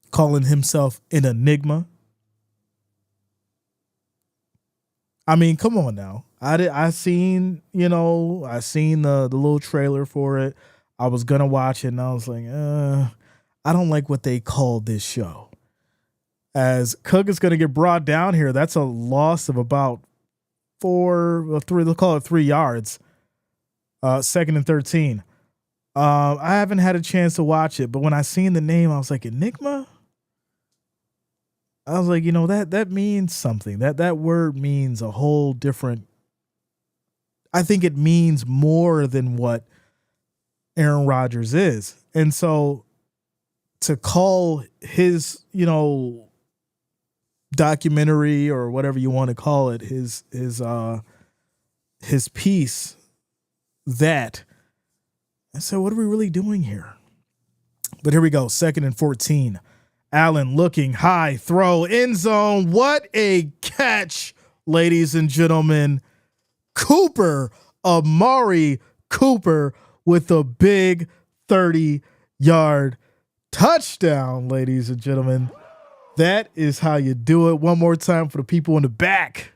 Calling himself an enigma. I mean, come on now. I seen the little trailer for it. I was gonna watch it and I was like, I don't like what they called this show. As Cook is gonna get brought down here, that's a loss of about 3. They'll call it 3 yards. 2nd and 13. I haven't had a chance to watch it, but when I seen the name, I was like, Enigma? I was like, that means something. That word means a whole different. I think it means more than what Aaron Rodgers is. And so to call his, documentary or whatever you want to call it, his piece, that, I said, what are we really doing here? But here we go. 2nd and 14. Allen looking high, throw, end zone. What a catch, ladies and gentlemen. Cooper, Amari Cooper with a big 30-yard touchdown, ladies and gentlemen. That is how you do it. One more time for the people in the back.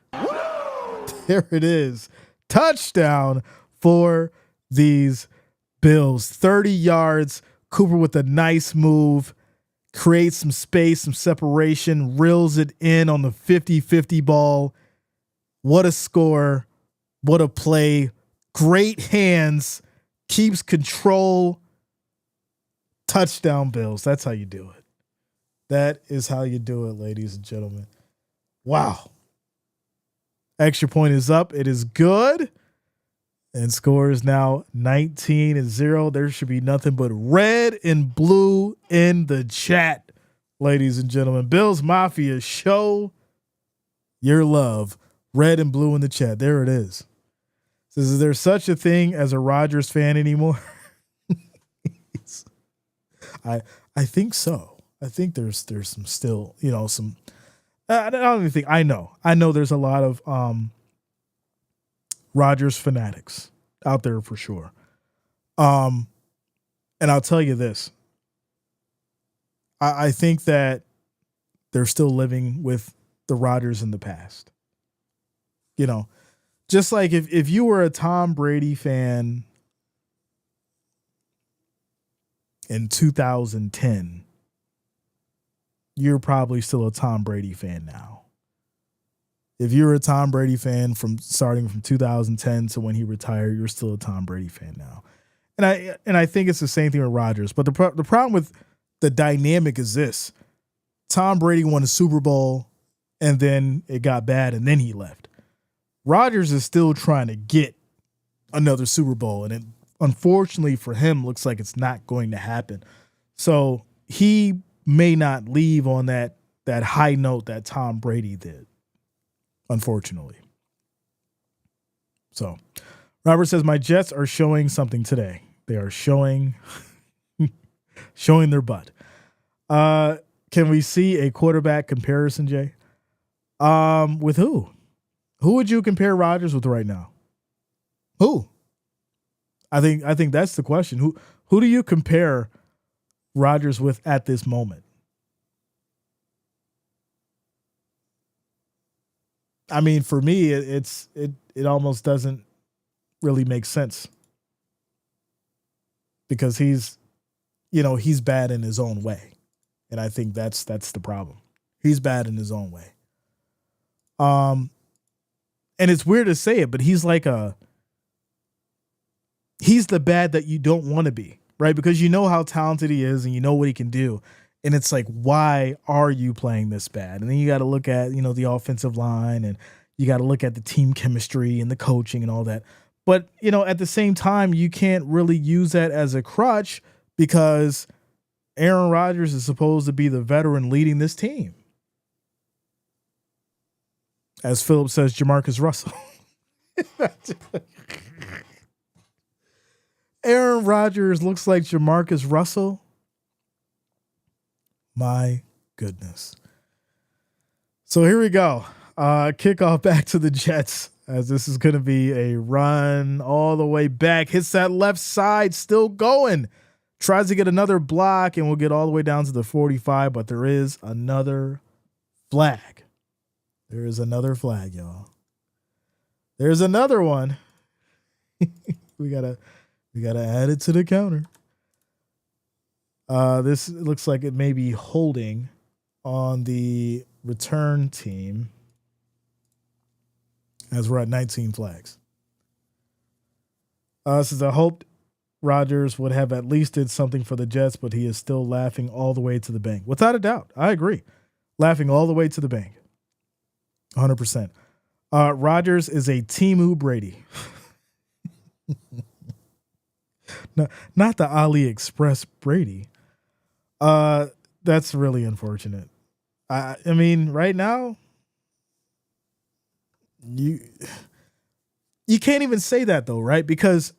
There it is. Touchdown for these Bills. 30 yards. Cooper with a nice move. Creates some space, some separation, reels it in on the 50-50 ball. What a score. What a play. Great hands. Keeps control. Touchdown, Bills. That's how you do it. That is how you do it, ladies and gentlemen. Wow. Extra point is up. It is good. And score is now 19-0. There should be nothing but red and blue in the chat, ladies and gentlemen. Bills Mafia, show your love. Red and blue in the chat. There it is. Says, is there such a thing as a Rodgers fan anymore? I think so. I think there's some still, some. I don't even think I know there's a lot of Rodgers fanatics out there for sure. And I'll tell you this. I think that they're still living with the Rodgers in the past. Just like if you were a Tom Brady fan in 2010, you're probably still a Tom Brady fan now. If you're a Tom Brady fan starting from 2010 to when he retired, you're still a Tom Brady fan now. And I think it's the same thing with Rodgers. But the problem with the dynamic is this. Tom Brady won a Super Bowl and then it got bad and then he left. Rodgers is still trying to get another Super Bowl, and it, unfortunately for him, looks like it's not going to happen. So he may not leave on that high note that Tom Brady did, unfortunately. So Robert says, my Jets are showing something today. They are showing their butt. Can we see a quarterback comparison, Jay? With who? Who would you compare Rodgers with right now? Who? I think that's the question. Who do you compare Rodgers with at this moment? I mean, for me, it almost doesn't really make sense because he's bad in his own way, and I think that's the problem. He's bad in his own way. And it's weird to say it, but he's the bad that you don't want to be, right? Because you know how talented he is and you know what he can do. And it's like, why are you playing this bad? And then you got to look at, the offensive line, and you got to look at the team chemistry and the coaching and all that. But, at the same time, you can't really use that as a crutch because Aaron Rodgers is supposed to be the veteran leading this team. As Philip says, Jamarcus Russell. Aaron Rodgers looks like Jamarcus Russell. My goodness. So here we go. Kickoff back to the Jets, as this is going to be a run all the way back. Hits that left side, still going. Tries to get another block, and we'll get all the way down to the 45, but there is another flag. There is another flag, y'all. There's another one. We gotta add it to the counter. This looks like it may be holding on the return team, as we're at 19 flags. Since I hoped Rodgers would have at least did something for the Jets, but he is still laughing all the way to the bank. Without a doubt, I agree. Laughing all the way to the bank. 100%. Rodgers is a Timu Brady. Not the AliExpress Brady. That's really unfortunate. I mean, right now, you can't even say that though, right? Because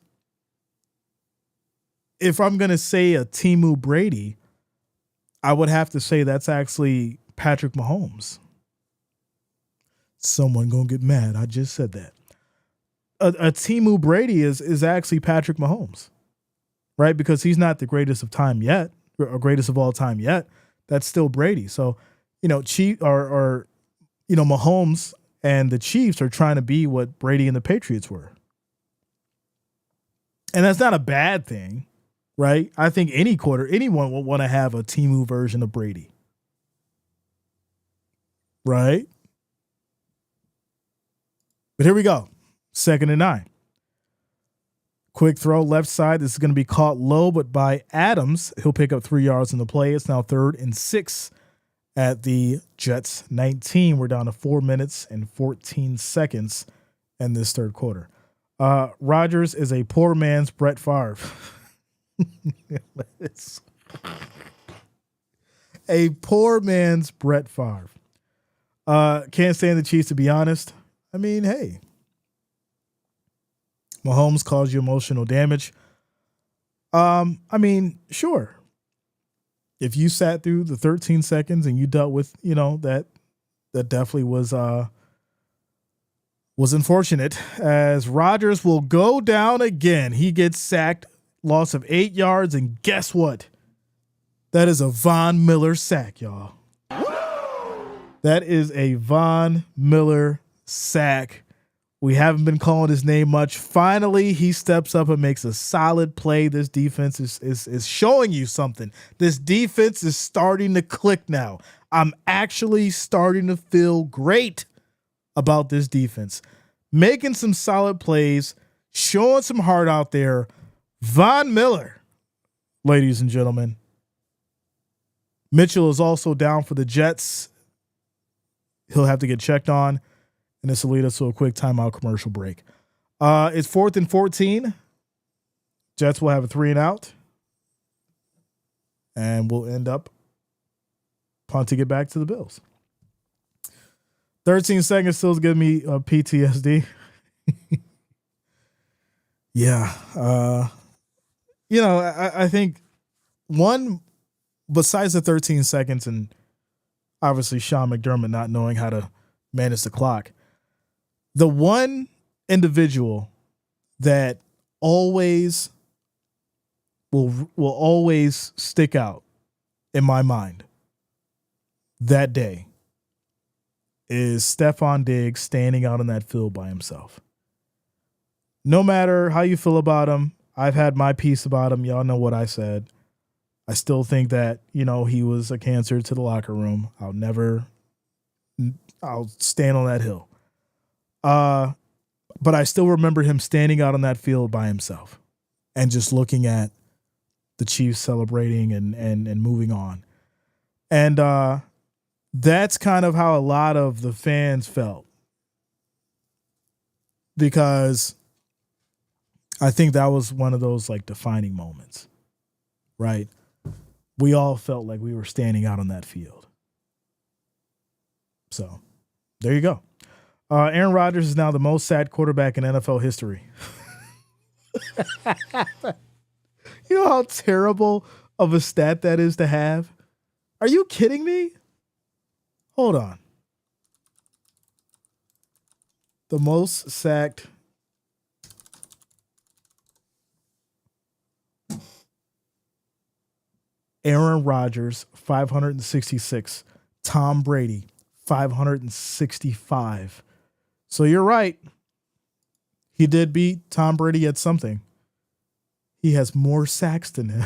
if I'm gonna say a Timu Brady, I would have to say that's actually Patrick Mahomes. Someone gonna get mad. I just said that. A Timu Brady is actually Patrick Mahomes, right? Because he's not the greatest of time yet, or greatest of all time yet. That's still Brady. So, Mahomes and the Chiefs are trying to be what Brady and the Patriots were. And that's not a bad thing, right? I think anyone would want to have a Timu version of Brady. Right? But here we go. 2nd and 9. Quick throw left side. This is going to be caught low, but by Adams. He'll pick up 3 yards in the play. It's now 3rd and 6 at the Jets 19. We're down to 4 minutes and 14 seconds in this third quarter. Rodgers is a poor man's Brett Favre. A poor man's Brett Favre. Can't stand the Chiefs, to be honest. I mean, hey. Mahomes caused you emotional damage. I mean, sure. If you sat through the 13 seconds and you dealt with, that definitely was unfortunate, as Rodgers will go down again. He gets sacked, loss of 8 yards, and guess what? That is a Von Miller sack, y'all. That is a Von Miller sack. We haven't been calling his name much. Finally, he steps up and makes a solid play. This defense is showing you something. This defense is starting to click now. I'm actually starting to feel great about this defense. Making some solid plays, showing some heart out there. Von Miller, ladies and gentlemen. Mitchell is also down for the Jets. He'll have to get checked on. And this will lead us to a quick timeout commercial break. It's 4th and 14. Jets will have a 3 and out. And we'll end up punting it back to the Bills. 13 seconds still is giving me PTSD. Yeah. I think one, besides the 13 seconds and obviously Sean McDermott not knowing how to manage the clock, the one individual that always will always stick out in my mind that day is Stephon Diggs standing out on that field by himself. No matter how you feel about him, I've had my piece about him. Y'all know what I said. I still think that, he was a cancer to the locker room. I'll stand on that hill. But I still remember him standing out on that field by himself and just looking at the Chiefs celebrating and moving on. And that's kind of how a lot of the fans felt, because I think that was one of those like defining moments, right? We all felt like we were standing out on that field. So there you go. Aaron Rodgers is now the most sacked quarterback in NFL history. You know how terrible of a stat that is to have? Are you kidding me? Hold on. The most sacked Aaron Rodgers, 566. Tom Brady, 565. So you're right. He did beat Tom Brady at something. He has more sacks than him.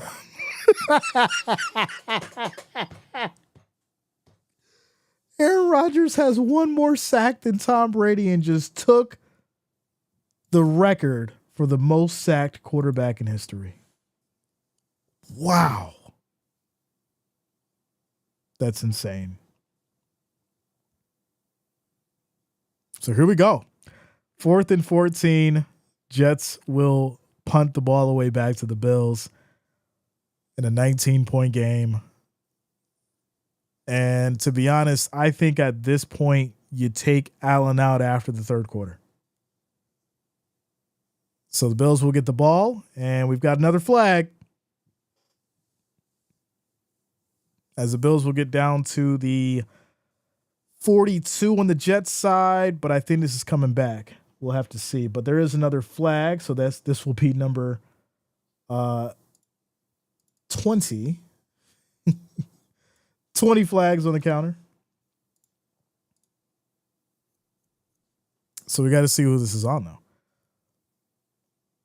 Aaron Rodgers has one more sack than Tom Brady and just took the record for the most sacked quarterback in history. Wow. That's insane. So here we go. 4th and 14. Jets will punt the ball away back to the Bills in a 19-point game. And to be honest, I think at this point, you take Allen out after the third quarter. So the Bills will get the ball, and we've got another flag. As the Bills will get down to the 42 on the Jets side, but I think this is coming back. We'll have to see. But there is another flag, so this will be number 20. 20 flags on the counter. So we got to see who this is on, though.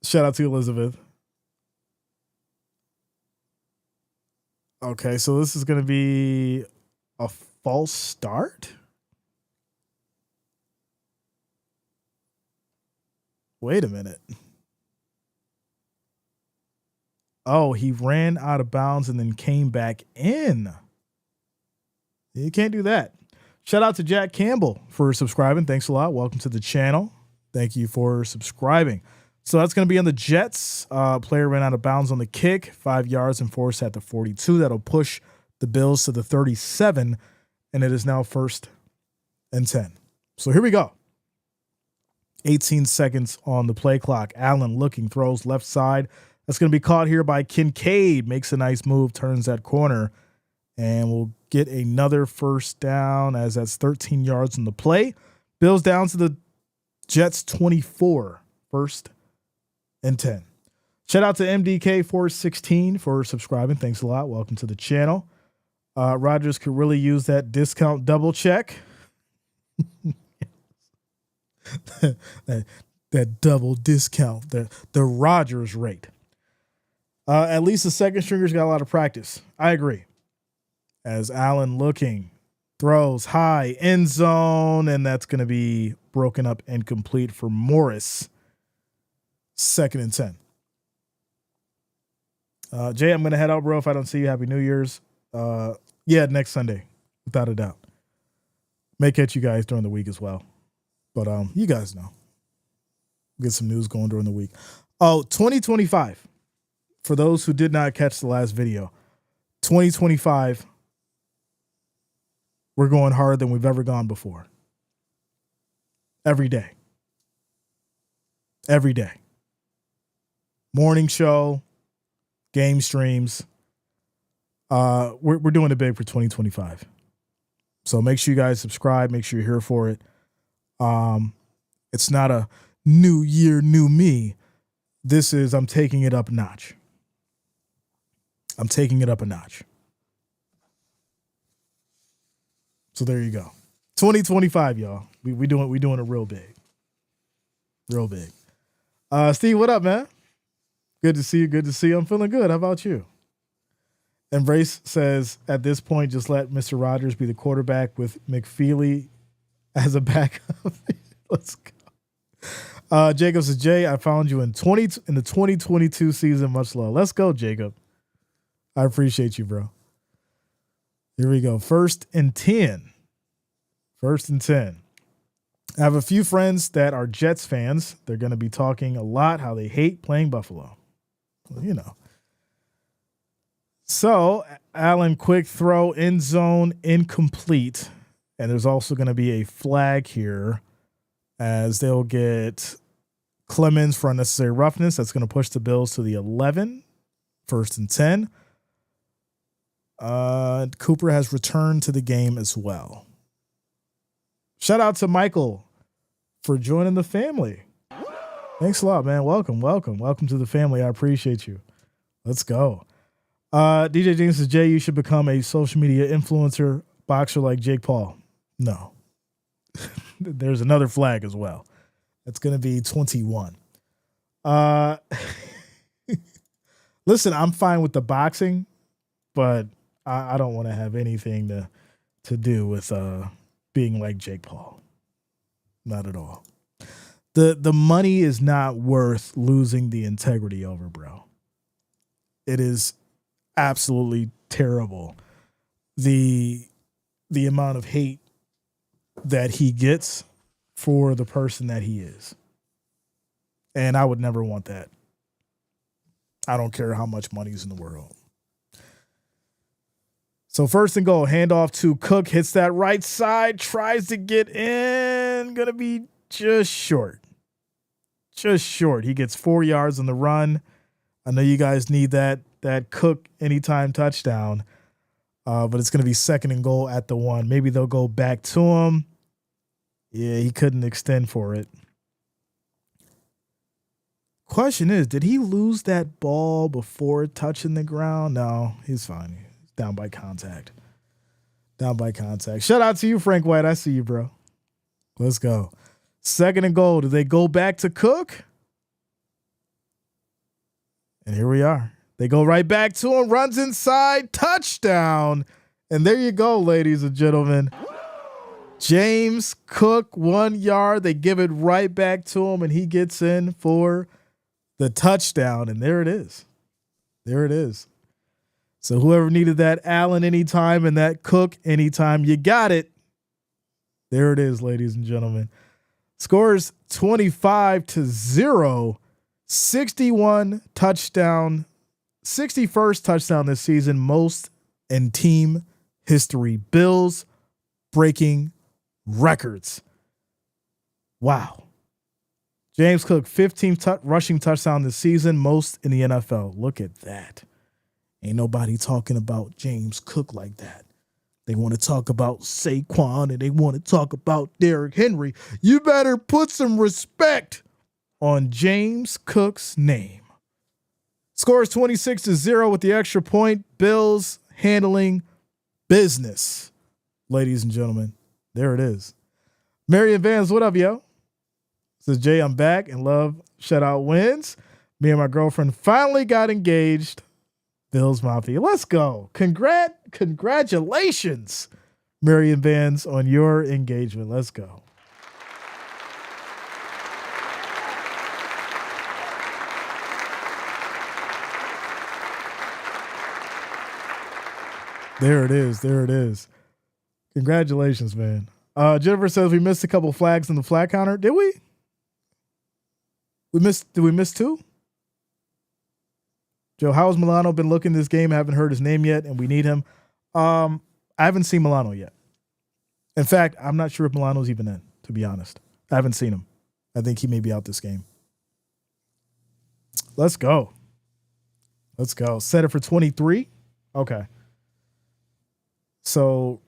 Shout out to Elizabeth. Okay, so this is going to be a false start? Wait a minute. Oh, he ran out of bounds and then came back in. You can't do that. Shout out to Jack Campbell for subscribing. Thanks a lot. Welcome to the channel. Thank you for subscribing. So that's going to be on the Jets. Player ran out of bounds on the kick, 5 yards and forced at the 42. That'll push the Bills to the 37, and it is now 1st and 10. So here we go. 18 seconds on the play clock. Allen looking, throws left side. That's going to be caught here by Kincaid. Makes a nice move, turns that corner, and we'll get another first down as that's 13 yards on the play. Bills down to the Jets 24, 1st and 10. Shout out to MDK416 for subscribing. Thanks a lot. Welcome to the channel. Rodgers could really use that discount double check. that double discount, the Rodgers rate. At least the second stringers got a lot of practice. I agree. As Allen looking, throws high, end zone, and that's going to be broken up and complete for Morris. 2nd and 10. Jay, I'm going to head out, bro. If I don't see you, Happy New Year's. Yeah, next Sunday, without a doubt. May catch you guys during the week as well. But you guys know. Get some news going during the week. Oh, 2025. For those who did not catch the last video, 2025, we're going harder than we've ever gone before. Every day. Every day. Morning show, game streams. We're doing it big for 2025. So make sure you guys subscribe. Make sure you're here for it. It's not a new year, new me. This is, I'm taking it up a notch. I'm taking it up a notch. So there you go. 2025, y'all. We doing it real big. Real big. Steve, what up, man? Good to see you. Good to see you. I'm feeling good. How about you? Embrace says, at this point, just let Mr. Rodgers be the quarterback with McFeely as a backup. Let's go. Jacob says, Jay, I found you in the 2022 season. Much love. Let's go, Jacob. I appreciate you, bro. Here we go. 1st and 10. 1st and 10. I have a few friends that are Jets fans. They're going to be talking a lot how they hate playing Buffalo. Well, you know. So, Allen, quick throw, end zone, incomplete. And there's also going to be a flag here as they'll get Clemens for unnecessary roughness. That's going to push the Bills to the 11. 1st and 10. Cooper has returned to the game as well. Shout out to Michael for joining the family. Thanks a lot, man. Welcome to the family. I appreciate you. Let's go. DJ James says, Jay, you should become a social media influencer boxer like Jake Paul. No. There's another flag as well. That's going to be 21. Listen, I'm fine with the boxing, but I don't want to have anything to do with being like Jake Paul. Not at all. The money is not worth losing the integrity over, bro. It is absolutely terrible. The amount of hate that he gets for the person that he is. And I would never want that. I don't care how much money's in the world. So 1st and goal, handoff to Cook, hits that right side, tries to get in, gonna be just short. Just short. He gets 4 yards on the run. I know you guys need that Cook anytime touchdown, but it's gonna be 2nd and goal at the 1. Maybe they'll go back to him. Yeah, he couldn't extend for it. Question is, did he lose that ball before touching the ground? No, he's fine. He's down by contact. Shout out to you, Frank White. I see you, bro. Let's go. 2nd and goal. Do they go back to Cook? And here we are. They go right back to him. Runs inside. Touchdown. And there you go, ladies and gentlemen. James Cook, 1 yard. They give it right back to him, and he gets in for the touchdown, and there it is. So whoever needed that Allen anytime and that Cook anytime, you got it. There it is, ladies and gentlemen. Scores 25-0, 61 touchdown, 61st touchdown this season, most in team history. Bills breaking records. Wow. James Cook, 15th rushing touchdown this season, most in the NFL. Look at that. Ain't nobody talking about James Cook like that. They want to talk about Saquon and they want to talk about Derrick Henry. You better put some respect on James Cook's name. Scores 26-0 with the extra point. Bills handling business. Ladies and gentlemen, there it is. Marion Vans, what up, yo? Says, Jay, I'm back and love shutout wins. Me and my girlfriend finally got engaged. Bills Mafia. Let's go. Congratulations, Marion Vans, on your engagement. Let's go. There it is. Congratulations, man. Jennifer says we missed a couple flags in the flag counter. Did we? Did we miss 2? Joe, how has Milano been looking this game? I haven't heard his name yet, and we need him. I haven't seen Milano yet. In fact, I'm not sure if Milano's even in, to be honest. I haven't seen him. I think he may be out this game. Let's go. Set it for 23. Okay. So,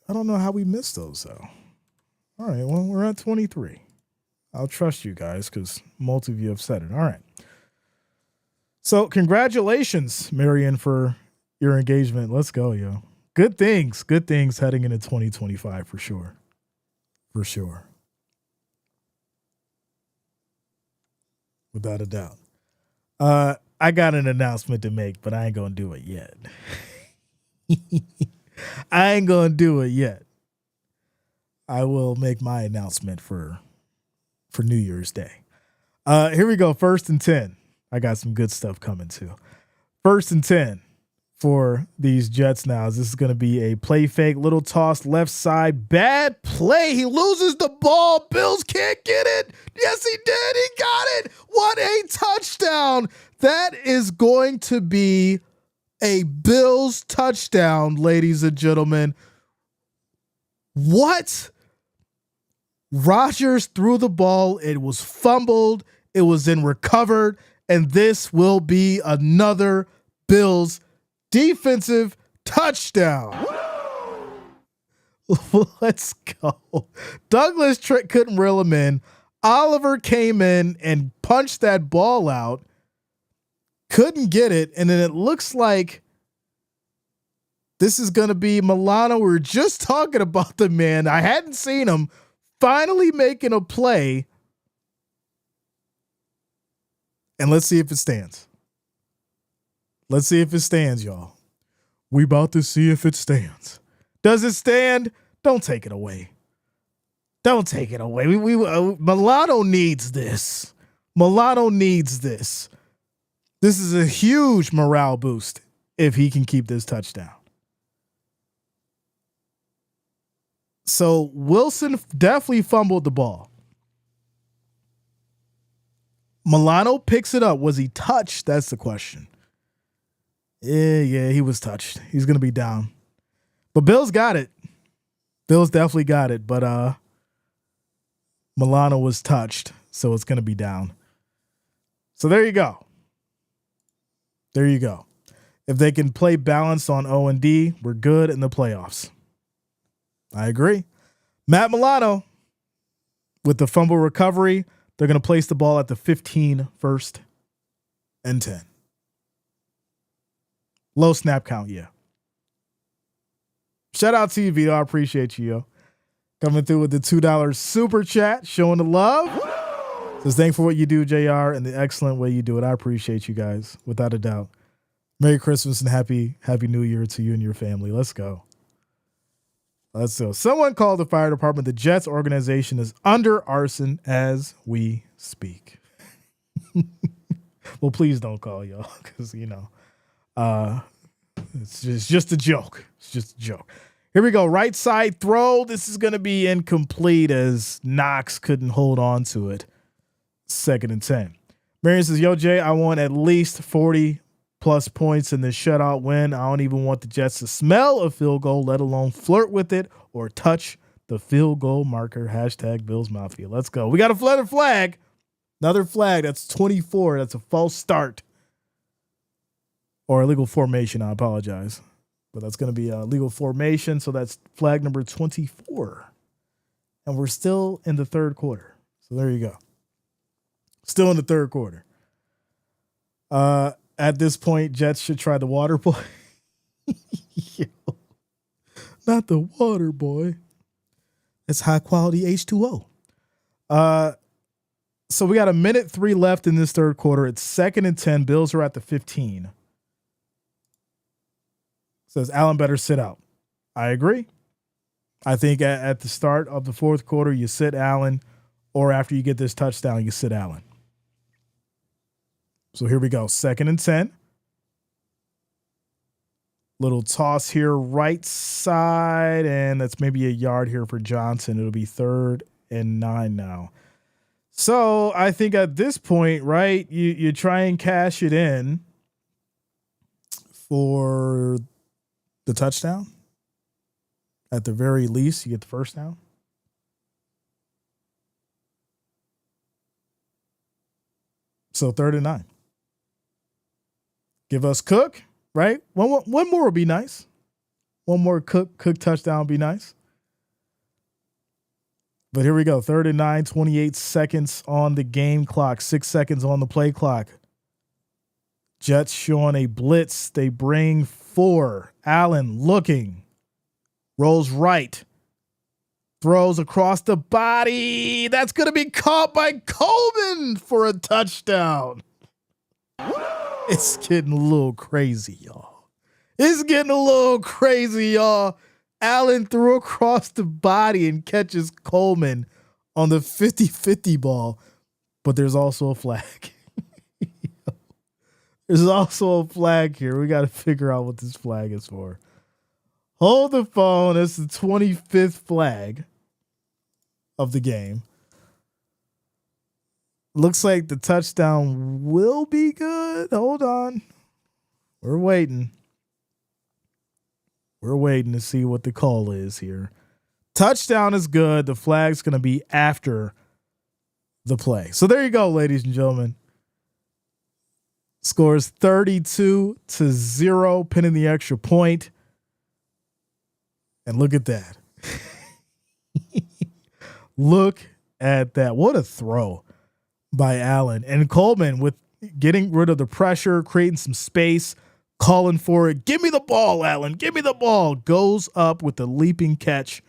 I don't know how we missed those, though. All right, well, we're at 23. I'll trust you guys because most of you have said it. All right. So, congratulations, Marion, for your engagement. Let's go, yo. Good things heading into 2025 for sure. Without a doubt. I got an announcement to make, but I ain't going to do it yet. I will make my announcement for New Year's Day. Here we go. 1st and 10. I got some good stuff coming too. 1st and 10 for these Jets now. This is going to be a play fake, little toss left side, bad play. He loses the ball. Bills can't get it. Yes, he did. He got it. What a touchdown. That is going to be a Bills touchdown, ladies and gentlemen. What? Rodgers threw the ball. It was fumbled. It was then recovered. And this will be another Bills defensive touchdown. Let's go. Douglas Trick couldn't reel him in. Oliver came in and punched that ball out. Couldn't get it. And then it looks like this is going to be Milano. We were just talking about the man. I hadn't seen him finally making a play. And let's see if it stands. Let's see if it stands, y'all. We about to see if it stands. Does it stand? Don't take it away. Don't take it away. Milano needs this. Milano needs this. This is a huge morale boost if he can keep this touchdown. So Wilson definitely fumbled the ball. Milano picks it up. Was he touched? That's the question. Yeah, he was touched. He's going to be down. But Bills got it. Bills definitely got it. But Milano was touched, so it's going to be down. So there you go. There you go. If they can play balance on O&D, we're good in the playoffs. I agree. Matt Milano with the fumble recovery. They're going to place the ball at the 15 first and 10. Low snap count, yeah. Shout out to you, Vito. I appreciate you, yo. Coming through with the $2 super chat, showing the love. Says, thanks for what you do, JR, and the excellent way you do it. I appreciate you guys, without a doubt. Merry Christmas and Happy New Year to you and your family. Let's go. Let's go. Someone called the fire department. The Jets organization is under arson as we speak. Well, please don't call, y'all, because, it's just a joke. It's just a joke. Here we go. Right side throw. This is going to be incomplete as Knox couldn't hold on to it. 2nd and 10. Marion says, yo, Jay, I want at least 40 plus points in this shutout win. I don't even want the Jets to smell a field goal, let alone flirt with it or touch the field goal marker. Hashtag Bills Mafia. Let's go. We got a flag. Another flag. That's 24. That's a false start. Or illegal formation. I apologize. But that's going to be a legal formation. So that's flag number 24. And we're still in the third quarter. So there you go. Still in the third quarter. At this point, Jets should try the water boy. Yo, not the water boy. It's high quality H2O. So we got 1:03 left in this third quarter. It's 2nd and 10. Bills are at the 15. Says Allen better sit out. I agree. I think at the start of the fourth quarter, you sit Allen, or after you get this touchdown, you sit Allen. So here we go. 2nd and 10. Little toss here, right side, and that's maybe a yard here for Johnson. It'll be 3rd and 9 now. So I think at this point, right, you try and cash it in for the touchdown. At the very least, you get the first down. So 3rd and 9. Give us Cook, right? One more would be nice. One more Cook touchdown would be nice. But here we go. 3rd and 9, 28 seconds on the game clock, 6 seconds on the play clock. Jets showing a blitz. They bring 4. Allen looking. Rolls right. Throws across the body. That's going to be caught by Coleman for a touchdown. It's getting a little crazy, y'all. It's getting a little crazy, y'all. Allen threw across the body and catches Coleman on the 50-50 ball, but there's also a flag. There's also a flag here. We got to figure out what this flag is for. Hold the phone. It's the 25th flag of the game. Looks like the touchdown will be good. Hold on. We're waiting. We're waiting to see what the call is here. Touchdown is good. The flag's going to be after the play. So there you go, ladies and gentlemen. Scores 32-0, pinning the extra point. And look at that. Look at that. What a throw by Allen. And Coleman with getting rid of the pressure, creating some space, calling for it. Give me the ball, Allen. Give me the ball. Goes up with the leaping catch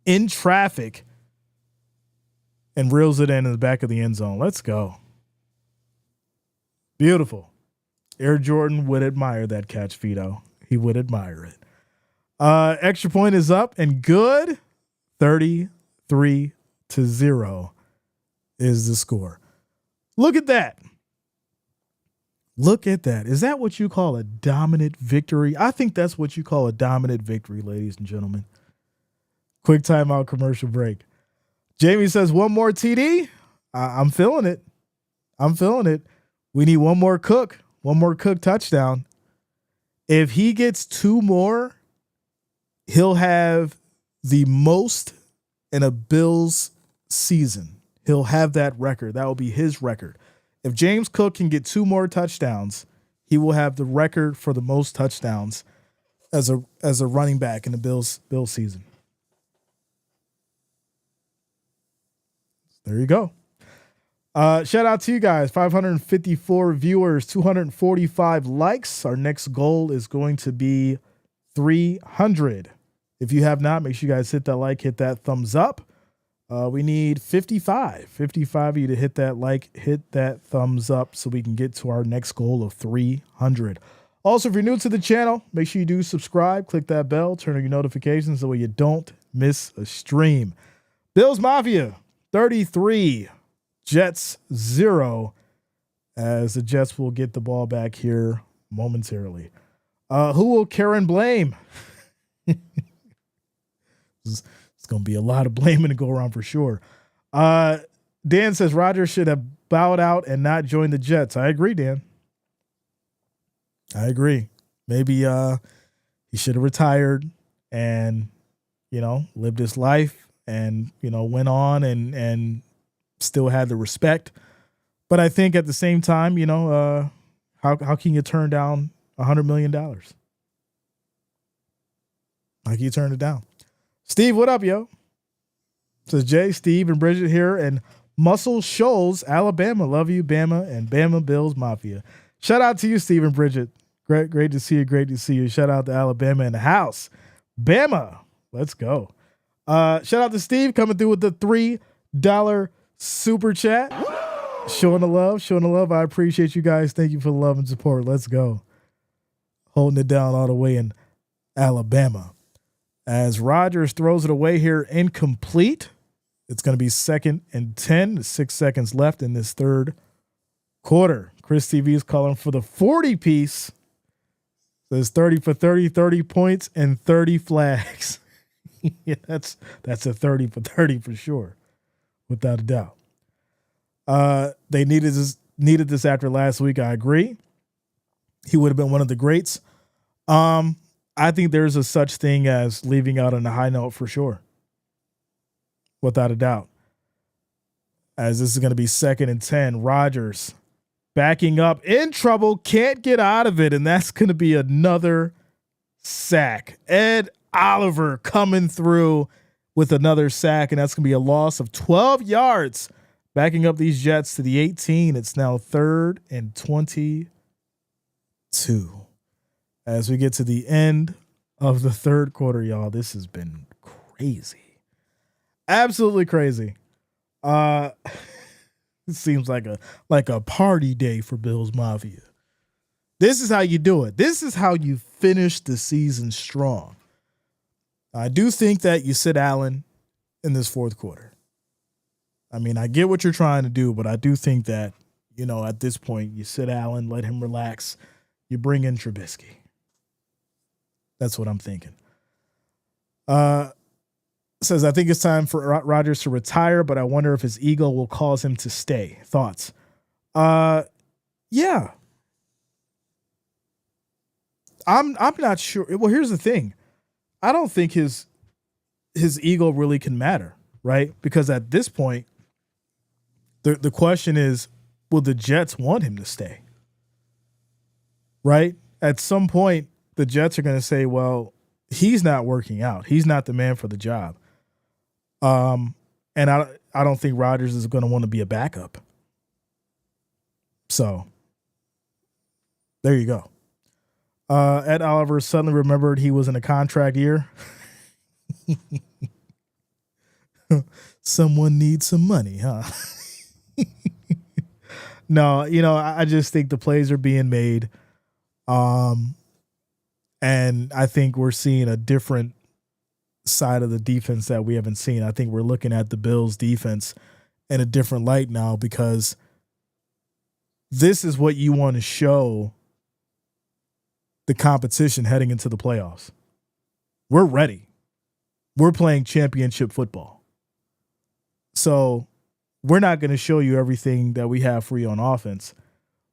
in traffic and reels it in the back of the end zone. Let's go. Beautiful. Air Jordan would admire that catch, Vito. He would admire it. Extra point is up and good. 33-0 is the score. Look at that. Look at that. Is that what you call a dominant victory? I think that's what you call a dominant victory, ladies and gentlemen. Quick timeout commercial break. Jamie says one more TD. I'm feeling it. I'm feeling it. We need one more Cook touchdown. If he gets two more, he'll have the most in a Bills season. He'll have that record. That will be his record. If James Cook can get two more touchdowns, he will have the record for the most touchdowns as a running back in the Bills season. There you go. Shout out to you guys. 554 viewers, 245 likes. Our next goal is going to be 300. If you have not, make sure you guys hit that like, hit that thumbs up. We need 55 of you to hit that like, hit that thumbs up so we can get to our next goal of 300. Also, if you're new to the channel, make sure you do subscribe, click that bell, turn on your notifications so you don't miss a stream. Bills Mafia 33, Jets 0, as the Jets will get the ball back here momentarily. Who will Karen blame? It's going to be a lot of blaming to go around for sure. Dan says Rodgers should have bowed out and not joined the Jets. I agree, Dan. I agree. Maybe he should have retired and, lived his life and, went on and still had the respect. But I think at the same time, how can you turn down $100 million? How can you turn it down? Steve, what up, yo? Says Jay, Steve, and Bridget here in Muscle Shoals, Alabama. Love you, Bama, and Bama Bills Mafia. Shout out to you, Steve and Bridget. Great to see you. Great to see you. Shout out to Alabama in the house. Bama, let's go. Shout out to Steve coming through with the $3 super chat. Showing the love. I appreciate you guys. Thank you for the love and support. Let's go. Holding it down all the way in Alabama. As Rodgers throws it away here, incomplete. It's going to be 2nd and 10. 6 seconds left in this third quarter. Chris TV is calling for the 40-piece. Says 30 for 30, 30 points, and 30 flags. Yeah, that's a 30 for 30 for sure, without a doubt. They needed this after last week. I agree. He would have been one of the greats. I think there's a such thing as leaving out on a high note for sure. Without a doubt. As this is going to be 2nd and 10. Rodgers backing up in trouble. Can't get out of it. And that's going to be another sack. Ed Oliver coming through with another sack. And that's going to be a loss of 12 yards. Backing up these Jets to the 18. It's now 3rd and 22. As we get to the end of the third quarter, y'all, this has been crazy. Absolutely crazy. It seems like a party day for Bills Mafia. This is how you do it. This is how you finish the season strong. I do think that you sit Allen in this fourth quarter. I mean, I get what you're trying to do, but I do think that At this point, you sit Allen, let him relax. You bring in Trubisky. That's what I'm thinking. Says, I think it's time for Rodgers to retire, but I wonder if his ego will cause him to stay. Thoughts? Yeah. I'm not sure. Well, here's the thing. I don't think his ego really can matter, right? Because at this point, the question is, will the Jets want him to stay? Right? At some point, the Jets are going to say, well, he's not working out. He's not the man for the job. And I don't think Rodgers is going to want to be a backup. So there you go. Ed Oliver suddenly remembered he was in a contract year. Someone needs some money, huh? No, I just think the plays are being made. And I think we're seeing a different side of the defense that we haven't seen. I think we're looking at the Bills defense in a different light now, because this is what you want to show the competition heading into the playoffs. We're ready. We're playing championship football. So we're not going to show you everything that we have for you on offense,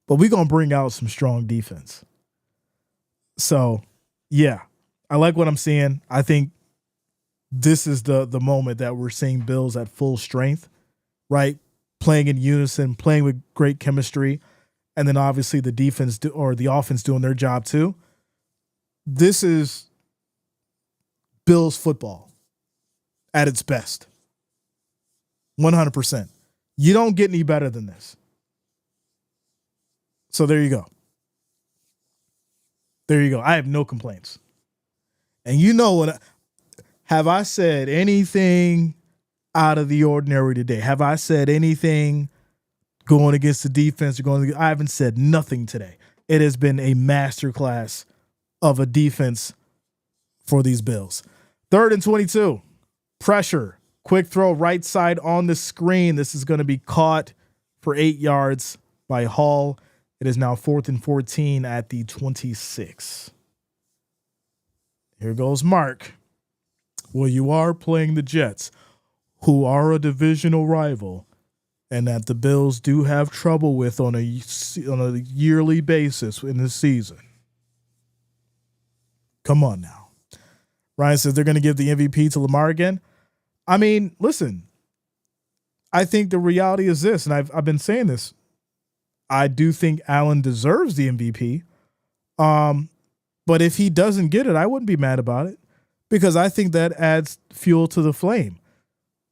but we're going to bring out some strong defense. So, yeah, I like what I'm seeing. I think this is the moment that we're seeing Bills at full strength, right? Playing in unison, playing with great chemistry, and then obviously the defense or the offense doing their job too. This is Bills football at its best. 100%. You don't get any better than this. So there you go. There you go. I have no complaints. And have I said anything out of the ordinary today? Have I said anything going against the defense? I haven't said nothing today. It has been a masterclass of a defense for these Bills. 3rd and 22. Pressure. Quick throw right side on the screen. This is going to be caught for 8 yards by Hall. It is now 4th and 14 at the 26. Here goes Mark. Well, you are playing the Jets, who are a divisional rival, and that the Bills do have trouble with on a yearly basis in this season. Come on now. Ryan says they're going to give the MVP to Lamar again. I mean, listen, I think the reality is this, and I've been saying this. I do think Allen deserves the MVP. But if he doesn't get it, I wouldn't be mad about it, because I think that adds fuel to the flame.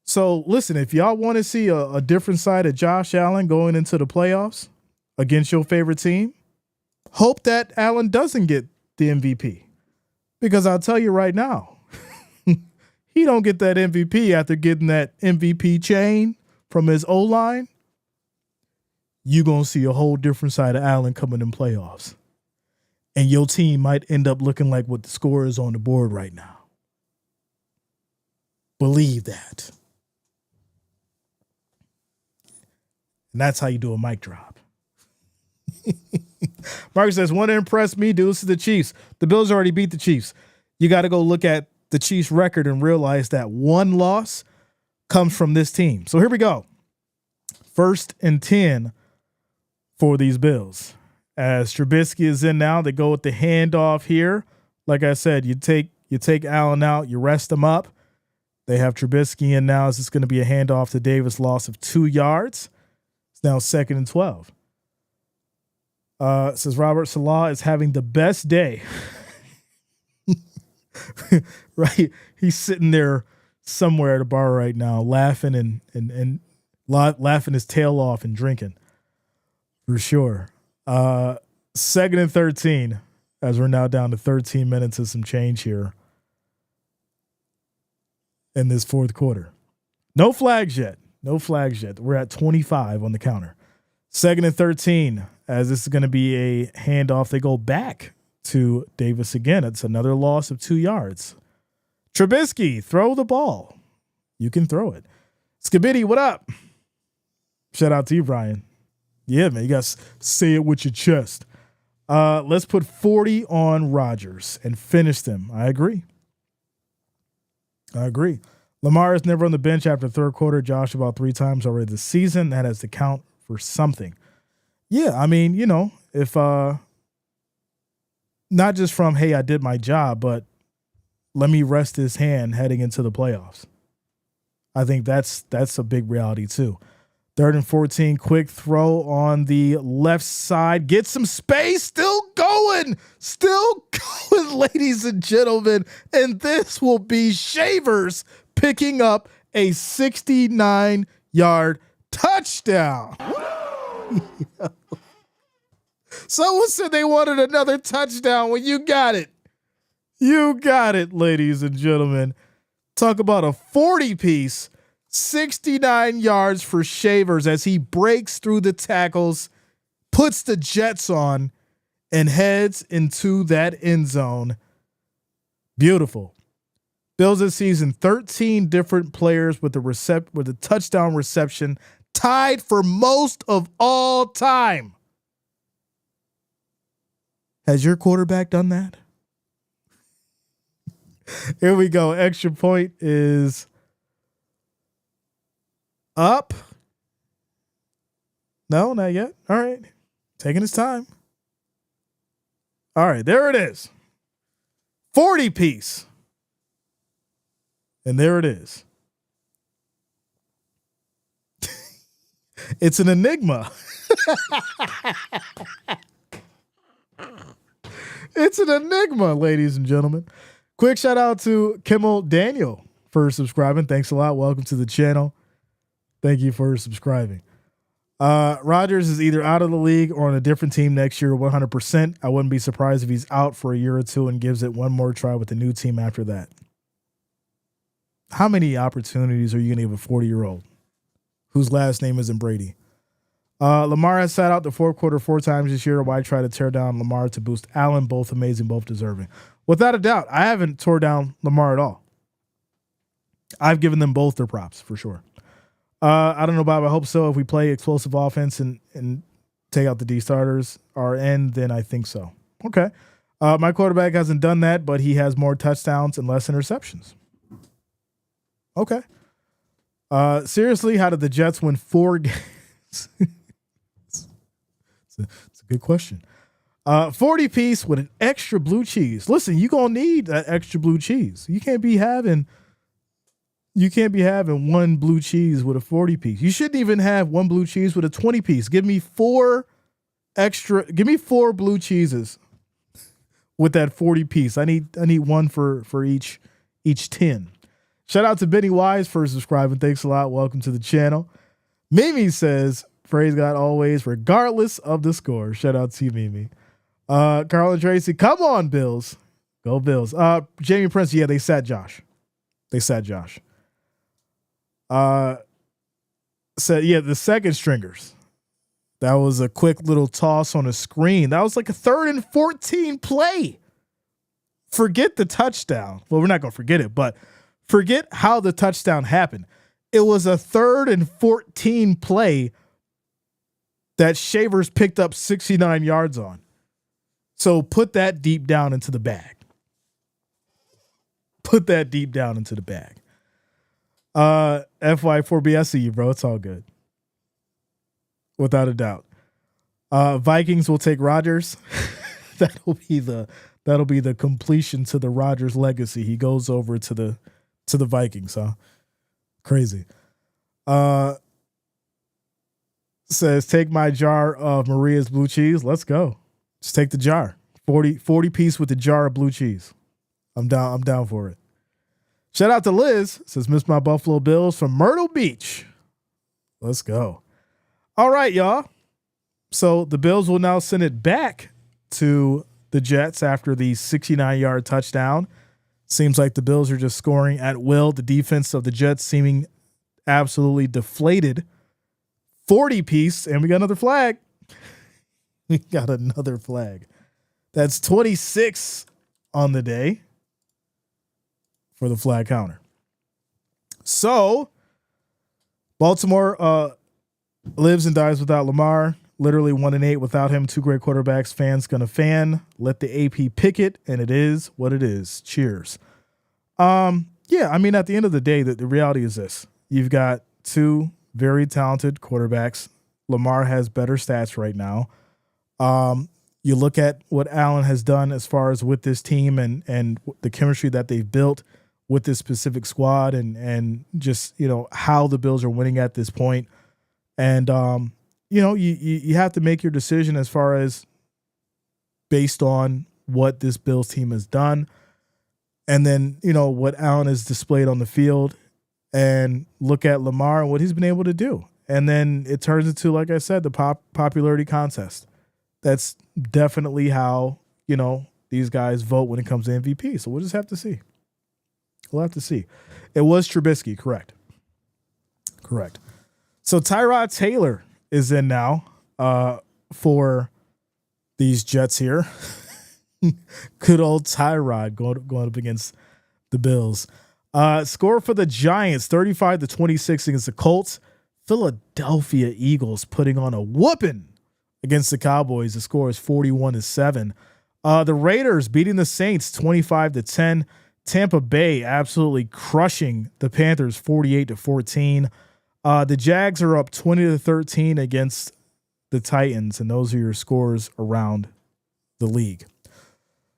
So listen, if y'all want to see a different side of Josh Allen going into the playoffs against your favorite team, hope that Allen doesn't get the MVP, because I'll tell you right now, he don't get that MVP after getting that MVP chain from his O-line. You're going to see a whole different side of Allen coming in playoffs. And your team might end up looking like what the score is on the board right now. Believe that. And that's how you do a mic drop. Mark says, want to impress me, dude. This is the Chiefs. The Bills already beat the Chiefs. You got to go look at the Chiefs record and realize that one loss comes from this team. So here we go. 1st and 10 for these Bills. As Trubisky is in now, they go with the handoff here. Like I said, you take Allen out, you rest him up. They have Trubisky in now. This is going to be a handoff to Davis, loss of 2 yards. It's now 2nd and 12. It says Robert Salah is having the best day. Right? He's sitting there somewhere at a bar right now, laughing and laughing his tail off and drinking. For sure. 2nd and 13, as we're now down to 13 minutes and some change here in this 4th quarter. No flags yet. We're at 25 on the counter. 2nd and 13, as this is going to be a handoff. They go back to Davis again. It's another loss of 2 yards. Trubisky, throw the ball. You can throw it. Skibidi, what up? Shout out to you, Brian. Yeah, man, you got to say it with your chest. Let's put 40 on Rodgers and finish them. I agree. Lamar is never on the bench after third quarter. Josh about 3 times already this season. That has to count for something. Yeah, I mean, if not just from, hey, I did my job, but let me rest his hand heading into the playoffs. I think that's a big reality too. 3rd and 14, quick throw on the left side. Get some space. Still going, ladies and gentlemen. And this will be Shavers picking up a 69-yard touchdown. Someone said they wanted another touchdown. Well, you got it. You got it, ladies and gentlemen. Talk about a 40-piece. 69 yards for Shavers as he breaks through the tackles, puts the Jets on, and heads into that end zone. Beautiful. Bills this season, 13 different players with the touchdown reception, tied for most of all time. Has your quarterback done that? Here we go. Extra point is up. No, not yet. All right. Taking his time. All right, there it is. 40-piece. And there it is. It's an enigma. It's an enigma, ladies and gentlemen. Quick shout out to Kimmel Daniel for subscribing. Thanks a lot. Welcome to the channel. Thank you for subscribing. Rodgers is either out of the league or on a different team next year, 100%. I wouldn't be surprised if he's out for a year or two and gives it one more try with the new team after that. How many opportunities are you going to give a 40-year-old whose last name isn't Brady? Lamar has sat out the fourth quarter 4 times this year. Why try to tear down Lamar to boost Allen? Both amazing, both deserving. Without a doubt, I haven't tore down Lamar at all. I've given them both their props for sure. I don't know, Bob. I hope so. If we play explosive offense and take out the D starters, our end, then I think so. Okay. My quarterback hasn't done that, but he has more touchdowns and less interceptions. Okay. Seriously, how did the Jets win 4 games? It's a good question. 40-piece with an extra blue cheese. Listen, you're going to need that extra blue cheese. You can't be having one blue cheese with a 40-piece. You shouldn't even have one blue cheese with a 20-piece. Give me 4 blue cheeses with that 40-piece. I need one for each 10. Shout out to Benny Wise for subscribing. Thanks a lot. Welcome to the channel. Mimi says, praise God always, regardless of the score. Shout out to you, Mimi. Carl and Tracy, come on, Bills. Go Bills. Jamie Prince, yeah, they sat Josh. Said, yeah, the second stringers. That was a quick little toss on a screen. That was like a 3rd and 14 play. Forget the touchdown. Well, we're not going to forget it, but forget how the touchdown happened. It was a 3rd and 14 play that Shavers picked up 69 yards on. So put that deep down into the bag. FY4B, I see you, bro. It's all good. Without a doubt. Vikings will take Rodgers. That'll be the completion to the Rodgers legacy. He goes over to the Vikings, huh? Crazy. Says, take my jar of Maria's blue cheese. Let's go. Just take the jar. 40-piece with the jar of blue cheese. I'm down for it. Shout out to Liz. Says, miss my Buffalo Bills from Myrtle Beach. Let's go. All right, y'all. So the Bills will now send it back to the Jets after the 69-yard touchdown. Seems like the Bills are just scoring at will. The defense of the Jets seeming absolutely deflated. 40-piece, and we got another flag. That's 26 on the day for the flag counter. So, Baltimore lives and dies without Lamar. Literally 1-8 without him. Two great quarterbacks. Fans gonna fan. Let the AP pick it, and it is what it is. Cheers. Yeah, I mean, at the end of the day, the reality is this. You've got two very talented quarterbacks. Lamar has better stats right now. You look at what Allen has done as far as with this team and the chemistry that they've built with this specific squad and just, how the Bills are winning at this point. And, you have to make your decision as far as based on what this Bills team has done. And then, what Allen has displayed on the field and look at Lamar and what he's been able to do. And then it turns into, like I said, the popularity contest. That's definitely how, these guys vote when it comes to MVP. So we'll just have to see. We'll have to see. It was Trubisky, correct. Correct. So Tyrod Taylor is in now for these Jets here. Good old Tyrod going up against the Bills. Score for the Giants, 35-26 against the Colts. Philadelphia Eagles putting on a whooping against the Cowboys. The score is 41-7. The Raiders beating the Saints 25-10. Tampa Bay absolutely crushing the Panthers 48-14. The Jags are up 20-13 against the Titans, and those are your scores around the league.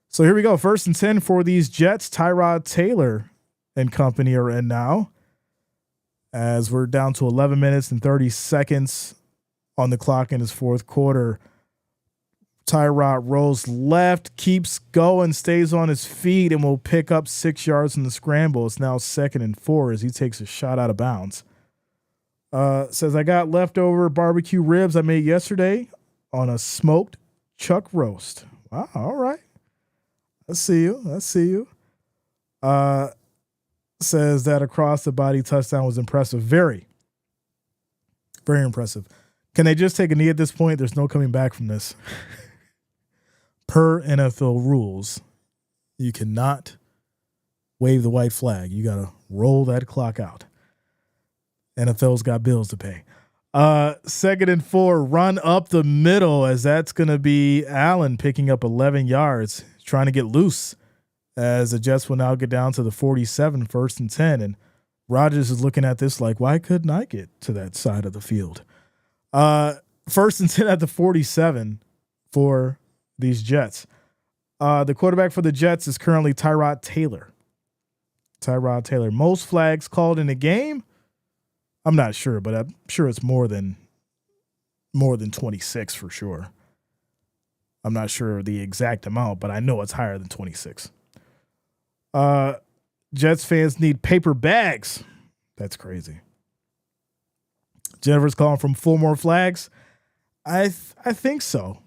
So here we go. 1st and 10 for these Jets. Tyrod Taylor and company are in now, as we're down to 11 minutes and 30 seconds on the clock in his fourth quarter. Tyrod rolls left, keeps going, stays on his feet, and will pick up 6 yards in the scramble. It's now 2nd and 4 as he takes a shot out of bounds. Says, I got leftover barbecue ribs I made yesterday on a smoked chuck roast. Wow, all right. I see you. Says that across the body touchdown was impressive. Very, very impressive. Can they just take a knee at this point? There's no coming back from this. Per NFL rules, you cannot wave the white flag. You got to roll that clock out. NFL's got bills to pay. 2nd and 4, run up the middle, as that's going to be Allen picking up 11 yards, trying to get loose, as the Jets will now get down to the 47, 1st and 10. And Rodgers is looking at this like, why couldn't I get to that side of the field? 1st and 10 at the 47 for these Jets. The quarterback for the Jets is currently Tyrod Taylor. Most flags called in a game? I'm not sure, but I'm sure it's more than 26 for sure. I'm not sure the exact amount, but I know it's higher than 26. Jets fans need paper bags. That's crazy. Jennifer's calling from 4 more flags. I think so.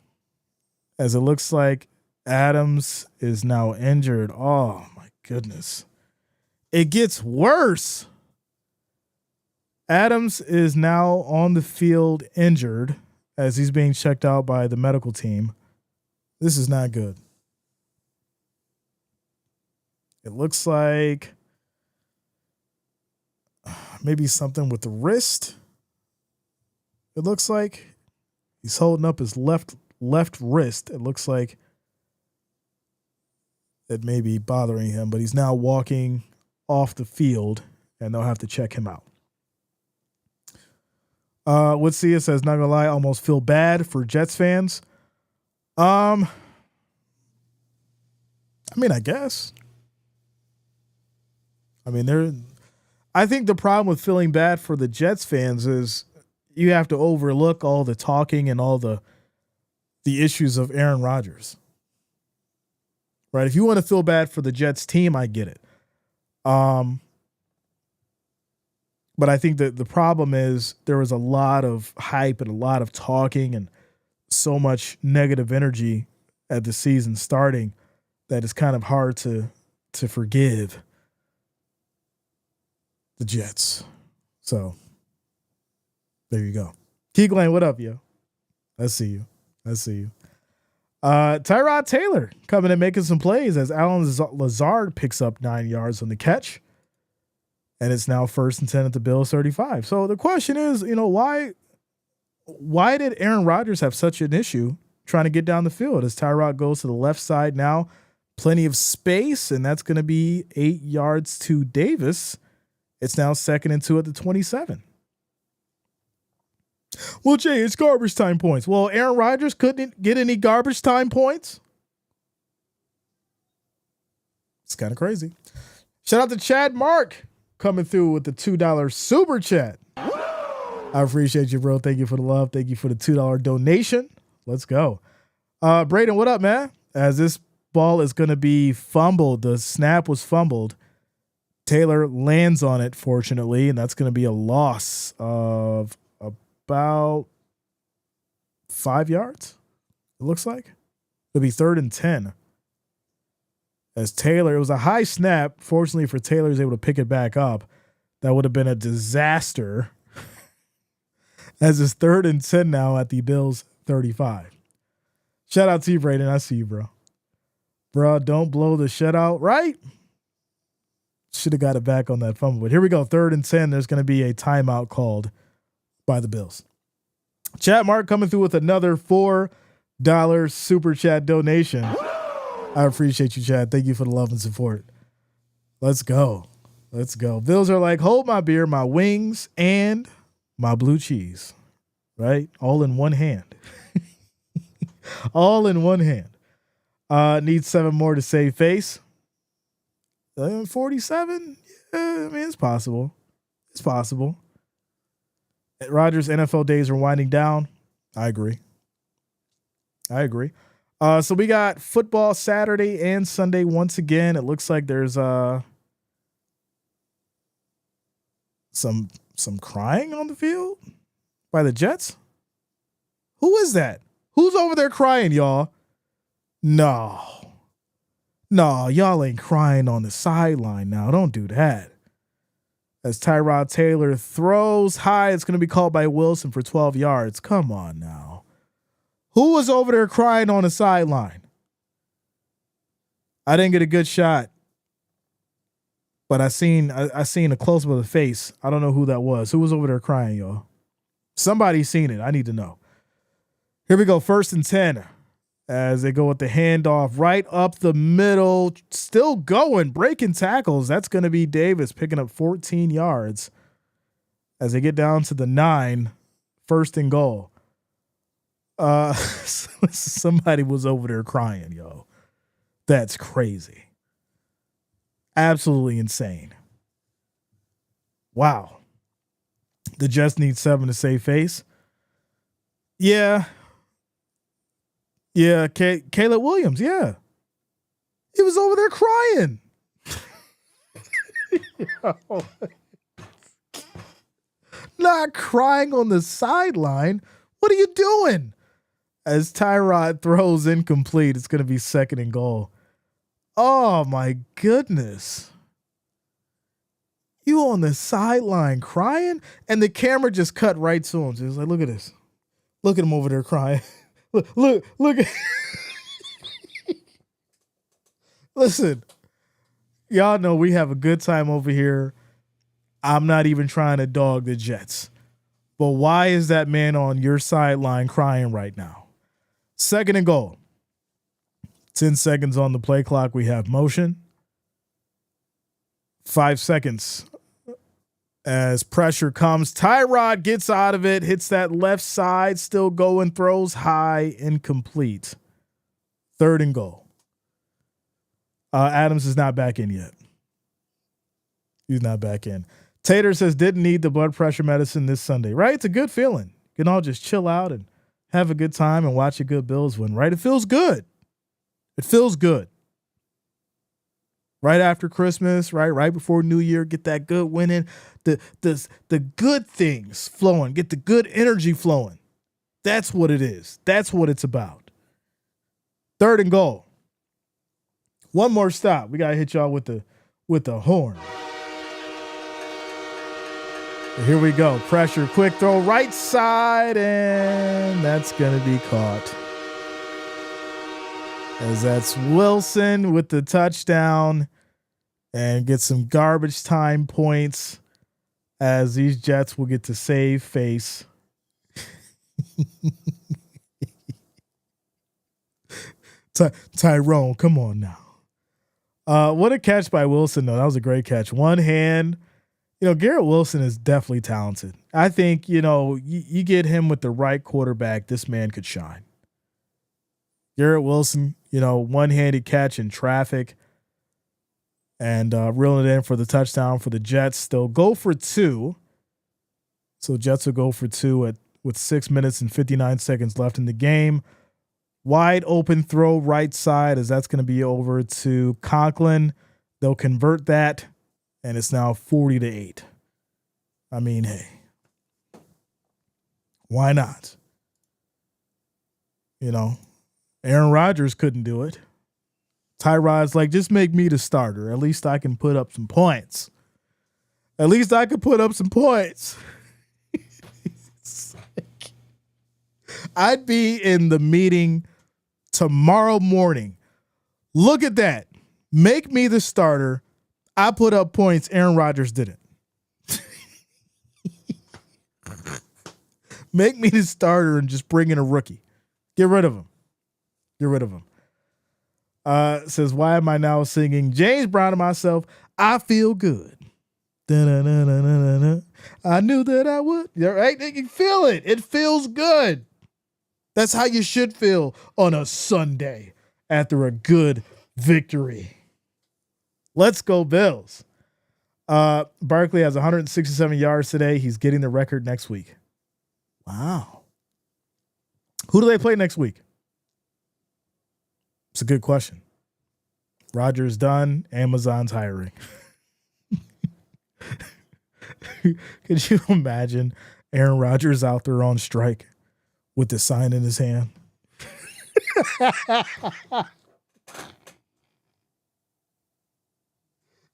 As it looks like Adams is now injured. Oh, my goodness. It gets worse. Adams is now on the field injured as he's being checked out by the medical team. This is not good. It looks like maybe something with the wrist. It looks like he's holding up his left wrist. It looks like it may be bothering him, but he's now walking off the field, and they'll have to check him out. Woodsia says, not gonna lie, almost feel bad for Jets fans. I mean, I guess. I think the problem with feeling bad for the Jets fans is you have to overlook all the talking and all the issues of Aaron Rodgers. Right? If you want to feel bad for the Jets team, I get it. But I think that the problem is there was a lot of hype and a lot of talking and so much negative energy at the season starting that it's kind of hard to forgive the Jets. So there you go. Keeglan, what up, yo? I see you. Tyrod Taylor coming and making some plays as Alan Lazard picks up 9 yards on the catch. And it's now 1st and 10 at the Bills 35. So the question is, why Why did Aaron Rodgers have such an issue trying to get down the field as Tyrod goes to the left side now? Plenty of space, and that's going to be 8 yards to Davis. It's now 2nd and 2 at the 27. Well, Jay, it's garbage time points. Well, Aaron Rodgers couldn't get any garbage time points. It's kind of crazy. Shout out to Chad Mark coming through with the $2 super chat. I appreciate you, bro. Thank you for the love. Thank you for the $2 donation. Let's go. Braden, what up, man? As this ball is going to be fumbled, the snap was fumbled. Taylor lands on it, fortunately, and that's going to be a loss of about 5 yards, it looks like. It'll be 3rd and 10. As Taylor, it was a high snap. Fortunately for Taylor, he was able to pick it back up. That would have been a disaster. As it's 3rd and 10 now at the Bills 35. Shout out to you, Braden. I see you, bro. Bro, don't blow the shutout, right? Should have got it back on that fumble. But here we go. 3rd and 10. There's going to be a timeout called by the Bills. Chat Mark coming through with another $4 super chat donation. I appreciate you, Chad. Thank you for the love and support. Let's go. Let's go. Bills are like, hold my beer, my wings, and my blue cheese. Right? All in one hand. All in one hand. Need 7 more to save face. 47? Yeah, I mean, it's possible. It's possible. Rodgers' NFL days are winding down. I agree. So we got football Saturday and Sunday once again. It looks like there's some crying on the field by the Jets. Who is that? Who's over there crying, y'all? No, y'all ain't crying on the sideline now. Don't do that. As Tyrod Taylor throws high, it's going to be called by Wilson for 12 yards. Come on now. Who was over there crying on the sideline? I didn't get a good shot, but I seen a close-up of the face. I don't know who that was. Who was over there crying, y'all? Somebody seen it. I need to know. Here we go. 1st and 10 as they go with the handoff right up the middle. Still going, breaking tackles. That's going to be Davis picking up 14 yards as they get down to the 9. 1st and goal. Somebody was over there crying, yo. That's crazy. Absolutely insane. Wow. The Jets need 7 to save face. Yeah. Caleb Williams. Yeah. He was over there crying. Not crying on the sideline. What are you doing? As Tyrod throws incomplete, it's going to be 2nd and goal. Oh, my goodness. You on the sideline crying? And the camera just cut right to him. So he's like, look at this. Look at him over there crying. Look. Listen, y'all know we have a good time over here. I'm not even trying to dog the Jets. But why is that man on your sideline crying right now? 2nd and goal. 10 seconds on the play clock. We have motion. 5 seconds. As pressure comes, Tyrod gets out of it, hits that left side, still going, throws high, incomplete. 3rd and goal. Adams is not back in yet. He's not back in. Tater says, didn't need the blood pressure medicine this Sunday, right? It's a good feeling. You can all just chill out and have a good time and watch a good Bills win, right? It feels good. It feels good. Right after Christmas, right before New Year, get that good winning, the good things flowing, get the good energy flowing. That's what it is. That's what it's about. 3rd and goal. One more stop. We gotta hit y'all with the horn. Here we go. Pressure, quick throw, right side, and that's going to be caught. As that's Wilson with the touchdown and get some garbage time points as these Jets will get to save face. Tyrone, come on now. What a catch by Wilson, though. That was a great catch. One hand. Garrett Wilson is definitely talented. I think, you get him with the right quarterback, this man could shine. Garrett Wilson, one-handed catch in traffic and reeling it in for the touchdown for the Jets. They'll go for 2. So Jets will go for 2 with 6 minutes and 59 seconds left in the game. Wide open throw right side as that's going to be over to Conklin. They'll convert that. And it's now 40-8. I mean, hey, why not? Aaron Rodgers couldn't do it. Tyrod's like, just make me the starter. At least I can put up some points. I'd be in the meeting tomorrow morning. Look at that. Make me the starter. I put up points. Aaron Rodgers didn't. Make me the starter and just bring in a rookie. Get rid of him. Says, why am I now singing James Brown to myself? I feel good. Da-na-na-na-na-na. I knew that I would. Right? You feel it. It feels good. That's how you should feel on a Sunday after a good victory. Let's go Bills. Barkley has 167 yards today. He's getting the record next week. Wow. Who do they play next week? It's a good question. Rodgers done. Amazon's hiring. Could you imagine Aaron Rodgers out there on strike with the sign in his hand?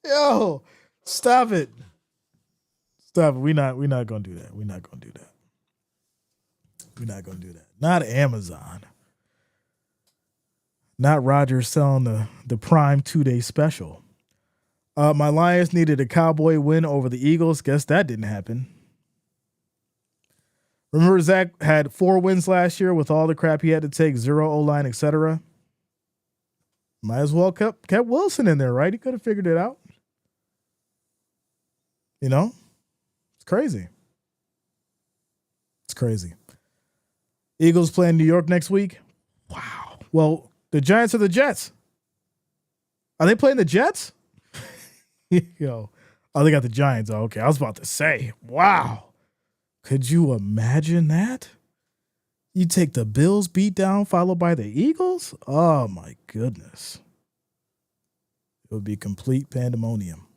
Yo, stop it. We're not gonna do that. Not Amazon. Not Rodgers selling the Prime 2-day special. My Lions needed a Cowboy win over the Eagles. Guess that didn't happen. Remember Zach had 4 wins last year with all the crap he had to take, 0 O-line, etc. Might as well kept Wilson in there, right? He could have figured it out. It's crazy. Eagles playing New York next week. Wow. Well, the Giants are the Jets. Are they playing the Jets? They got the Giants. Oh, okay. I was about to say, wow. Could you imagine that? You take the Bills beat down followed by the Eagles? Oh, my goodness. It would be complete pandemonium.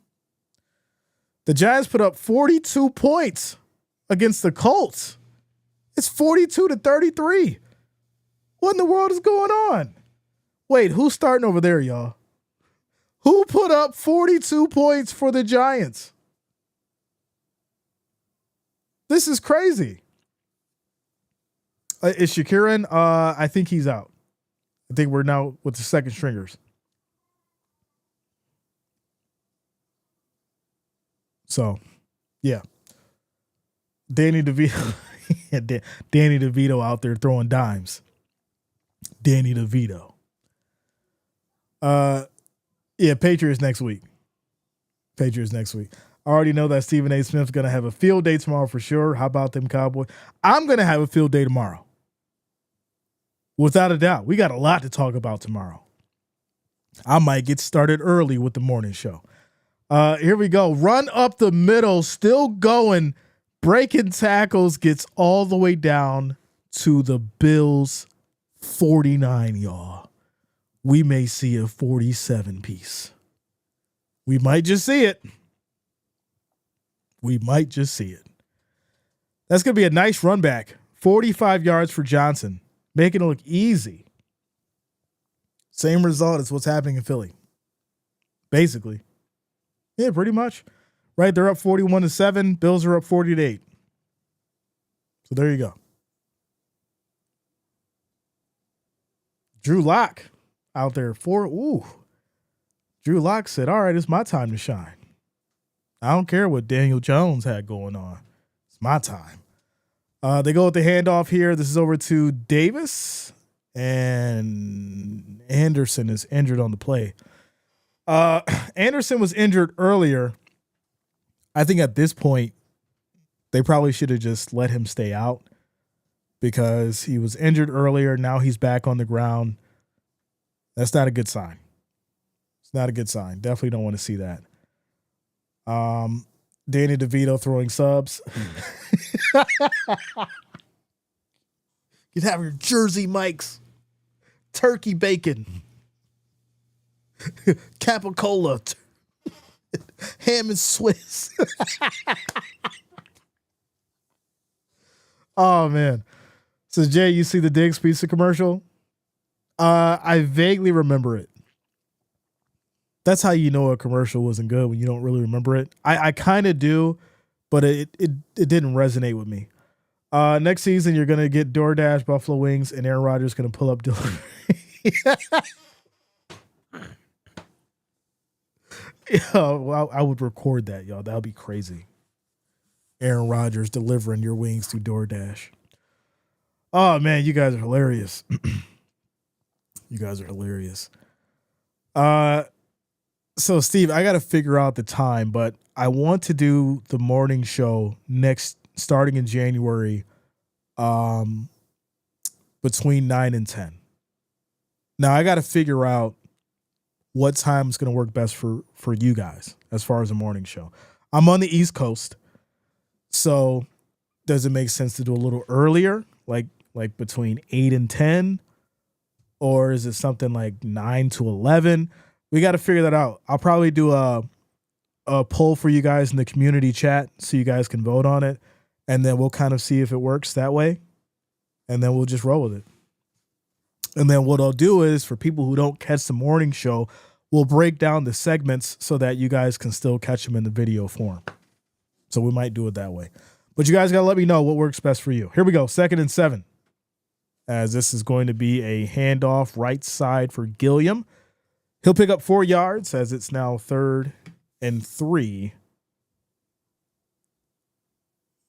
The Giants put up 42 points against the Colts. It's 42-33. What in the world is going on? Wait, who's starting over there, y'all? Who put up 42 points for the Giants? This is crazy. Is Shakirin? I think he's out. I think we're now with the second stringers. So, yeah. Danny DeVito. Danny DeVito out there throwing dimes. Danny DeVito. Patriots next week. I already know that Stephen A. Smith's going to have a field day tomorrow for sure. How about them Cowboys? I'm going to have a field day tomorrow. Without a doubt. We got a lot to talk about tomorrow. I might get started early with the morning show. Here we go. Run up the middle, still going. Breaking tackles gets all the way down to the Bills 49, y'all. We may see a 47 piece. We might just see it. That's going to be a nice run back. 45 yards for Johnson, making it look easy. Same result as what's happening in Philly. Basically. Yeah, pretty much. Right, they're up 41-7. Bills are up 40-8. So there you go. Drew Lock out there Drew Lock said, all right, it's my time to shine. I don't care what Daniel Jones had going on. It's my time. They go with the handoff here. This is over to Davis, and Anderson is injured on the play. Anderson was injured earlier. I think at this point, they probably should have just let him stay out because he was injured earlier. Now he's back on the ground. That's not a good sign. It's not a good sign. Definitely don't want to see that. Danny DeVito throwing subs. You'd have your Jersey Mike's, turkey bacon, capicola, ham and Swiss. Oh man. So Jay, you see the Diggs pizza commercial? I vaguely remember it. That's how you know a commercial wasn't good, when you don't really remember it. I kind of do, but it didn't resonate with me. Next season, you're going to get DoorDash, Buffalo Wings, and Aaron Rodgers going to pull up delivery. Well, I would record that, y'all. That would be crazy. Aaron Rodgers delivering your wings through DoorDash. Oh, man, you guys are hilarious. You guys are hilarious. So, Steve, I got to figure out the time, but I want to do the morning show starting in January, between 9 and 10. Now, I got to figure out what time is going to work best for you guys as far as a morning show. I'm on the East Coast, so does it make sense to do a little earlier, like between 8 and 10? Or is it something like 9 to 11? We got to figure that out. I'll probably do a poll for you guys in the community chat so you guys can vote on it. And then we'll kind of see if it works that way. And then we'll just roll with it. And then what I'll do is, for people who don't catch the morning show, we'll break down the segments so that you guys can still catch them in the video form. So we might do it that way. But you guys got to let me know what works best for you. Here we go. 2nd and 7. As this is going to be a handoff right side for Gilliam. He'll pick up 4 yards as it's now 3rd and 3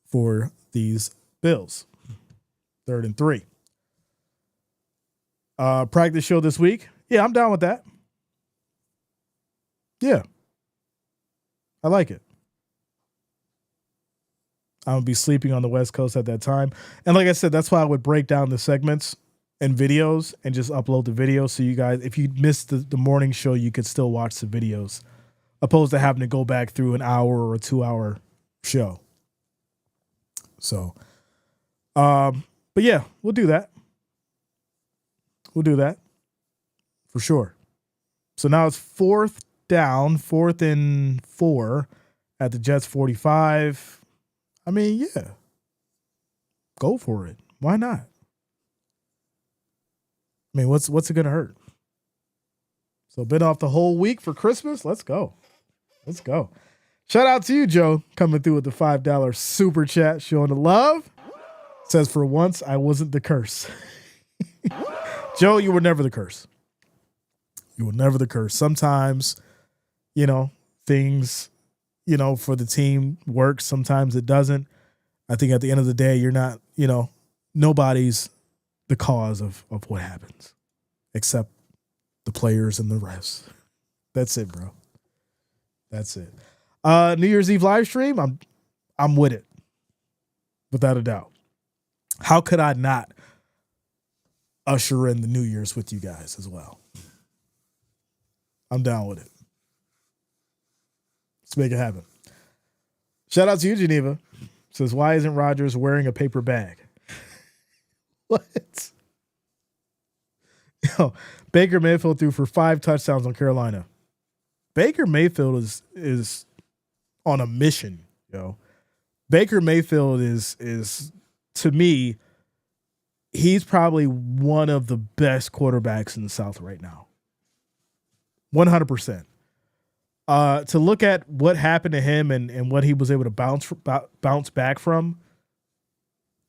for these Bills. 3rd and 3. Practice show this week. Yeah, I'm down with that. Yeah. I like it. I'm going to be sleeping on the West Coast at that time. And like I said, that's why I would break down the segments and videos and just upload the video so you guys, if you missed the morning show, you could still watch the videos, opposed to having to go back through an hour or a 2-hour show. So, but yeah, we'll do that. We'll do that for sure. So now it's 4th down, 4th and 4 at the Jets 45. I mean, yeah, go for it. Why not? I mean, what's it gonna hurt? So been off the whole week for Christmas. Let's go. Let's go. Shout out to you, Joe, coming through with the $5 super chat, showing the love. Says, for once, I wasn't the curse. Joe, you were never the curse. You were never the curse. Sometimes, things, for the team work. Sometimes it doesn't. I think at the end of the day, you're not, nobody's the cause of what happens except the players and the refs. That's it, bro. That's it. New Year's Eve live stream. I'm with it. Without a doubt. How could I not usher in the New Year's with you guys as well? I'm down with it. Let's make it happen. Shout out to you, Geneva. Says, why isn't Rodgers wearing a paper bag? What? Yo, Baker Mayfield threw for 5 touchdowns on Carolina. Baker Mayfield is on a mission, yo. Baker Mayfield is to me, he's probably one of the best quarterbacks in the South right now. 100%. To look at what happened to him and what he was able to bounce back from,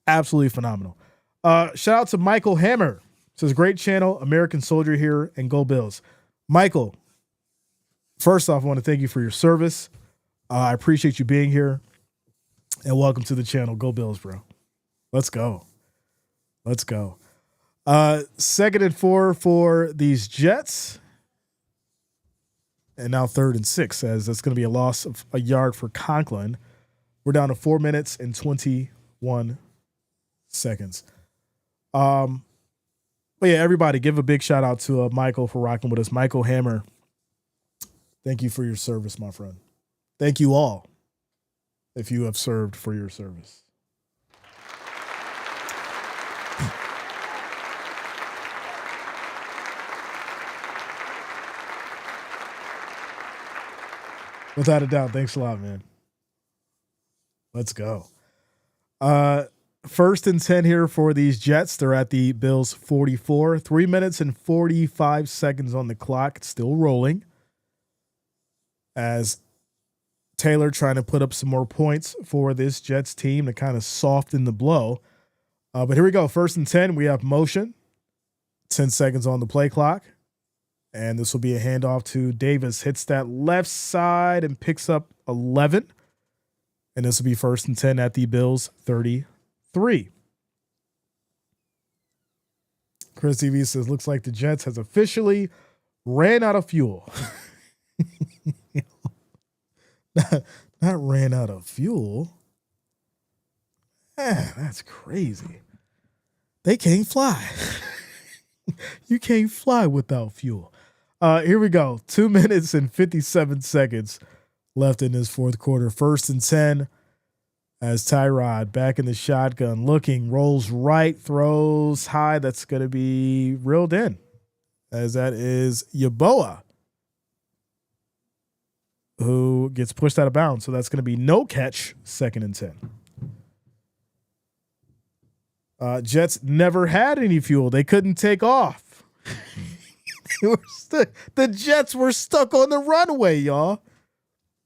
absolutely phenomenal. Shout out to Michael Hammer. Says, great channel, American Soldier here, and go Bills. Michael, first off, I want to thank you for your service. I appreciate you being here, and welcome to the channel. Go Bills, bro. Let's go. Let's go. 2nd and 4 for these Jets. And now 3rd and 6, as that's going to be a loss of a yard for Conklin. We're down to 4 minutes and 21 seconds. But yeah, everybody give a big shout out to Michael for rocking with us. Michael Hammer, thank you for your service, my friend. Thank you all if you have served for your service. Without a doubt. Thanks a lot, man. Let's go. 1st and 10 here for these Jets. They're at the Bills 44. 3 minutes and 45 seconds on the clock. It's still rolling. As Taylor trying to put up some more points for this Jets team to kind of soften the blow. But here we go. 1st and 10. We have motion. 10 seconds on the play clock. And this will be a handoff to Davis. Hits that left side and picks up 11. And this will be 1st and 10 at the Bills 33. Chris TV says, looks like the Jets has officially ran out of fuel. not ran out of fuel. Man, that's crazy. They can't fly. You can't fly without fuel. Here we go. 2 minutes and 57 seconds left in this 4th quarter. 1st and 10 as Tyrod back in the shotgun looking, rolls right, throws high. That's going to be reeled in, as that is Yeboah, who gets pushed out of bounds. So that's going to be no catch, 2nd and 10. Jets never had any fuel. They couldn't take off. The Jets were stuck on the runway, y'all.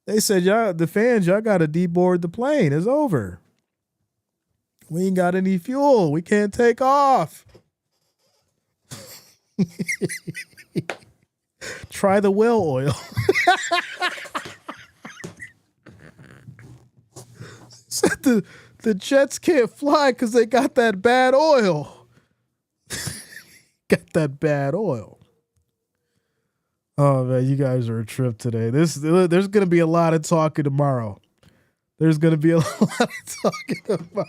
They said, y'all, the fans, y'all got to deboard the plane. It's over. We ain't got any fuel. We can't take off. Try the whale oil. Said the Jets can't fly because they got that bad oil. Got that bad oil. Oh, man, you guys are a trip today. There's going to be a lot of talking tomorrow. There's going to be a lot of talking tomorrow.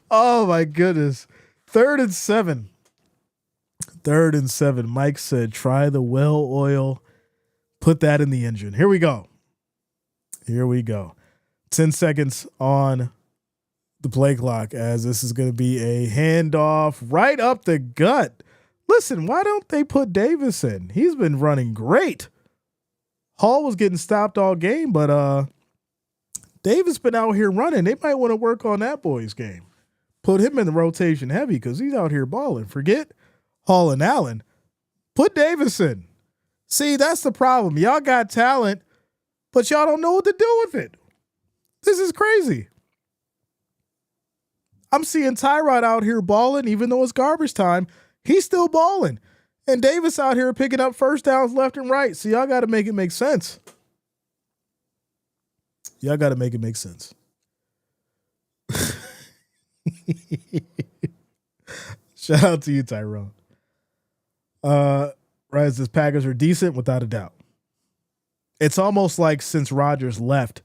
Oh, my goodness. 3rd and 7. 3rd and 7. Mike said, try the whale oil. Put that in the engine. Here we go. 10 seconds on the play clock, as this is going to be a handoff right up the gut. Listen, why don't they put Davis in? He's been running great. Hall was getting stopped all game, but Davis been out here running. They might want to work on that boy's game. Put him in the rotation heavy because he's out here balling. Forget Hall and Allen. Put Davis in. See, that's the problem. Y'all got talent, but y'all don't know what to do with it. This is crazy. I'm seeing Tyrod out here balling, even though it's garbage time. He's still balling. And Davis out here picking up 1st downs left and right. So y'all got to make it make sense. Shout out to you, Tyrone. Right, says Packers are decent without a doubt. It's almost like since Rodgers left,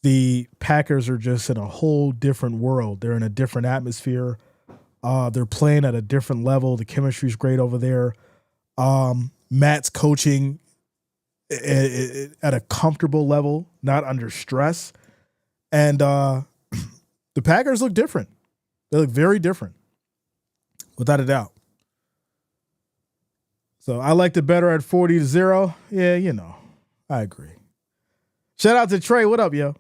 the Packers are just in a whole different world. They're in a different atmosphere. They're playing at a different level. The chemistry's great over there. Matt's coaching at a comfortable level, not under stress. And the Packers look different. They look very different, without a doubt. So I liked it better at 40-0. Yeah, you know, I agree. Shout out to Trey. What up, yo?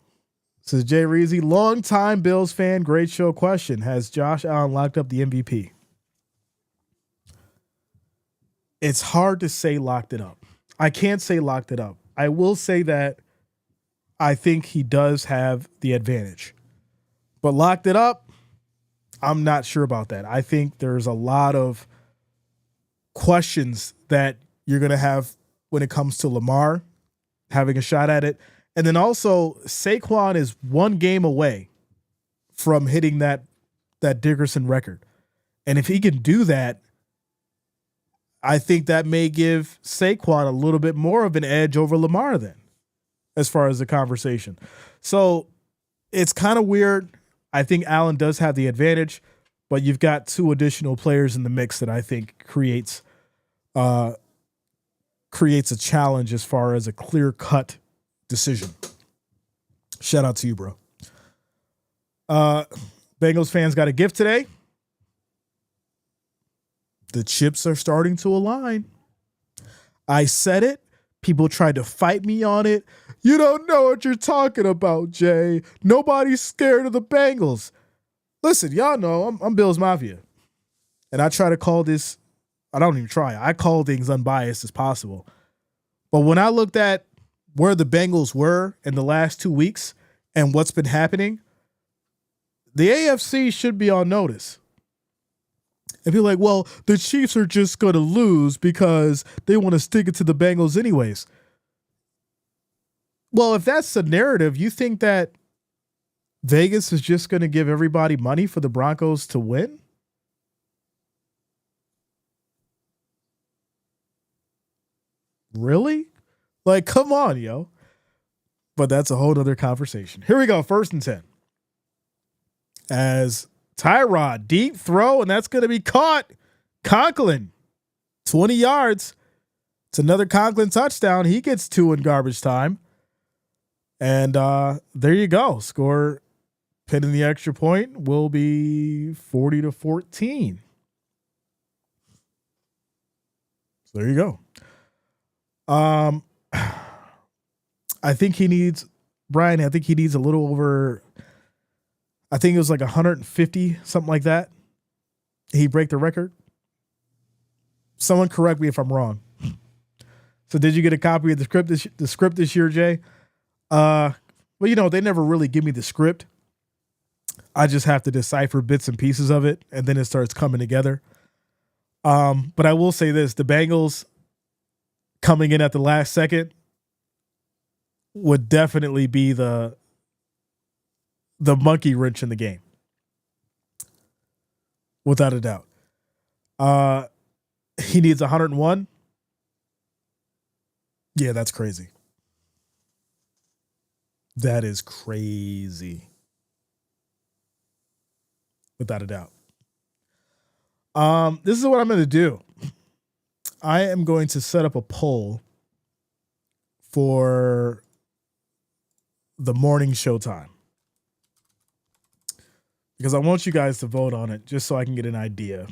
Says Jay Reezy, longtime Bills fan. Great show. Question: has Josh Allen locked up the MVP? It's hard to say locked it up. I can't say locked it up. I will say that I think he does have the advantage. But locked it up, I'm not sure about that. I think there's a lot of questions that you're going to have when it comes to Lamar having a shot at it. And then also Saquon is one game away from hitting that Dickerson record. And if he can do that, I think that may give Saquon a little bit more of an edge over Lamar then, as far as the conversation. So it's kind of weird. I think Allen does have the advantage, but you've got two additional players in the mix that I think creates a challenge as far as a clear-cut decision. Shout out to you, bro. Bengals fans got a gift today. The chips are starting to align. I said it. People tried to fight me on it. You don't know what you're talking about, Jay. Nobody's scared of the Bengals. Listen, y'all know I'm Bills Mafia. And I try to call this, I don't even try. I call things unbiased as possible. But when I looked at where the Bengals were in the last 2 weeks and what's been happening, the AFC should be on notice. And be like, well, the Chiefs are just going to lose because they want to stick it to the Bengals anyways. Well, if that's the narrative, you think that Vegas is just going to give everybody money for the Broncos to win? Really? Like, come on, yo. But that's a whole other conversation. Here we go. 1st and 10. As Tyrod, deep throw, and that's going to be caught. Conklin, 20 yards. It's another Conklin touchdown. He gets 2 in garbage time. And there you go. Score, pinning the extra point, will be 40-14. So there you go. I think he needs, Brian, I think he needs a little over, I think it was like 150, something like that. He break the record. Someone correct me if I'm wrong. So did you get a copy of the script this year, Jay? Well, you know, they never really give me the script. I just have to decipher bits and pieces of it, and then it starts coming together. But I will say this, the Bengals coming in at the last second would definitely be the monkey wrench in the game. Without a doubt. He needs 101. Yeah, that's crazy. That is crazy. Without a doubt. This is what I'm going to do. I am going to set up a poll for the morning show time, because I want you guys to vote on it just so I can get an idea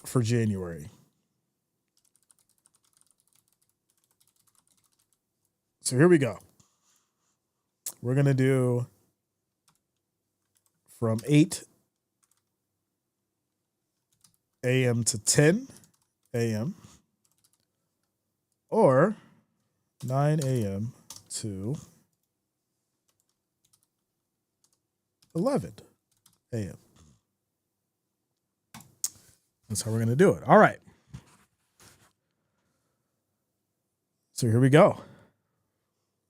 for January. So here we go. We're going to do from 8 a.m. to 10 a.m. or 9 a.m. to 11 a.m. That's how we're going to do it. All right. So here we go.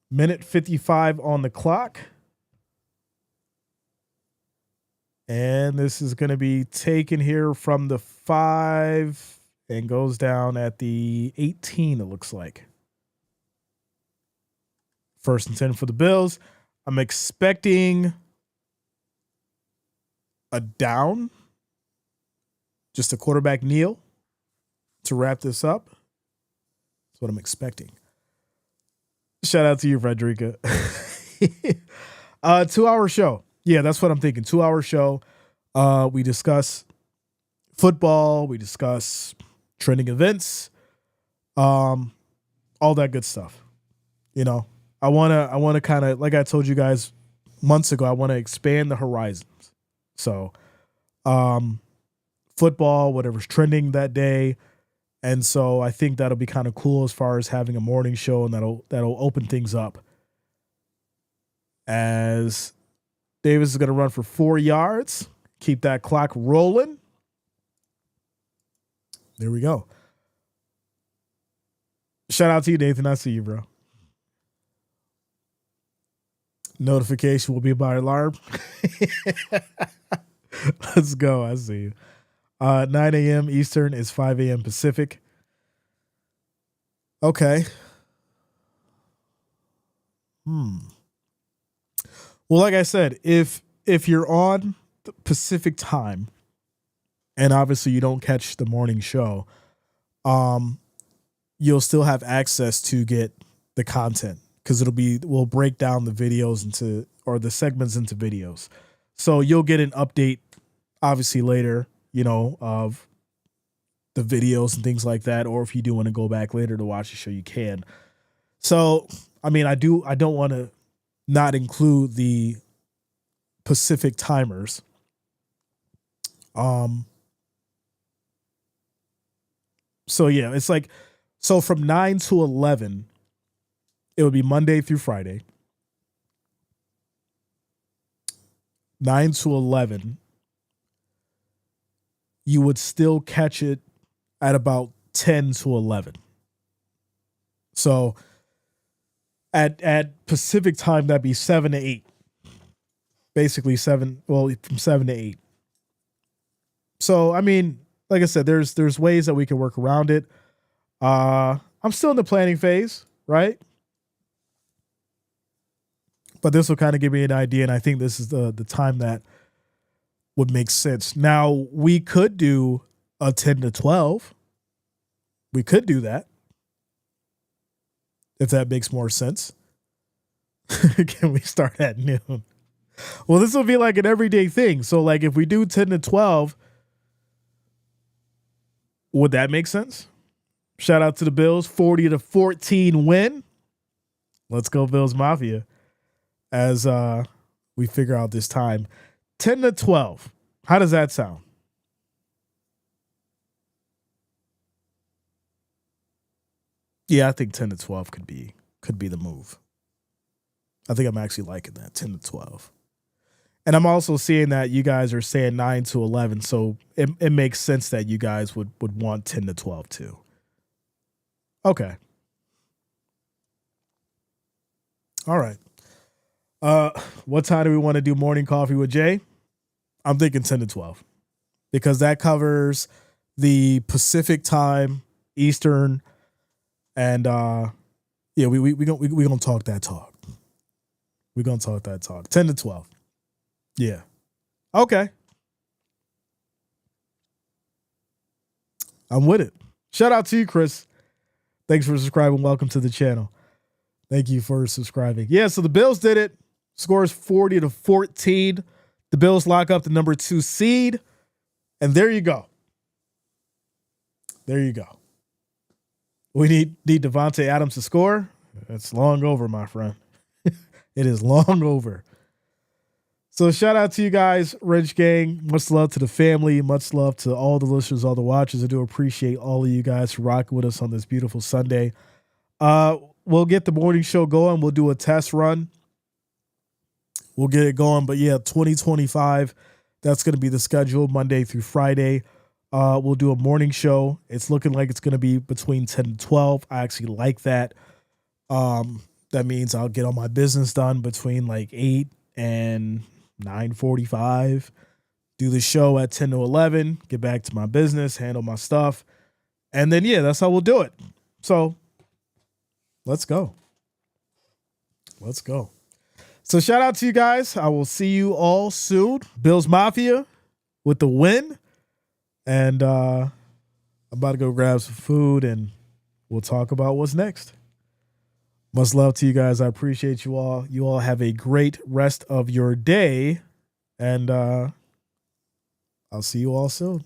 Minute 55 on the clock. And this is going to be taken here from the 5 and goes down at the 18, it looks like. 1st and 10 for the Bills. I'm expecting a down, just a quarterback kneel to wrap this up. That's what I'm expecting. Shout out to you, Frederica. 2-hour show. Yeah, that's what I'm thinking. 2-hour show. We discuss football. We discuss trending events. All that good stuff. You know, I wanna kind of, like I told you guys months ago, I want to expand the horizons. So, football, whatever's trending that day. And so I think that'll be kind of cool as far as having a morning show, and that'll open things up. As Davis is going to run for 4 yards. Keep that clock rolling. There we go. Shout out to you, Nathan. I see you, bro. Notification will be my alarm. Let's go. I see you. 9 a.m. Eastern is 5 a.m. Pacific. Okay. Well, like I said, if you're on the Pacific time, and obviously you don't catch the morning show, you'll still have access to get the content because we'll break down the videos or the segments into videos. So you'll get an update obviously later, of the videos and things like that. Or if you do want to go back later to watch the show, you can. So, I mean, I don't want to not include the Pacific timers. So yeah, it's like, so from 9 to 11, it would be Monday through Friday. 9 to 11, you would still catch it at about 10 to 11. So at Pacific time, that'd be 7 to 8. Basically from 7 to 8. So, I mean, like I said, there's ways that we can work around it. I'm still in the planning phase, right? But this will kind of give me an idea, and I think this is the time that would make sense. Now, we could do a 10 to 12. We could do that, if that makes more sense. Can we start at noon? Well, this will be like an everyday thing. So, like, if we do 10 to 12, would that make sense? Shout out to the Bills, 40-14 win. Let's go Bills Mafia. As we figure out this time, 10 to 12. How does that sound? Yeah, I think 10 to 12 could be the move. I think I'm actually liking that, 10 to 12. And I'm also seeing that you guys are saying 9 to 11, so it makes sense that you guys would want 10 to 12 too. Okay. All right. What time do we want to do morning coffee with Jay? I'm thinking 10 to 12 because that covers the Pacific time, Eastern, and yeah, we gonna talk that talk. We're gonna talk that talk. 10 to 12. Yeah. Okay. I'm with it. Shout out to you, Chris. Thanks for subscribing. Welcome to the channel. Thank you for subscribing. Yeah, so the Bills did it. Scores 40-14. The Bills lock up the number 2 seed. And there you go. There you go. We need Devontae Adams to score. It's long over, my friend. It is long over. So shout out to you guys, Wrench Gang. Much love to the family. Much love to all the listeners, all the watchers. I do appreciate all of you guys for rocking with us on this beautiful Sunday. We'll get the morning show going. We'll do a test run. We'll get it going. But yeah, 2025, that's going to be the schedule, Monday through Friday. We'll do a morning show. It's looking like it's going to be between 10 and 12. I actually like that. That means I'll get all my business done between like 8 and 9:45. Do the show at 10 to 11. Get back to my business, handle my stuff. And then, yeah, that's how we'll do it. So let's go. Let's go. So shout out to you guys. I will see you all soon. Bills Mafia with the win. And I'm about to go grab some food and we'll talk about what's next. Much love to you guys. I appreciate you all. You all have a great rest of your day. And I'll see you all soon.